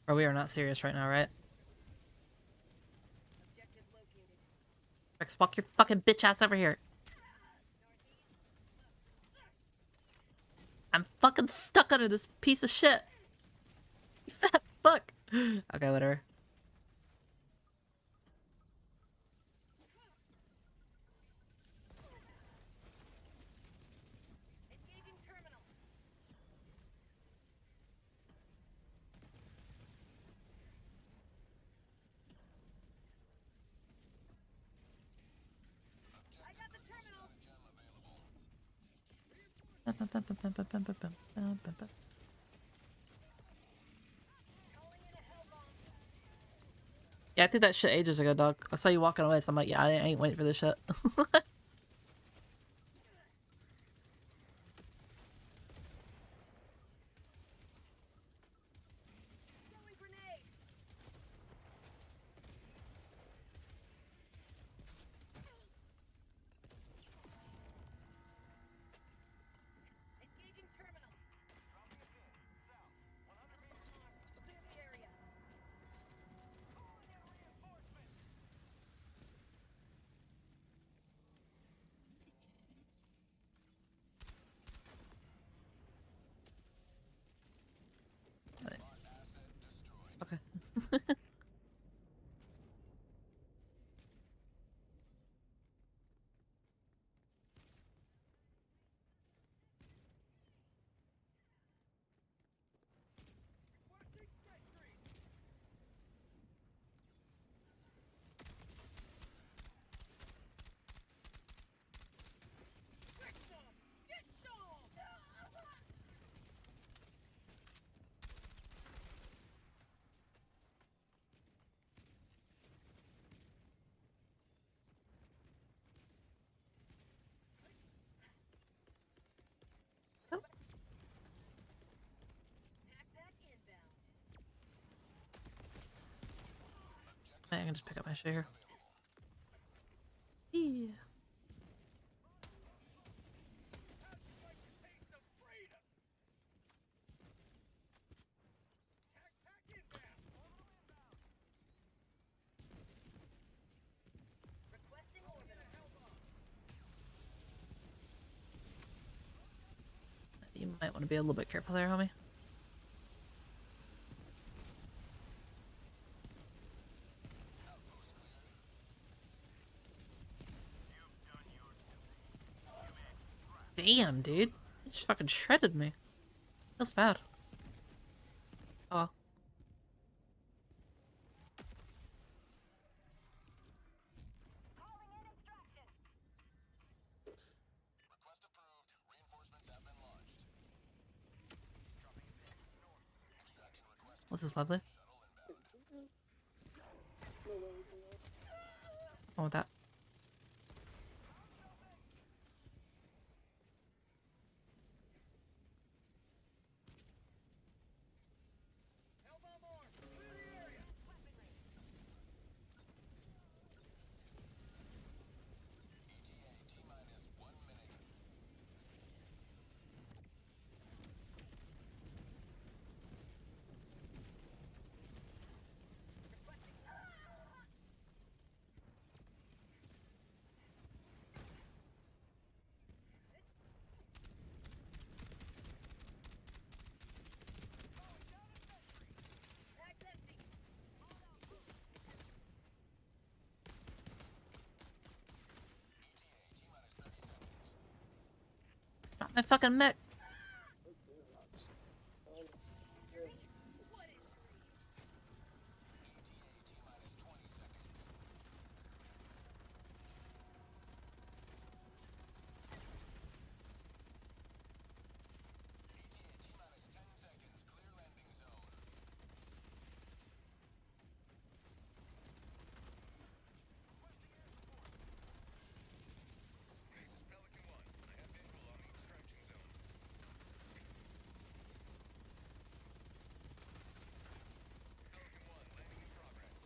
Or we are not serious right now, right? Objective located. Rex, walk your fucking bitch ass over here. I'm fucking stuck under this piece of shit. You fat fuck. Okay, whatever. Engaging terminal. I got the terminal. Calling in a hell bomb. Yeah, I did that shit ages ago, dog. I saw you walking away, so I'm like, yeah, I ain't waiting for this shit. Throwing grenade. Engaging terminal. Clear the area. Okay. Get some. Get some. Backpack inbound. I can just pick up my shit here. Yeah. Requesting orbital. You might want to be a little bit careful there, homie. Damn, dude. It just fucking shredded me. Feels bad. Oh well. Calling in extraction. Request approved. Reinforcements have been launched. Extraction request. What's this, lovely? No way, no way. Oh, with that. My fucking mech. This is Pelican 1. I have visual on the extraction zone. Pelican 1, landing in progress.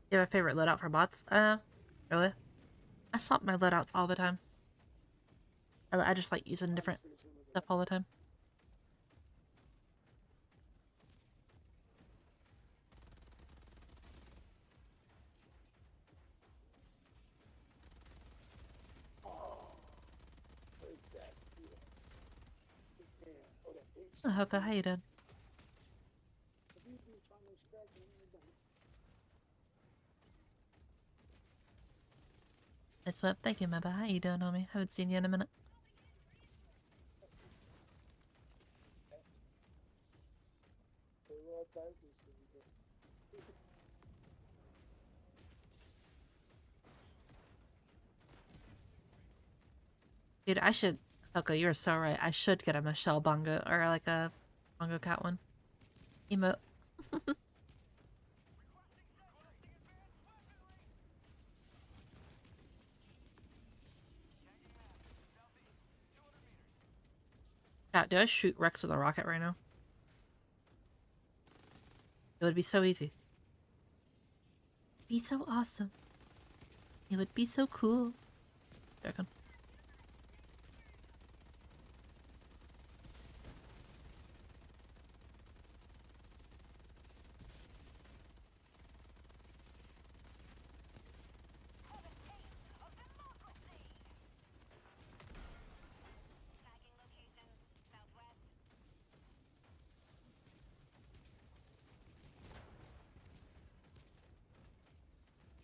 You have a favorite loadout for bots? Really? I swap my loadouts all the time. I just like using different stuff all the time. Oh, Hoka, how you doing? I swept. Thank you, Meba. How you doing, homie? Haven't seen you in a minute. Dude, I should... Hoka, you're so right. I should get a Michelle Bongo, or like a Bongo Cat one. Emote. Cat, do I shoot Rex with a rocket right now? It would be so easy. Be so awesome. It would be so cool. Joking.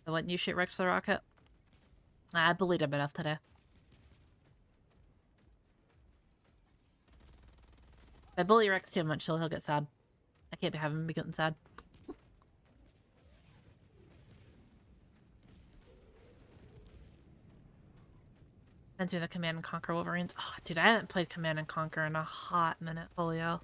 I wouldn't you shoot Rex with a rocket? I bullied him enough today. If I bully Rex too much, he'll get sad. I can't be having him be getting sad. Enter the Command and Conquer Wolverines. Oh, dude, I haven't played Command and Conquer in a hot minute. Holy hell.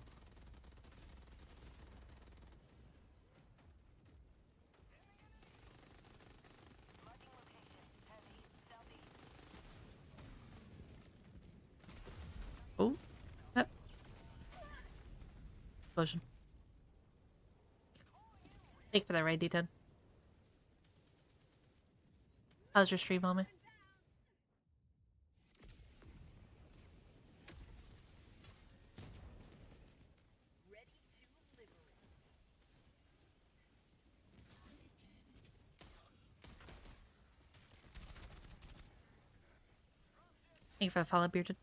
Oh. Yep. Explosion. Thank you for that raid, D10. How's your stream, homie? Ready to liberate. Thank you for the follow, Bearded.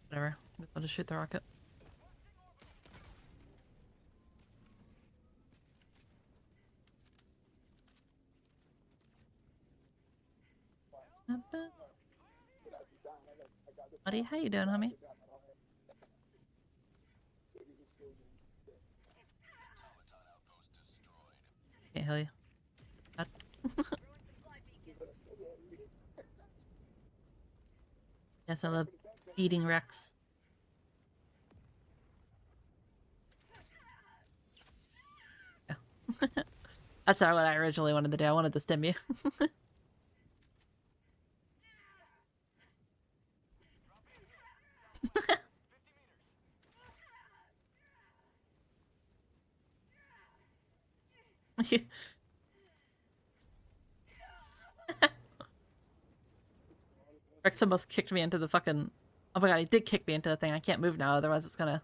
Whatever. I'll just shoot the rocket. Buddy, how you doing, homie? Okay, hell yeah. That. Yes, I love beating Rex. Yeah. That's not what I originally wanted to do. I wanted to stim you. Rex almost kicked me into the fucking Oh my god, he did kick me into the thing. I can't move now, otherwise it's gonna...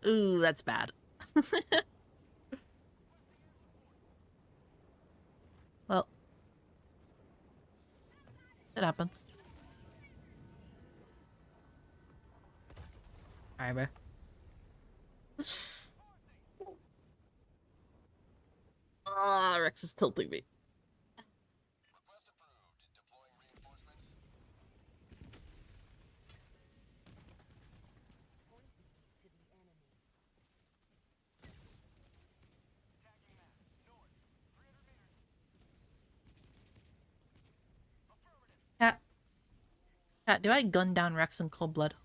Ooh, that's bad. Well, it happens. Alright, bro. Ah, Rex is tilting me. Request approved. Deploying reinforcements. To the enemy. Cat. Cat, do I gun down Rex in cold blood?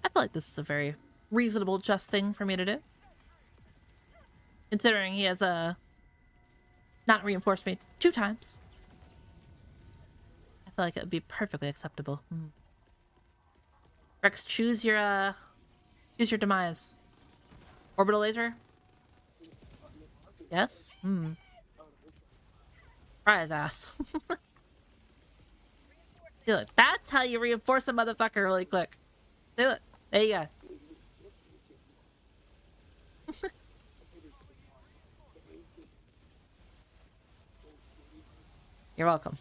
I feel like this is a very reasonable, just thing for me to do. Considering he has not reinforced me 2 times. I feel like it would be perfectly acceptable. Rex, choose your demise. Orbital laser? Yes? Try his ass. Look, that's how you reinforce a motherfucker really quick. Do it. There you go. You're welcome.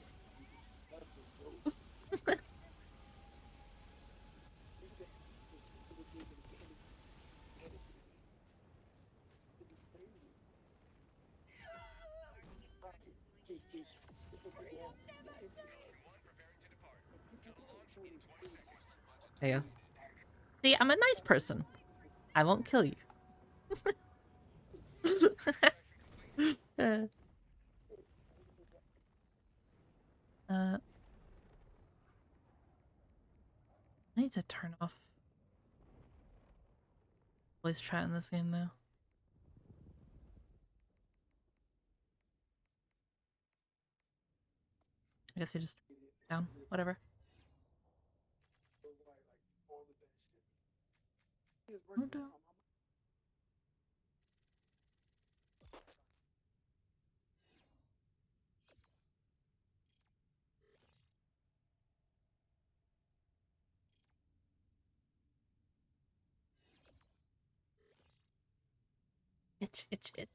There you go. See, I'm a nice person. I won't kill you. I need to turn off voice chat in this game, though. I guess you just down. Whatever. Oh, no. Itch, itch, itch.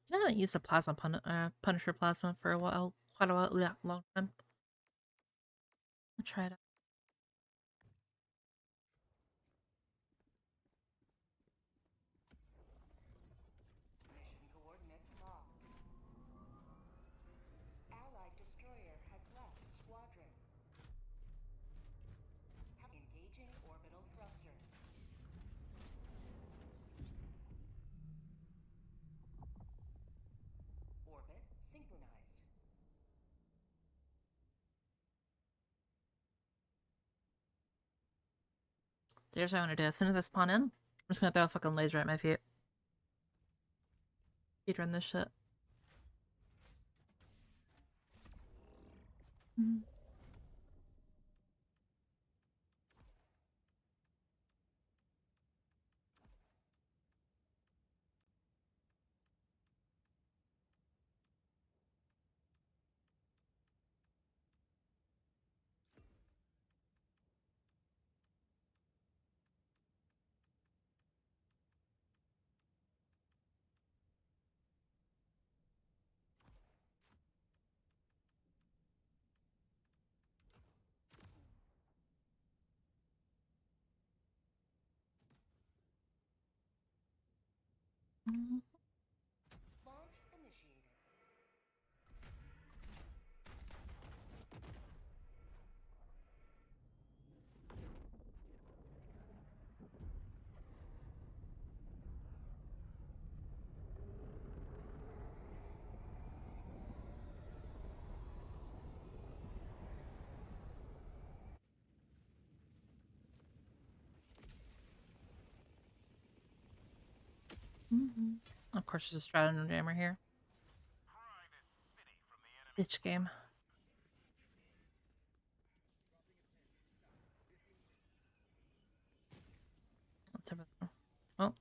I haven't used a plasma Punisher plasma for a while, quite a while, yeah, long time. I'll try it out. Mission coordinates locked. Allied destroyer has left squadron. Engaging orbital thrusters. Orbit synchronized. So here's what I want to do. As soon as I spawn in, I'm just gonna throw a fucking laser at my feet. Speedrun this shit. Mm. Launch initiated. Mhm. Of course, there's a Stratum Jammer here. Bitch game. Let's have a. Well,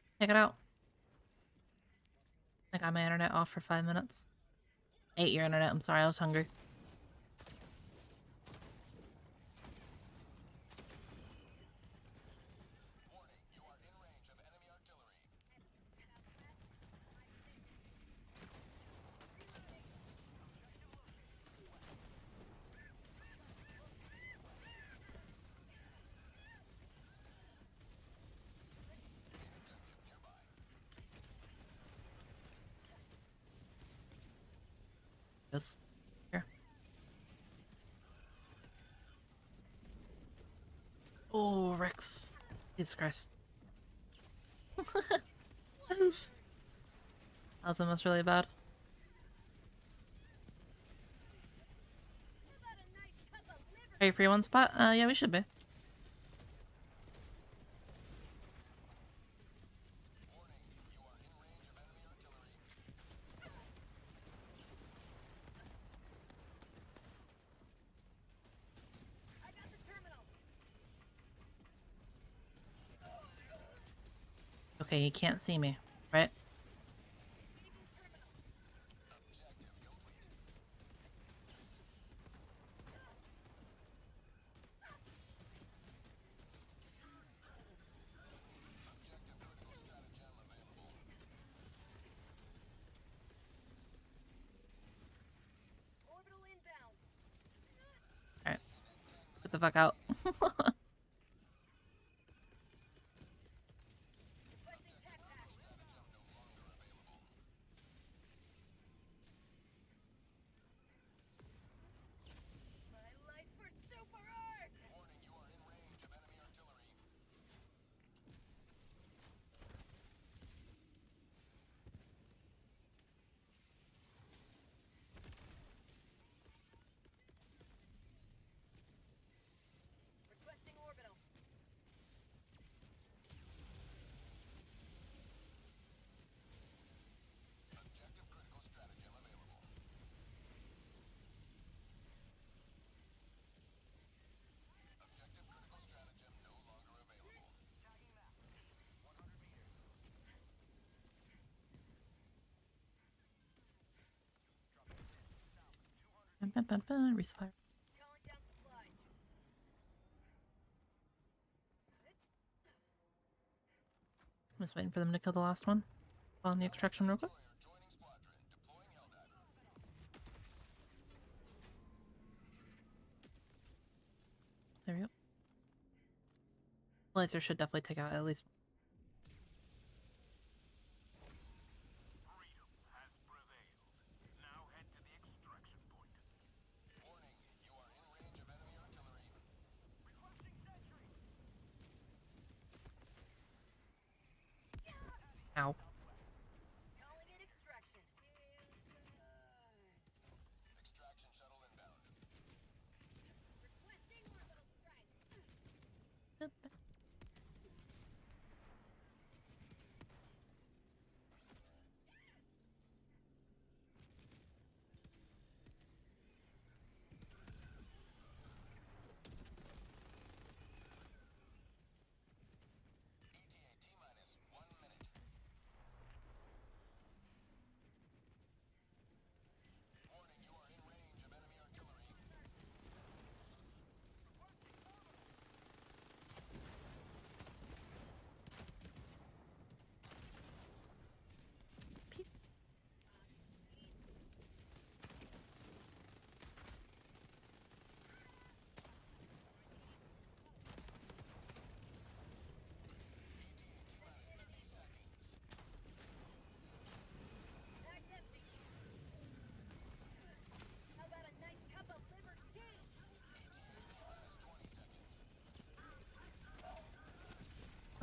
let's check it out. I got my internet off for 5 minutes. Ate your internet. I'm sorry, I was hungry. Warning, you are in range of enemy artillery. Just here. Oh, Rex. Jesus Christ. That's almost really bad. Are you free one spot? Yeah, we should be. I got the terminal. Okay, you can't see me, right? Orbital inbound. Alright. Get the fuck out. Requesting tech pack. My life for super art. Warning, you are in range of enemy artillery. Requesting orbital. Objective critical stratagem available. Objective critical stratagem no longer available. Tagging map. 100 meters. Resupply. Calling down supplies. I'm just waiting for them to kill the last one. On the extraction real quick. Destroyer joining squadron. Deploying Helldiver. There we go. Laser should definitely take out at least. Warning, you are in range of enemy artillery. Requesting sentry. Ow. Calling in extraction. Extraction shuttle inbound. Requesting orbital strike. ETA T-minus 1 minute.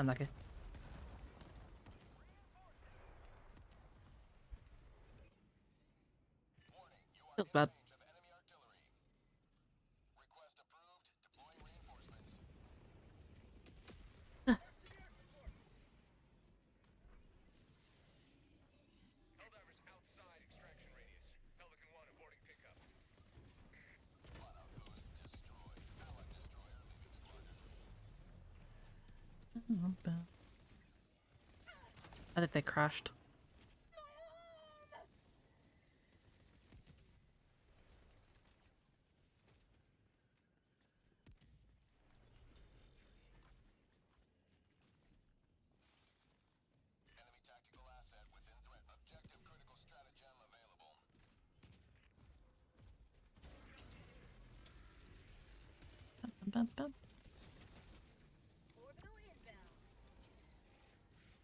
I'm not good. Warning, you are Feels in bad. range of enemy artillery. Request approved. Deploying reinforcements. Helldivers outside extraction radius. Pelican 1 aborting pickup. Spot outpost destroyed. Allied destroyer leaving squadron. I think they crashed. Enemy tactical asset within threat. Objective critical stratagem available. Bum, bum. Orbital inbound.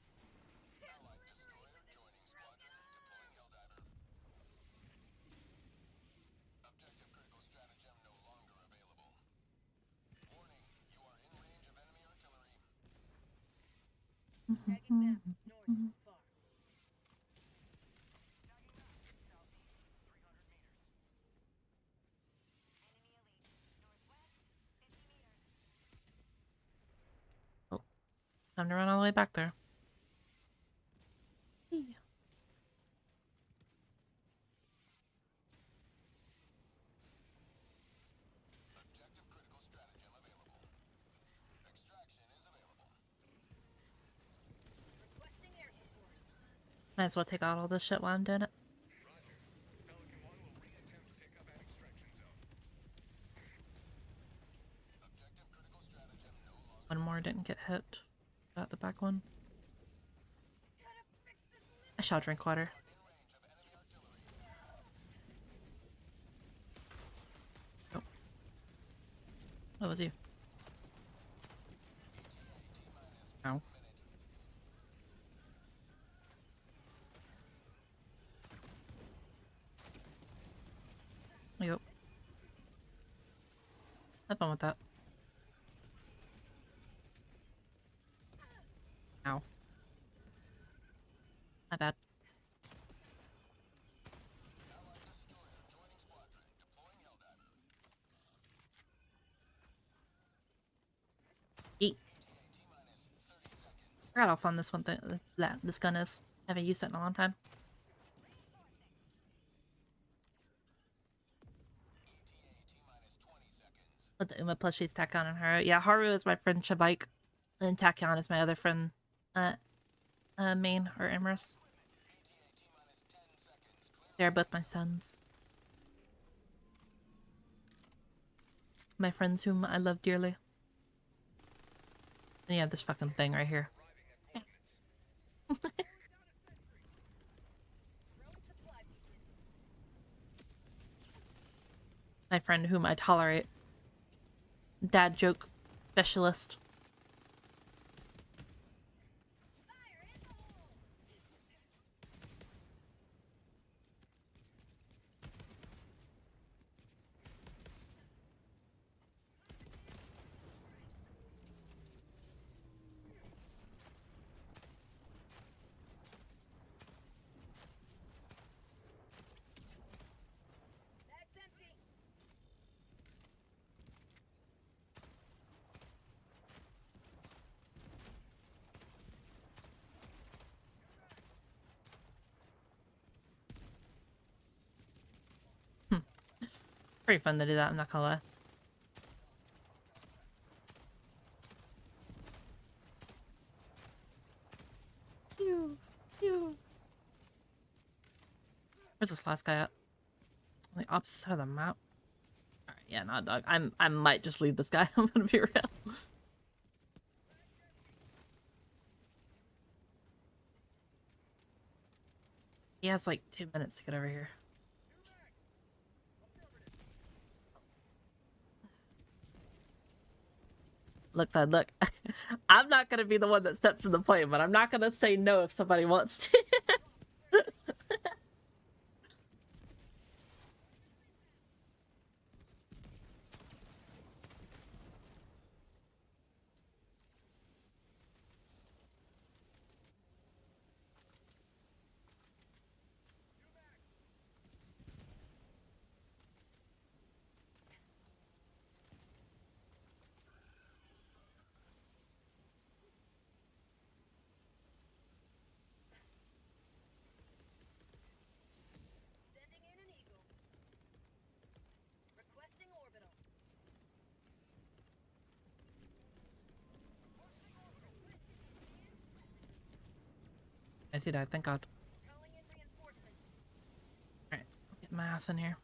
Allied destroyer joining squadron. Deploying Helldiver. Objective critical stratagem no longer available. Warning, you are in range of enemy artillery. Tagging map. North. Far. Time to run all the way back there. Objective critical stratagem available. Extraction is available. Requesting air support. Might as well take out all this shit while I'm doing it. Pelican 1 will re-attempt pickup at extraction zone. Objective critical stratagem no longer. One more didn't get hit. Got the back one. I shall drink water. In range of enemy artillery. What was you? Ow. Yep. Have fun with that. Ow. My bad. Allied destroyer joining squadron. Deploying Helldiver. Eat. T-minus 30 seconds. Forgot how fun this one thing, this gun is. Haven't used it in a long time. T-minus 20 seconds. Let the Uma plushies tack on and Haru. Yeah, Haru is my friend Shabike. And Tachyon is my other friend, Main or Imrus. T-minus 10 seconds. Clear. They're both my sons. My friends whom I love dearly. And you have this fucking thing right here. Throwing supply beacon. My friend whom I tolerate. Dad joke specialist. Fire in the hole. Bag's empty. Pretty fun to do that, I'm not gonna lie. Pew, pew. Where's this last guy at? On the opposite side of the map? Alright, yeah, nah, dog. I might just leave this guy. I'm gonna be real. He has like 2 minutes to get over here. Look, bud, look. I'm not gonna be the one that steps in the plane, but I'm not gonna say no if somebody wants to. I see that. Thank God. Calling in reinforcements. Alright, I'll get my ass in here.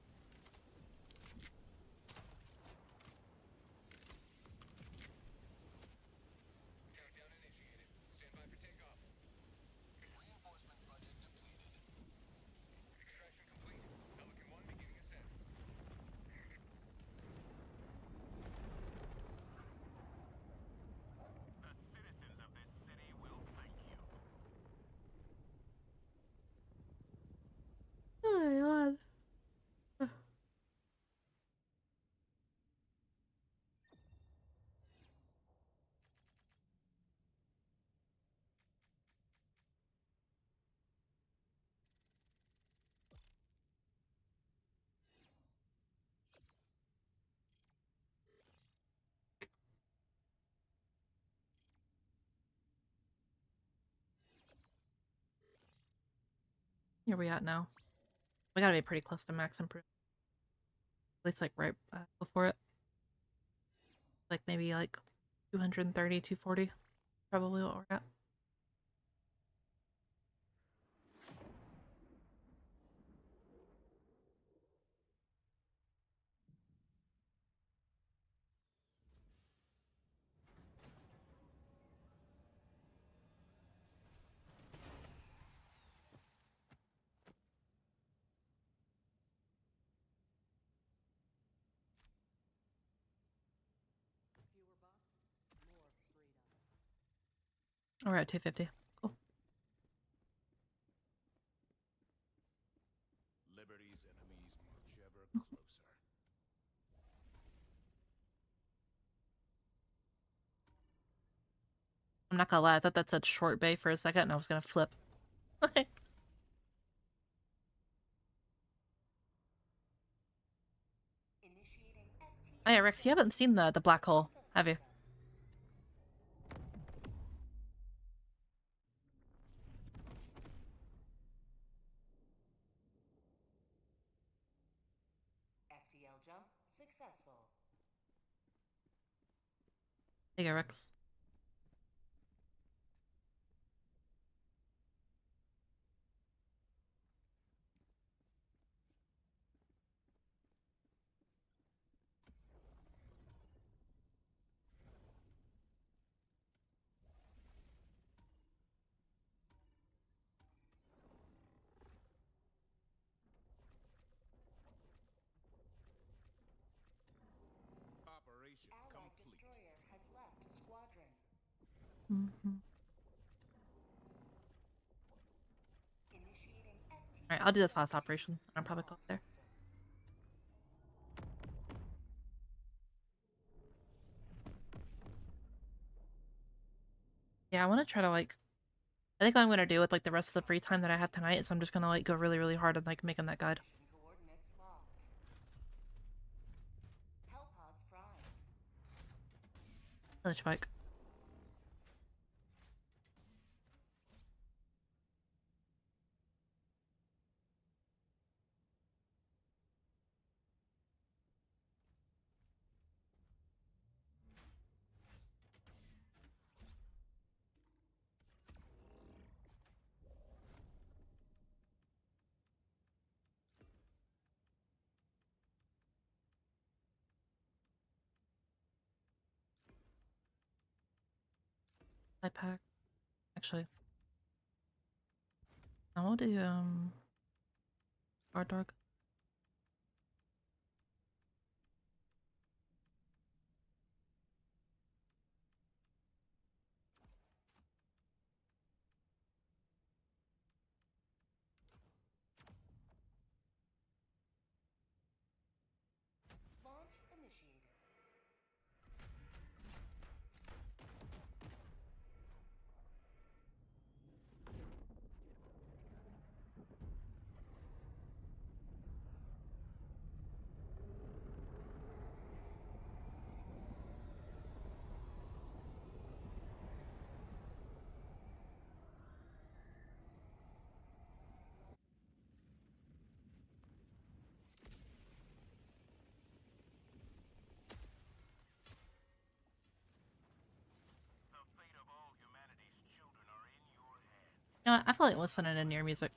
Countdown initiated. Stand by for takeoff. Reinforcement budget depleted. Extraction complete. Pelican 1 beginning ascent. The citizens of this city will thank you. Oh my God. Here we at now. We gotta be pretty close to max improvement. At least like right before it. Like maybe like 230, 240. Probably what we're at. Fewer bots, more freedom. We're at 250. Cool. Liberty's enemies march ever closer. I'm not gonna lie, I thought that said short bay for a second and I was gonna flip. Initiating FT. Oh yeah, Rex, you haven't seen the black hole, have you? FTL jump successful. There you go, Rex. Operation Allied complete. destroyer has left squadron. Initiating FT. Alright, I'll do this last operation. And I'll probably go up there. Yeah, I want to try to like... I think what I'm going to do with like the rest of the free time that I have tonight is I'm just going to like go really, really hard on like making that guide. Mission coordinates locked. Hellpods prime. Village bike. I pack. Actually. I will do guard dog. Launch initiated. You know what? I feel like listening to near music.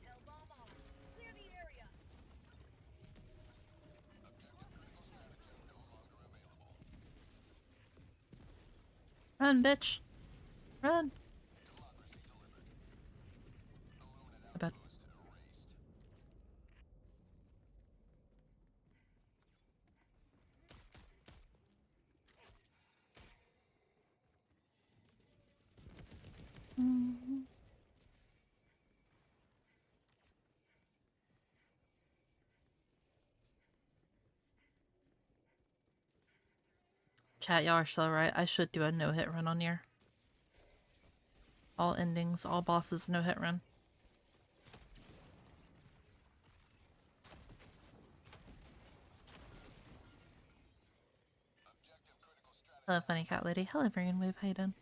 Hell bomb on. Clear the area. Run, bitch. Run. I bet. Mhm. Chat, y'all are so right. I should do a no-hit run on here. All endings, all bosses, no-hit run. Hello, funny cat lady. Hello, Brainwave. How you doing?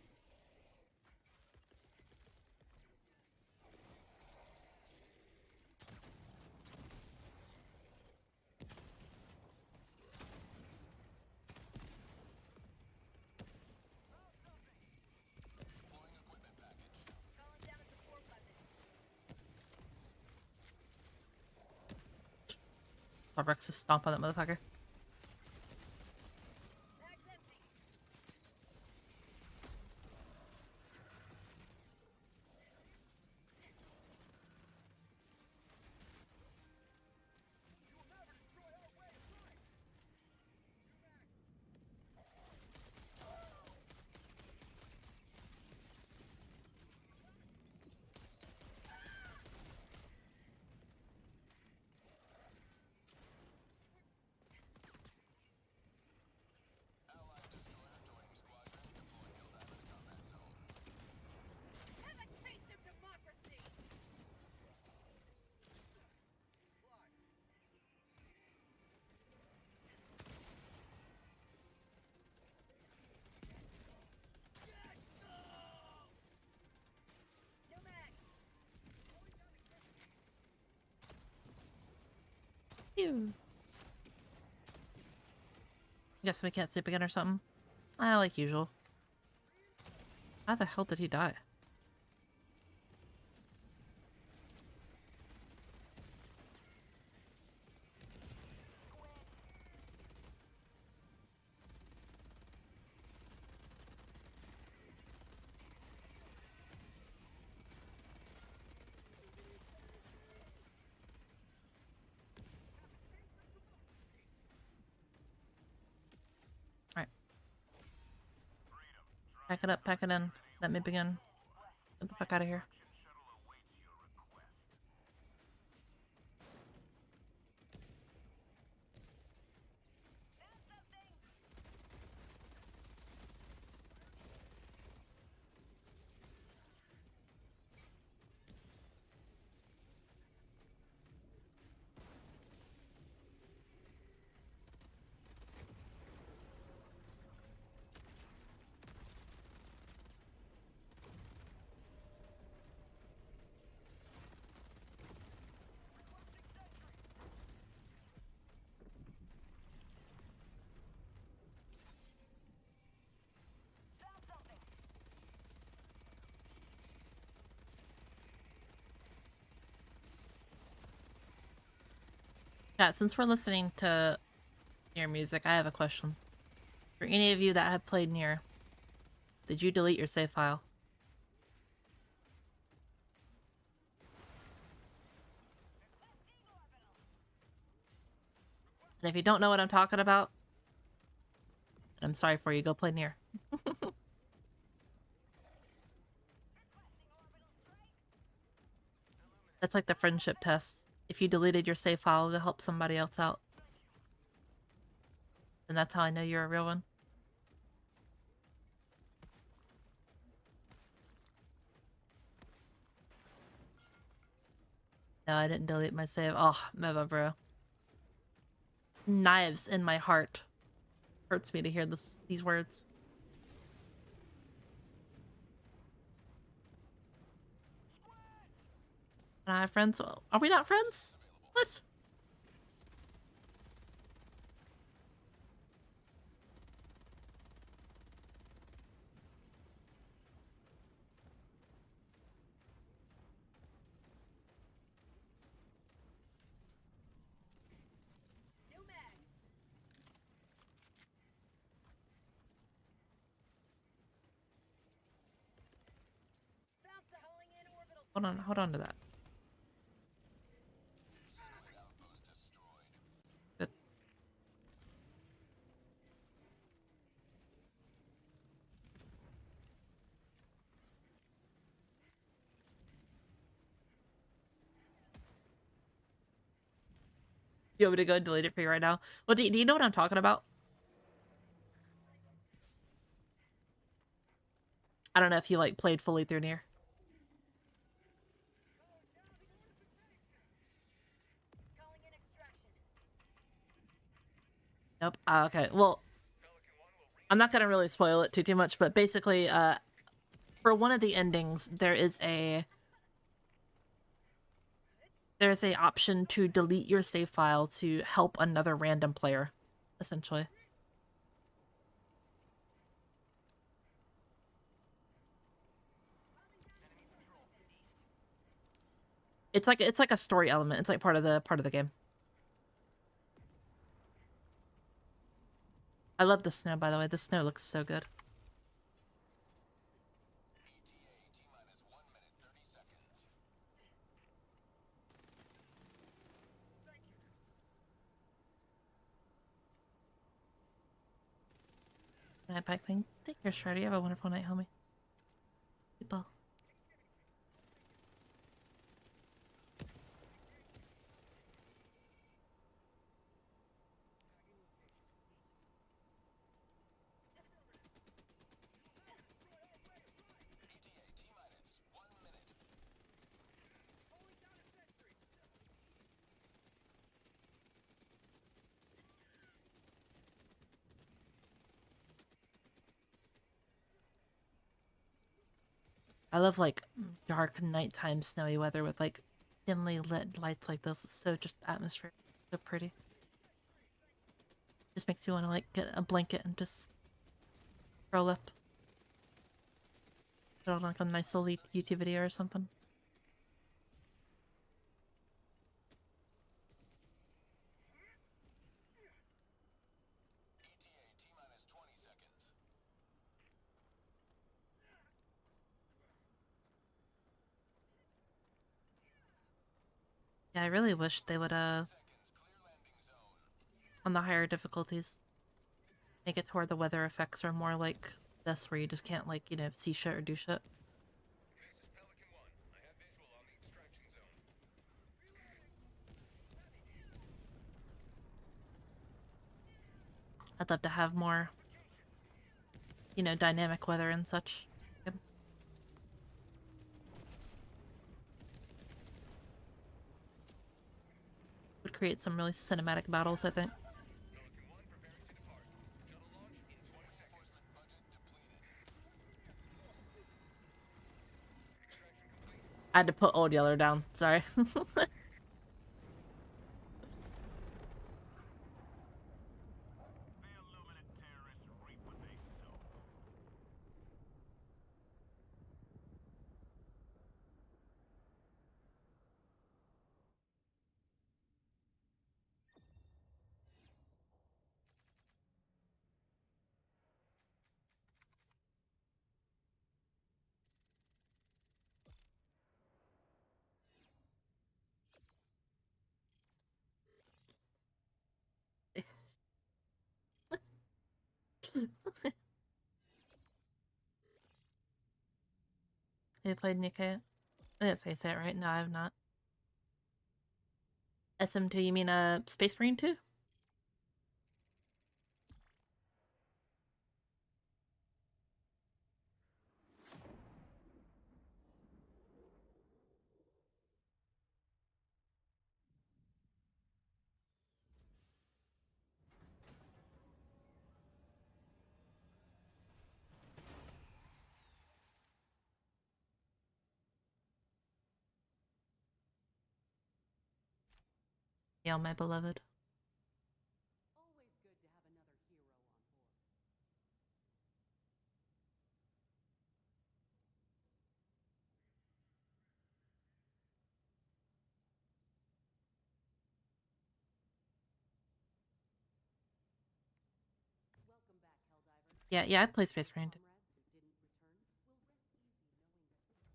Calling down a support weapon. Starbucks is stomp on that motherfucker. Mag's empty. Have a taste of democracy. No mag. Phew. Guess we can't sleep again or something. Like usual. How the hell did he die? Alright. Pack it up, pack it in. Let me begin. Get the fuck out of here. Chat, since we're listening to Nier music, I have a question. For any of you that have played Nier, did you delete your save file? And if you don't know what I'm talking about, I'm sorry for you, go play Nier. That's like the friendship test if you deleted your save file to help somebody else out. And that's how I know you're a real one. No, I didn't delete my save. Oh, Meva, bro. Knives in my heart. Hurts me to hear these words. Can I have friends? Are we not friends? What? New mag. Bounce the hauling in orbital. Hold on to that. Good. You want me to go and delete it for you right now? Well, do you know what I'm talking about? I don't know if you, like, played fully through Nier. Calling in extraction. Nope. Okay. Well, I'm not gonna really spoil it too much, but basically, for one of the endings, there's a option to delete your save file to help another random player, essentially. It's like a story element. It's like part of the game. I love the snow, by the way. The snow looks so good. Night back thing. Take care, Shreddy. Have a wonderful night, homie. People. I love, like, dark nighttime snowy weather with, like, dimly lit lights like this. It's so just atmosphere. So pretty. Just makes you want to, like, get a blanket and just roll up. Put on, like, a nice little YouTube video or something. Yeah, I really wish they would, on the higher difficulties, make it to where the weather effects are more like this, where you just can't, like, you know, see shit or do shit. This is Pelican 1. I have visual on the extraction zone. I'd love to have more, you know, dynamic weather and such. Yep. Would create some really cinematic battles, I think. Pelican 1 preparing to depart. Shuttle launch in 20 seconds. Budget depleted. Extraction complete. I had to put Old Yeller down. Sorry. The illuminate terrorists reap what they sow. Have you played Nikkei? I didn't say it right. No, I have not. SM2, you mean a Space Marine 2? Yeah, my beloved. Always good to have another hero on board. Welcome back, Helldivers. Yeah, I play Space Marine 2. Comrades who didn't return will rest easy knowing that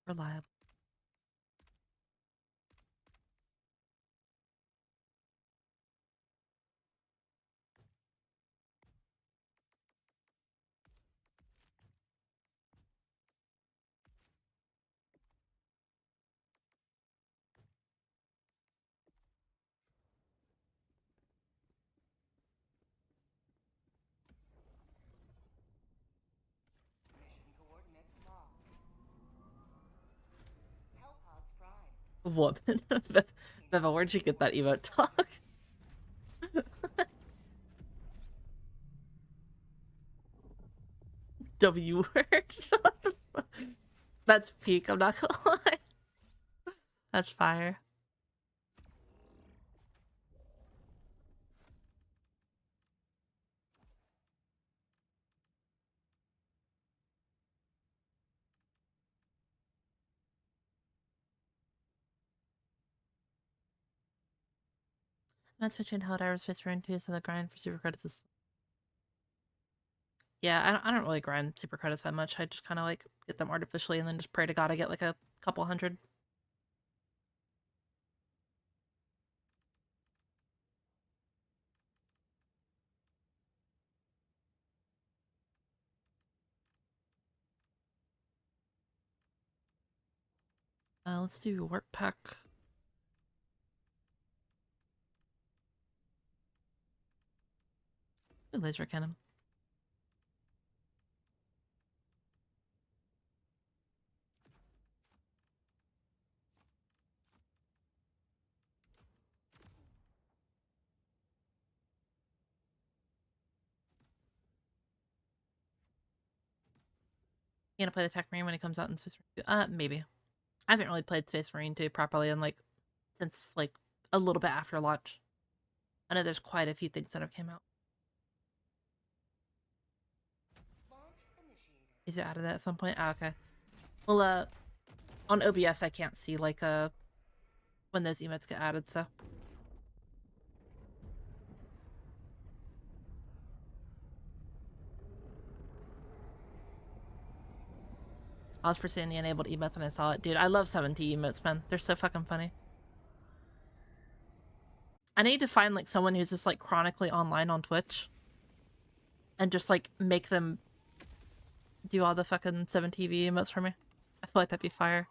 Reliable. Mission coordinates locked. Hellpods prime. Woman. Beva, where'd you get that emote talk? W word. That's peak, I'm not gonna lie. That's fire. I'm switching Helldivers Space Marine 2, so the grind for super credits is... Yeah, I don't really grind super credits that much. I just kind of like get them artificially and then just pray to God I get like a couple hundred. Let's do Warp Pack. Ooh, laser cannon. You gonna play the Tech Marine when it comes out in Space Marine 2? Maybe. I haven't really played Space Marine 2 properly in like since like a little bit after launch. I know there's quite a few things that have came out. Launch initiated. Is it added that at some point? Okay. Well, on OBS I can't see like when those emotes get added, so. I was pursuing the enabled emotes and I saw it. Dude, I love 7T emotes, man. They're so fucking funny. I need to find like someone who's just like chronically online on Twitch and just like make them do all the fucking 7TV emotes for me. I feel like that'd be fire.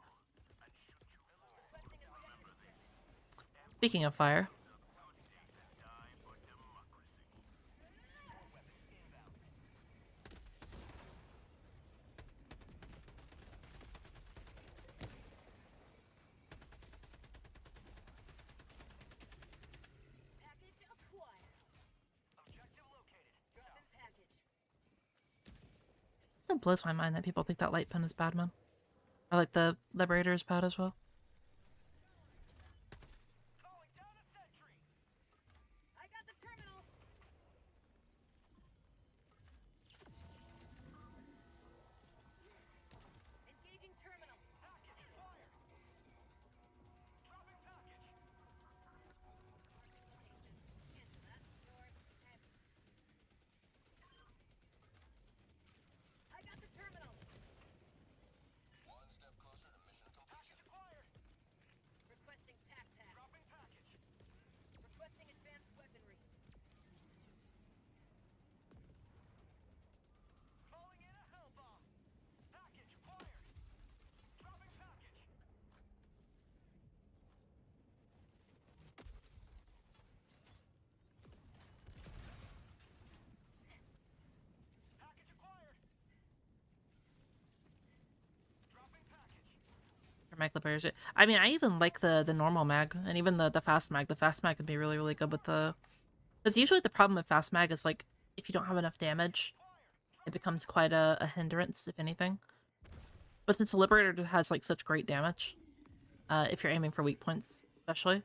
Speaking of fire. Package acquired. Objective located. Weapon package. It still blows my mind that people think that light pen is bad, man. Or like the Liberator is bad as well. Calling down a sentry. I got the terminal. Engaging terminal. Package fired. Dropping package. Cancel that. North heavy. I got the terminal. One step closer For mag clippers. I mean, I even like the normal mag, and even the fast mag. The fast mag can be really, really good with the... Because usually the problem with fast mag is, like, if you don't have enough damage, it becomes quite a hindrance, if anything. But since the Liberator has, like, such great damage, if you're aiming for weak points, especially,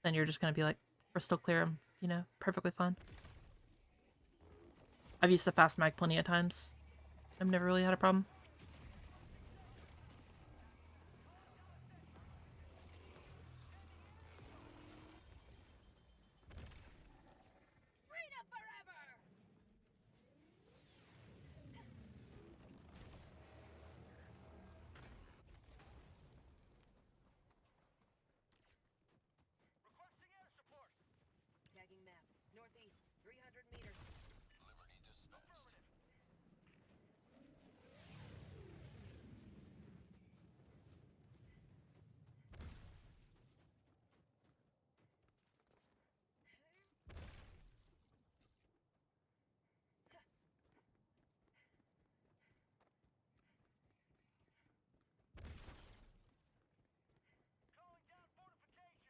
then you're just gonna be, like, crystal clear, you know, perfectly fine. I've used the fast mag plenty of times. I've never really had a problem. Freedom forever! Requesting air support. Tagging map. Northeast, 300 meters. Liberty dispatched. Calling down fortifications.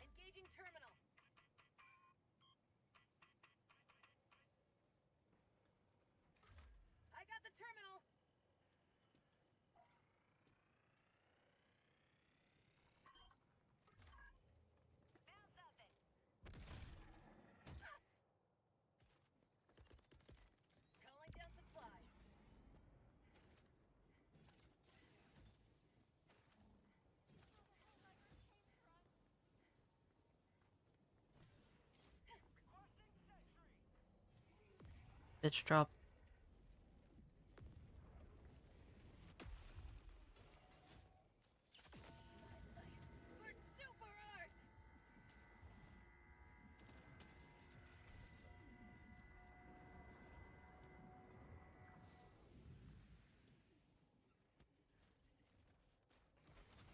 Engaging terminal. I got the terminal. Found something. Calling down supplies. Requesting sentry. Bitch drop. For super art.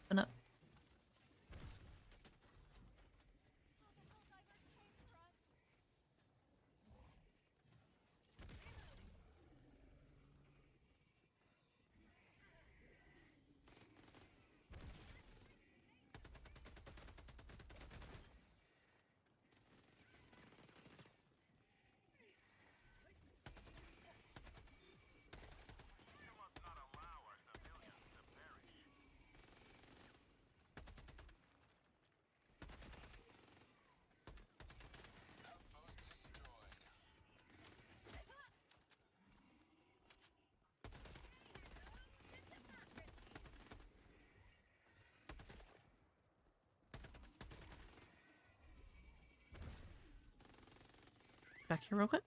Open up. You must not allow our civilians to perish. Outpost destroyed. Back here real quick.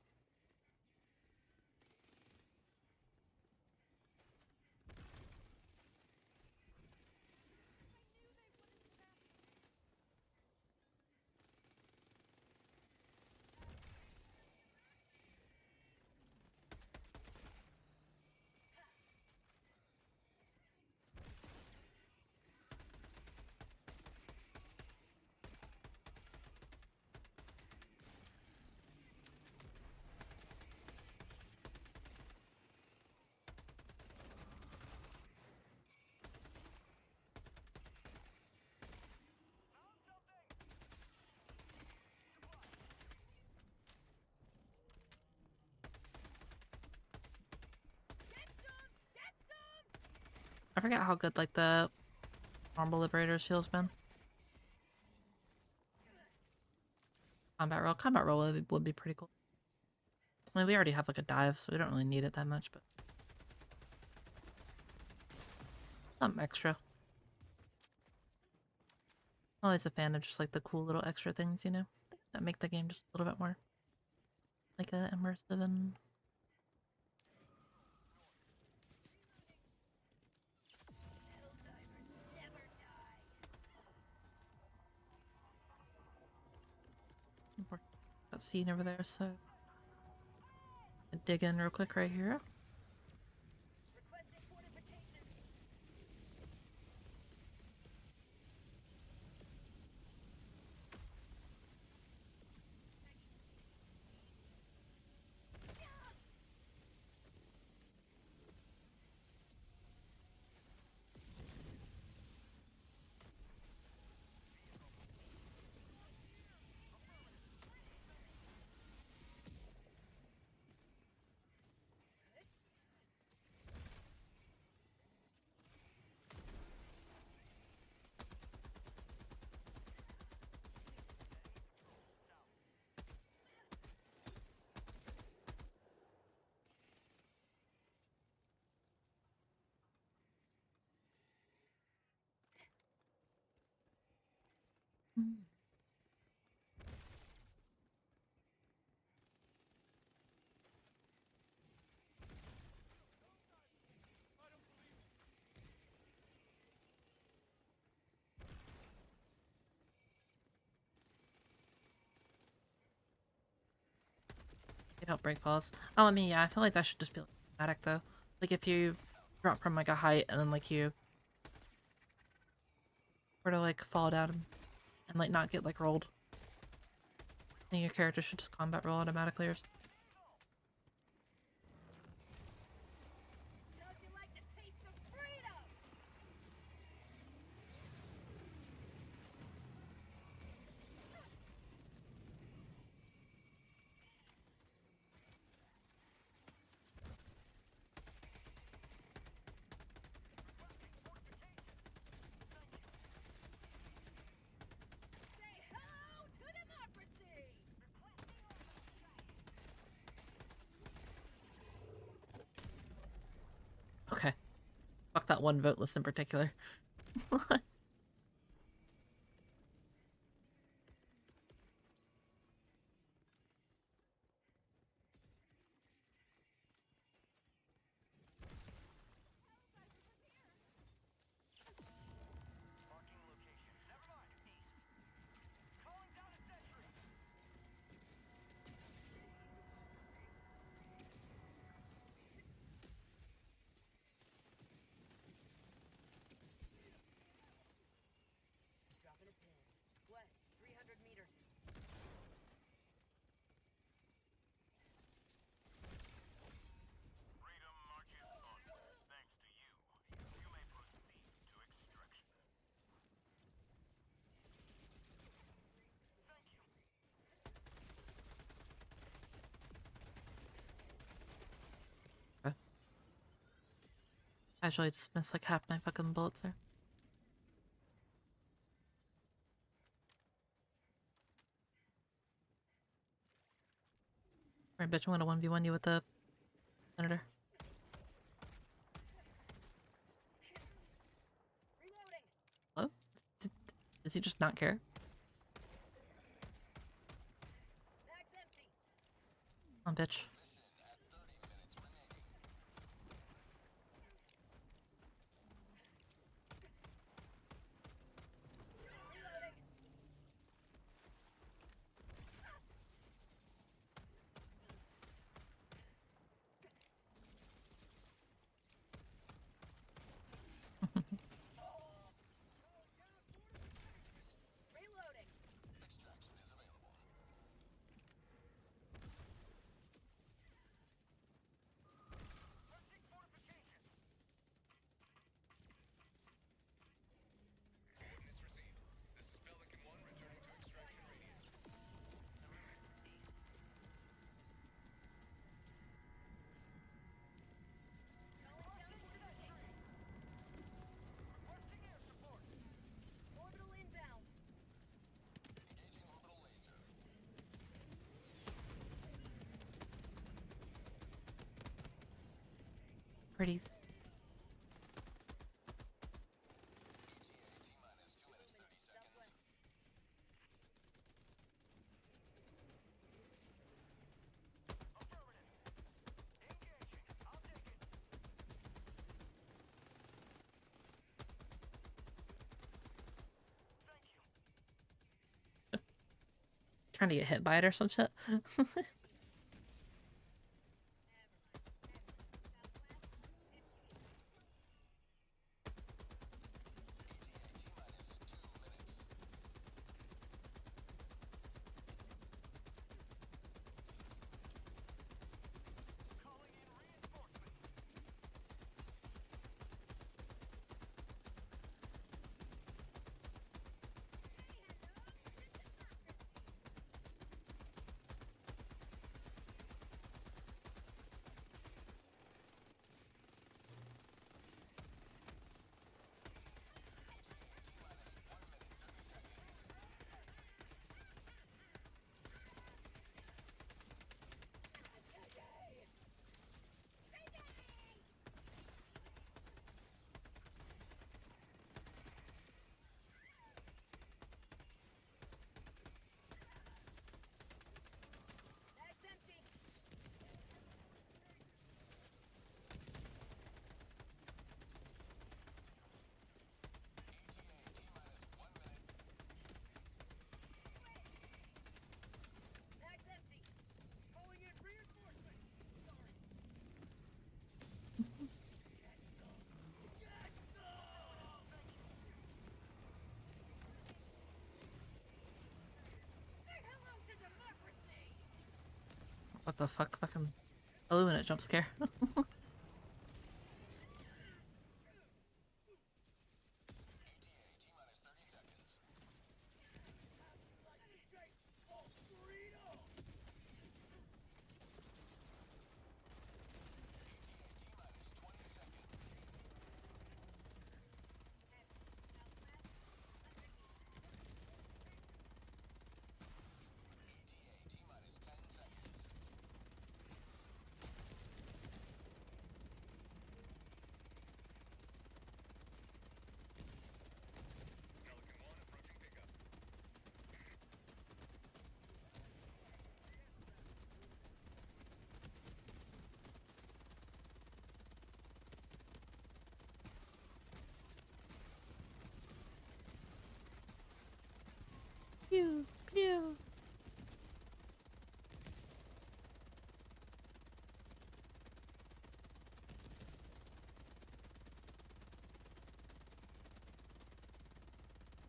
Found something. Get some! Get some! I forget how good, like, the normal Liberators feels, man. Combat roll would be pretty cool. I mean, we already have, like, a dive, so we don't really need it that much, but... something extra. Always a fan of just, like, the cool little extra things, you know? That make the game just a little bit more... like, immersive and... That scene over there, so... I'll dig in real quick right here. Requesting fortifications. Get out break falls. Oh, I mean, yeah, I feel like that should just be like, automatic though. Like if you drop from like a height and then like you were to like fall down and like not get like rolled, then your character should just combat roll automatically or something. Don't you like the taste of freedom? Say hello to democracy! Okay. Fuck that one vote list in particular. Marking location. Never mind. East. Calling down a sentry. Dropping a pin. West, 300 meters. Freedom marches onward. Thanks to you. You may proceed to extraction. Thank you. Actually, I just missed like half my fucking bullets there. Alright, bitch, I'm gonna 1v1 you with the senator. Reloading. Hello? Does he just not care? Mag's empty. Oh, bitch. Reloading. Reloading. Searching fortifications. Coordinates received. This is Pelican 1 returning to extraction radius. Calling down fortifications. Requesting air support. Orbital inbound. Engaging orbital laser. Pretty. T-minus 2 minutes 30 seconds. Southwest. Affirmative. Engaging. I'll take it. Thank you. Trying to get hit by it or some shit. Calling in reinforcements. the fuck? Fucking Illuminate jump scare. Pelican 1 approaching pickup. Pew, pew.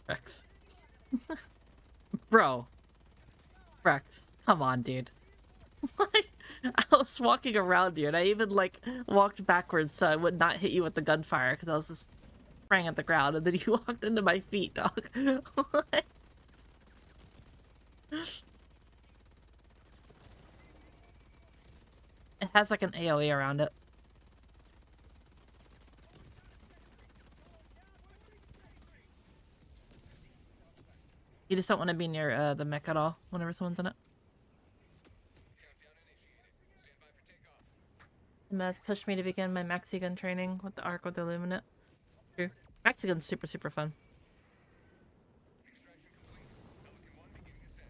Rex. Bro. Rex. Come on, dude. Like, I was walking around you, and I even, like, walked backwards so I would not hit you with the gunfire, because I was just spraying at the ground, and then you walked into my feet, dog. It has, like, an AoE around it. You just don't want to be near the mech at all whenever someone's in it. Countdown initiated. Stand by for takeoff. The Mez pushed me to begin my maxi gun training with the arc with the Illuminate. True. Maxi gun's super, super fun. Extraction complete. Pelican 1 beginning ascent.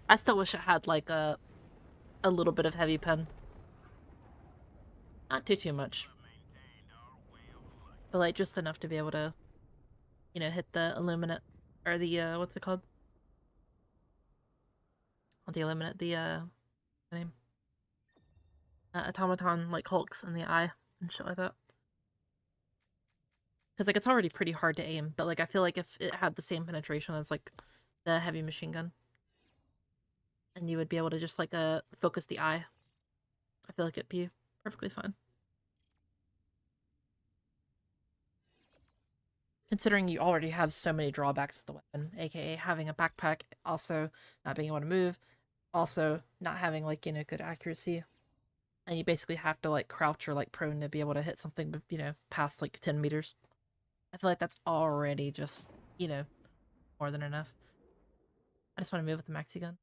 I still wish it had, like, a little bit of heavy pen. Not too much. But, like, just enough to be able to, you know, hit the Illuminate. Or the, what's it called? Not the Illuminate, the name? Automaton, like, hulks in the eye and shit like that. Because, like, it's already pretty hard to aim, but, like, I feel like if it had the same penetration as, like, the heavy machine gun, and you would be able to just, like, focus the eye, I feel like it'd be perfectly fine. Considering you already have so many drawbacks to the weapon, aka having a backpack, also not being able to move, also not having, like, you know, good accuracy, and you basically have to, like, crouch or, like, prone to be able to hit something, you know, past, like, 10 meters. I feel like that's already just, you know, more than enough. I just want to move with the maxi gun.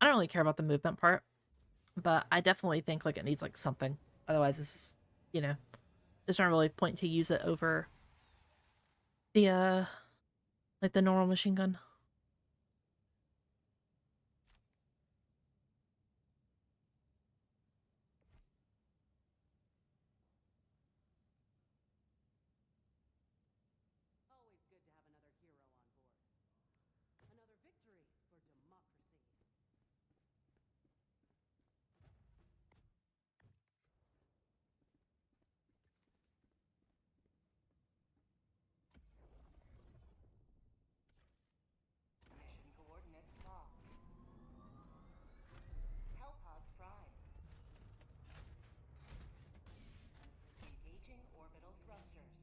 I don't really care about the movement part, but I definitely think, like, it needs, like, something. Otherwise, this is, you know, there's not really point to use it over the, like, the normal machine gun. Always good to have another hero on board. Another victory for democracy. Mission coordinates locked. Hellpods prime. Engaging orbital thrusters.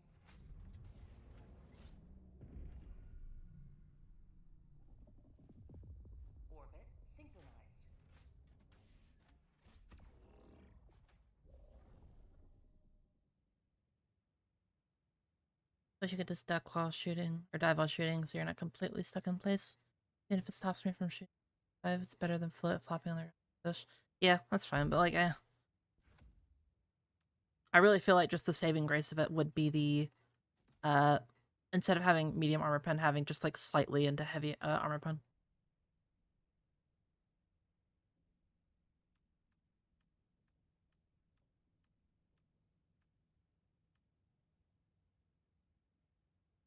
Orbit synchronized. Wish you could just duck while shooting, or dive while shooting, so you're not completely stuck in place. Even if it stops me from shooting, dive, it's better than flopping on the bush. Yeah, that's fine, but, like, I really feel like just the saving grace of it would be the, instead of having medium armor pen, having just, like, slightly into heavy armor pen.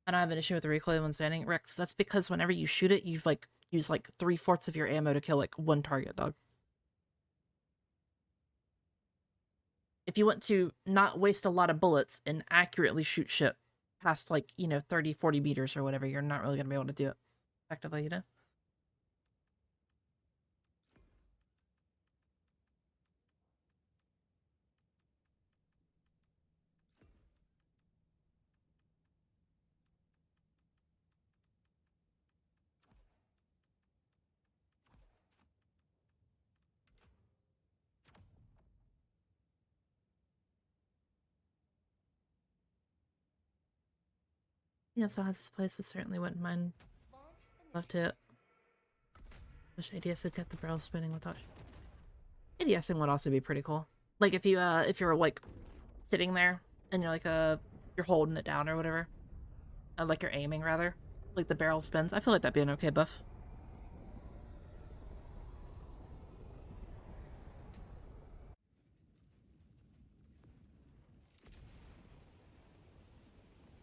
I don't have an issue with the recoil when standing. Rex, that's because whenever you shoot it, you've, like, used, like, 3/4 of your ammo to kill, like, one target, dog. If you want to not waste a lot of bullets and accurately shoot shit past, like, you know, 30, 40 meters or whatever, you're not really going to be able to do it effectively, you know? Yeah, so has this place, but certainly wouldn't mind. Love to. Wish ADS had kept the barrel spinning without. ADSing would also be pretty cool. Like if you're like sitting there and you're like you're holding it down or whatever, like you're aiming rather, like the barrel spins. I feel like that'd be an okay buff.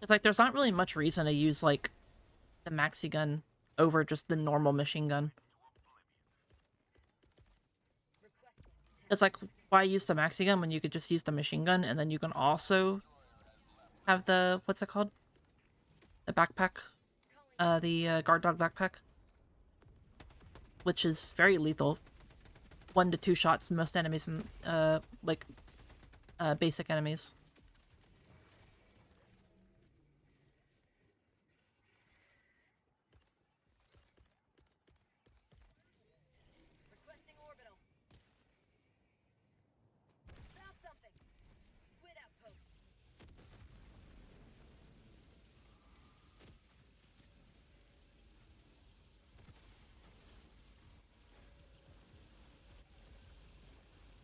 It's like there's not really much reason to use like the maxi gun over just the normal machine gun. It's like, why use the maxi gun when you could just use the machine gun and then you can also have the, what's it called? The backpack. The guard dog backpack. Which is very lethal. 1 to 2 shots most enemies and, basic enemies. Requesting orbital. Found something. Squid outpost.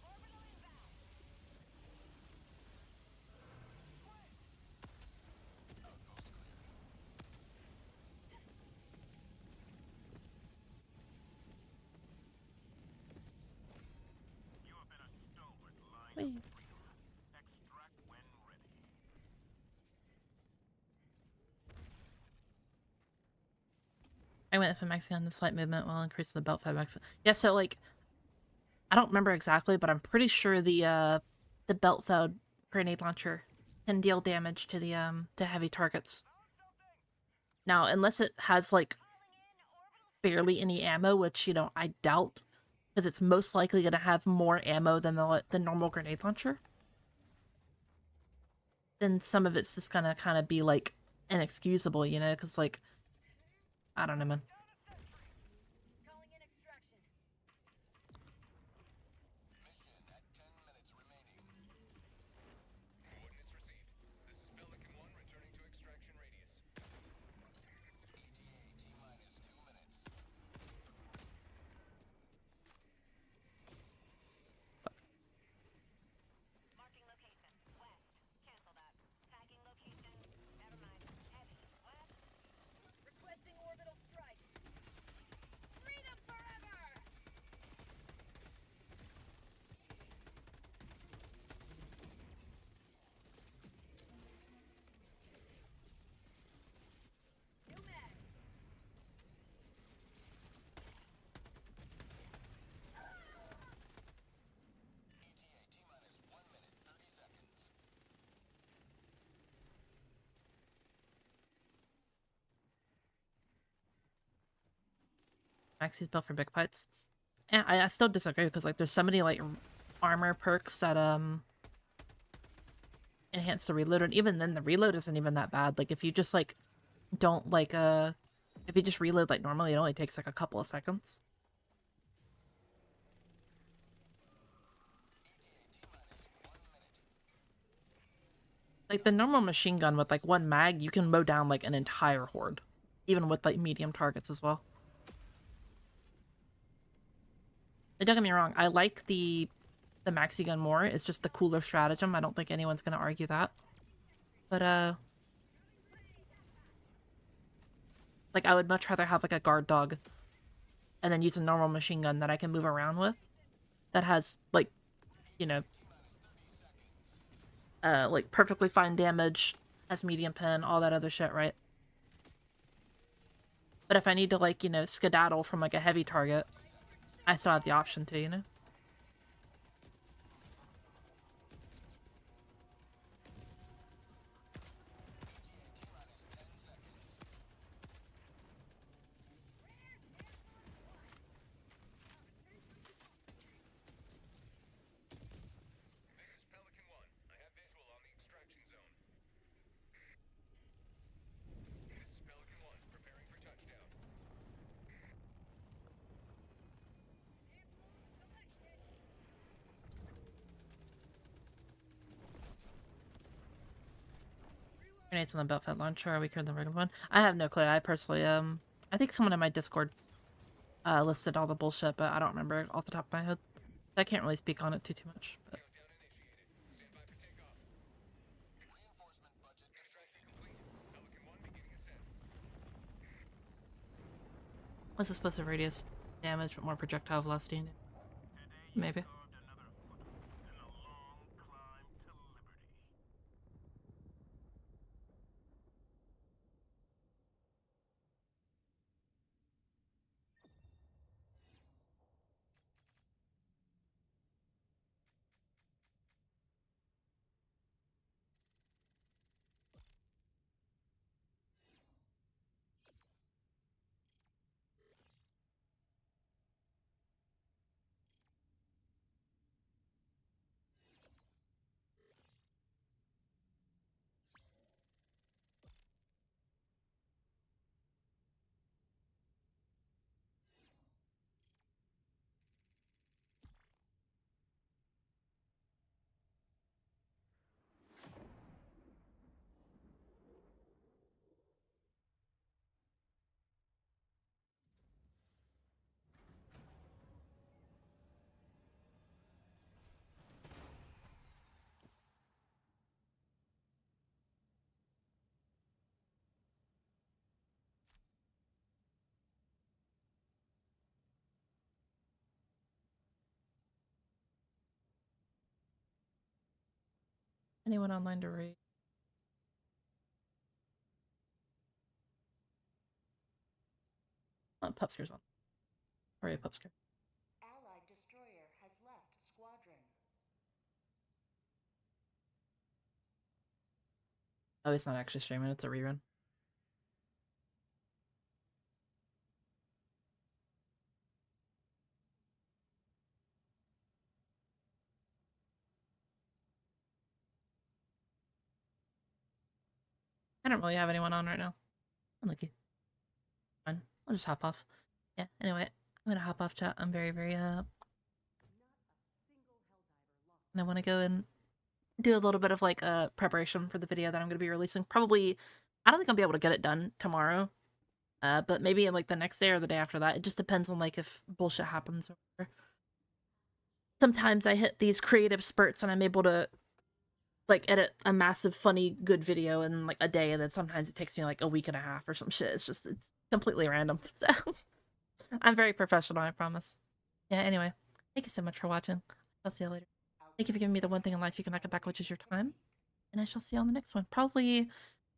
Orbital inbound. Wait. I went for maxi gun. The slight movement will increase the belt 5x. Yeah, so like, I don't remember exactly, but I'm pretty sure the belt fed grenade launcher can deal damage to the to heavy targets. Now, unless it has like barely any ammo, which you know I doubt, because it's most likely going to have more ammo than the normal grenade launcher. Then some of it's just gonna kind of be like inexcusable, you know, because like I don't know, man. Calling in extraction. Coordinates received. This is Pelican 1 returning to extraction radius. Marking location. West. Cancel that. Tagging location. Never mind. Heavy. West. Requesting orbital strike. Freedom forever! New mag. Maxi's built for big fights. And I still disagree because like there's so many like armor perks that enhance the reload, and even then the reload isn't even that bad. Like if you just like don't like if you just reload like normally, it only takes like a couple of seconds. Like the normal machine gun with like 1 mag, you can mow down like an entire horde, even with like medium targets as well. And don't get me wrong, I like the maxi gun more. It's just the cooler stratagem. I don't think anyone's gonna argue that. But like I would much rather have like a guard dog and then use a normal machine gun that I can move around with that has like, you know, like perfectly fine damage, has medium pen, all that other shit, right? But if I need to like, you know, skedaddle from like a heavy target, I still have the option to, you know? This is Pelican 1. I have visual on the extraction zone. This is Pelican 1, preparing for touchdown. Grenades on the belt fed launcher are weaker than the regular one. I have no clue. I personally I think someone in my Discord listed all the bullshit, but I don't remember off the top of my head. I can't really speak on it too much. But less explosive radius damage, but more projectile velocity. Maybe. Anyone online to raid? Pupsker's on. Or a Pupsker. Allied destroyer has left squadron. Oh, it's not actually streaming, it's a rerun. I don't really have anyone on right now. Unlucky. Fine. I'll just hop off. Yeah, anyway, I'm gonna hop off chat. I'm very, and I want to go and do a little bit of like preparation for the video that I'm gonna be releasing. Probably, I don't think I'll be able to get it done tomorrow. But maybe like the next day or the day after that. It just depends on like if bullshit happens or whatever. Sometimes I hit these creative spurts and I'm able to like edit a massive, funny, good video in like a day, and then sometimes it takes me like a week and a half or some shit. It's completely random. So I'm very professional, I promise. Yeah, anyway, thank you so much for watching. I'll see you later. Thank you for giving me the one thing in life you can knock it back, which is your time. And I shall see you on the next one. Probably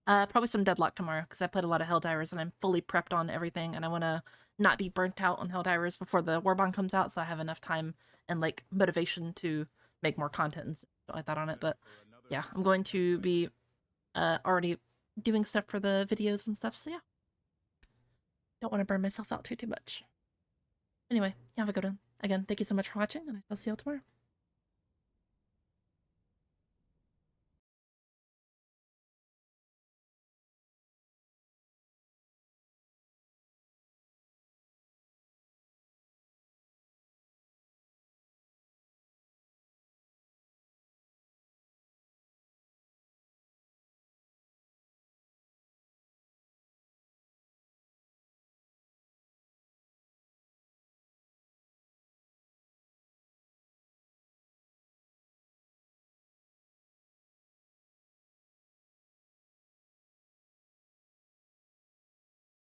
some Deadlock tomorrow, because I played a lot of Helldivers and I'm fully prepped on everything, and I want to not be burnt out on Helldivers before the Warbond comes out, so I have enough time and like motivation to make more content and stuff like that on it. But yeah, I'm going to be already doing stuff for the videos and stuff, so yeah. Don't want to burn myself out too much. Anyway, have a good one. Again, thank you so much for watching, and I'll see you all tomorrow.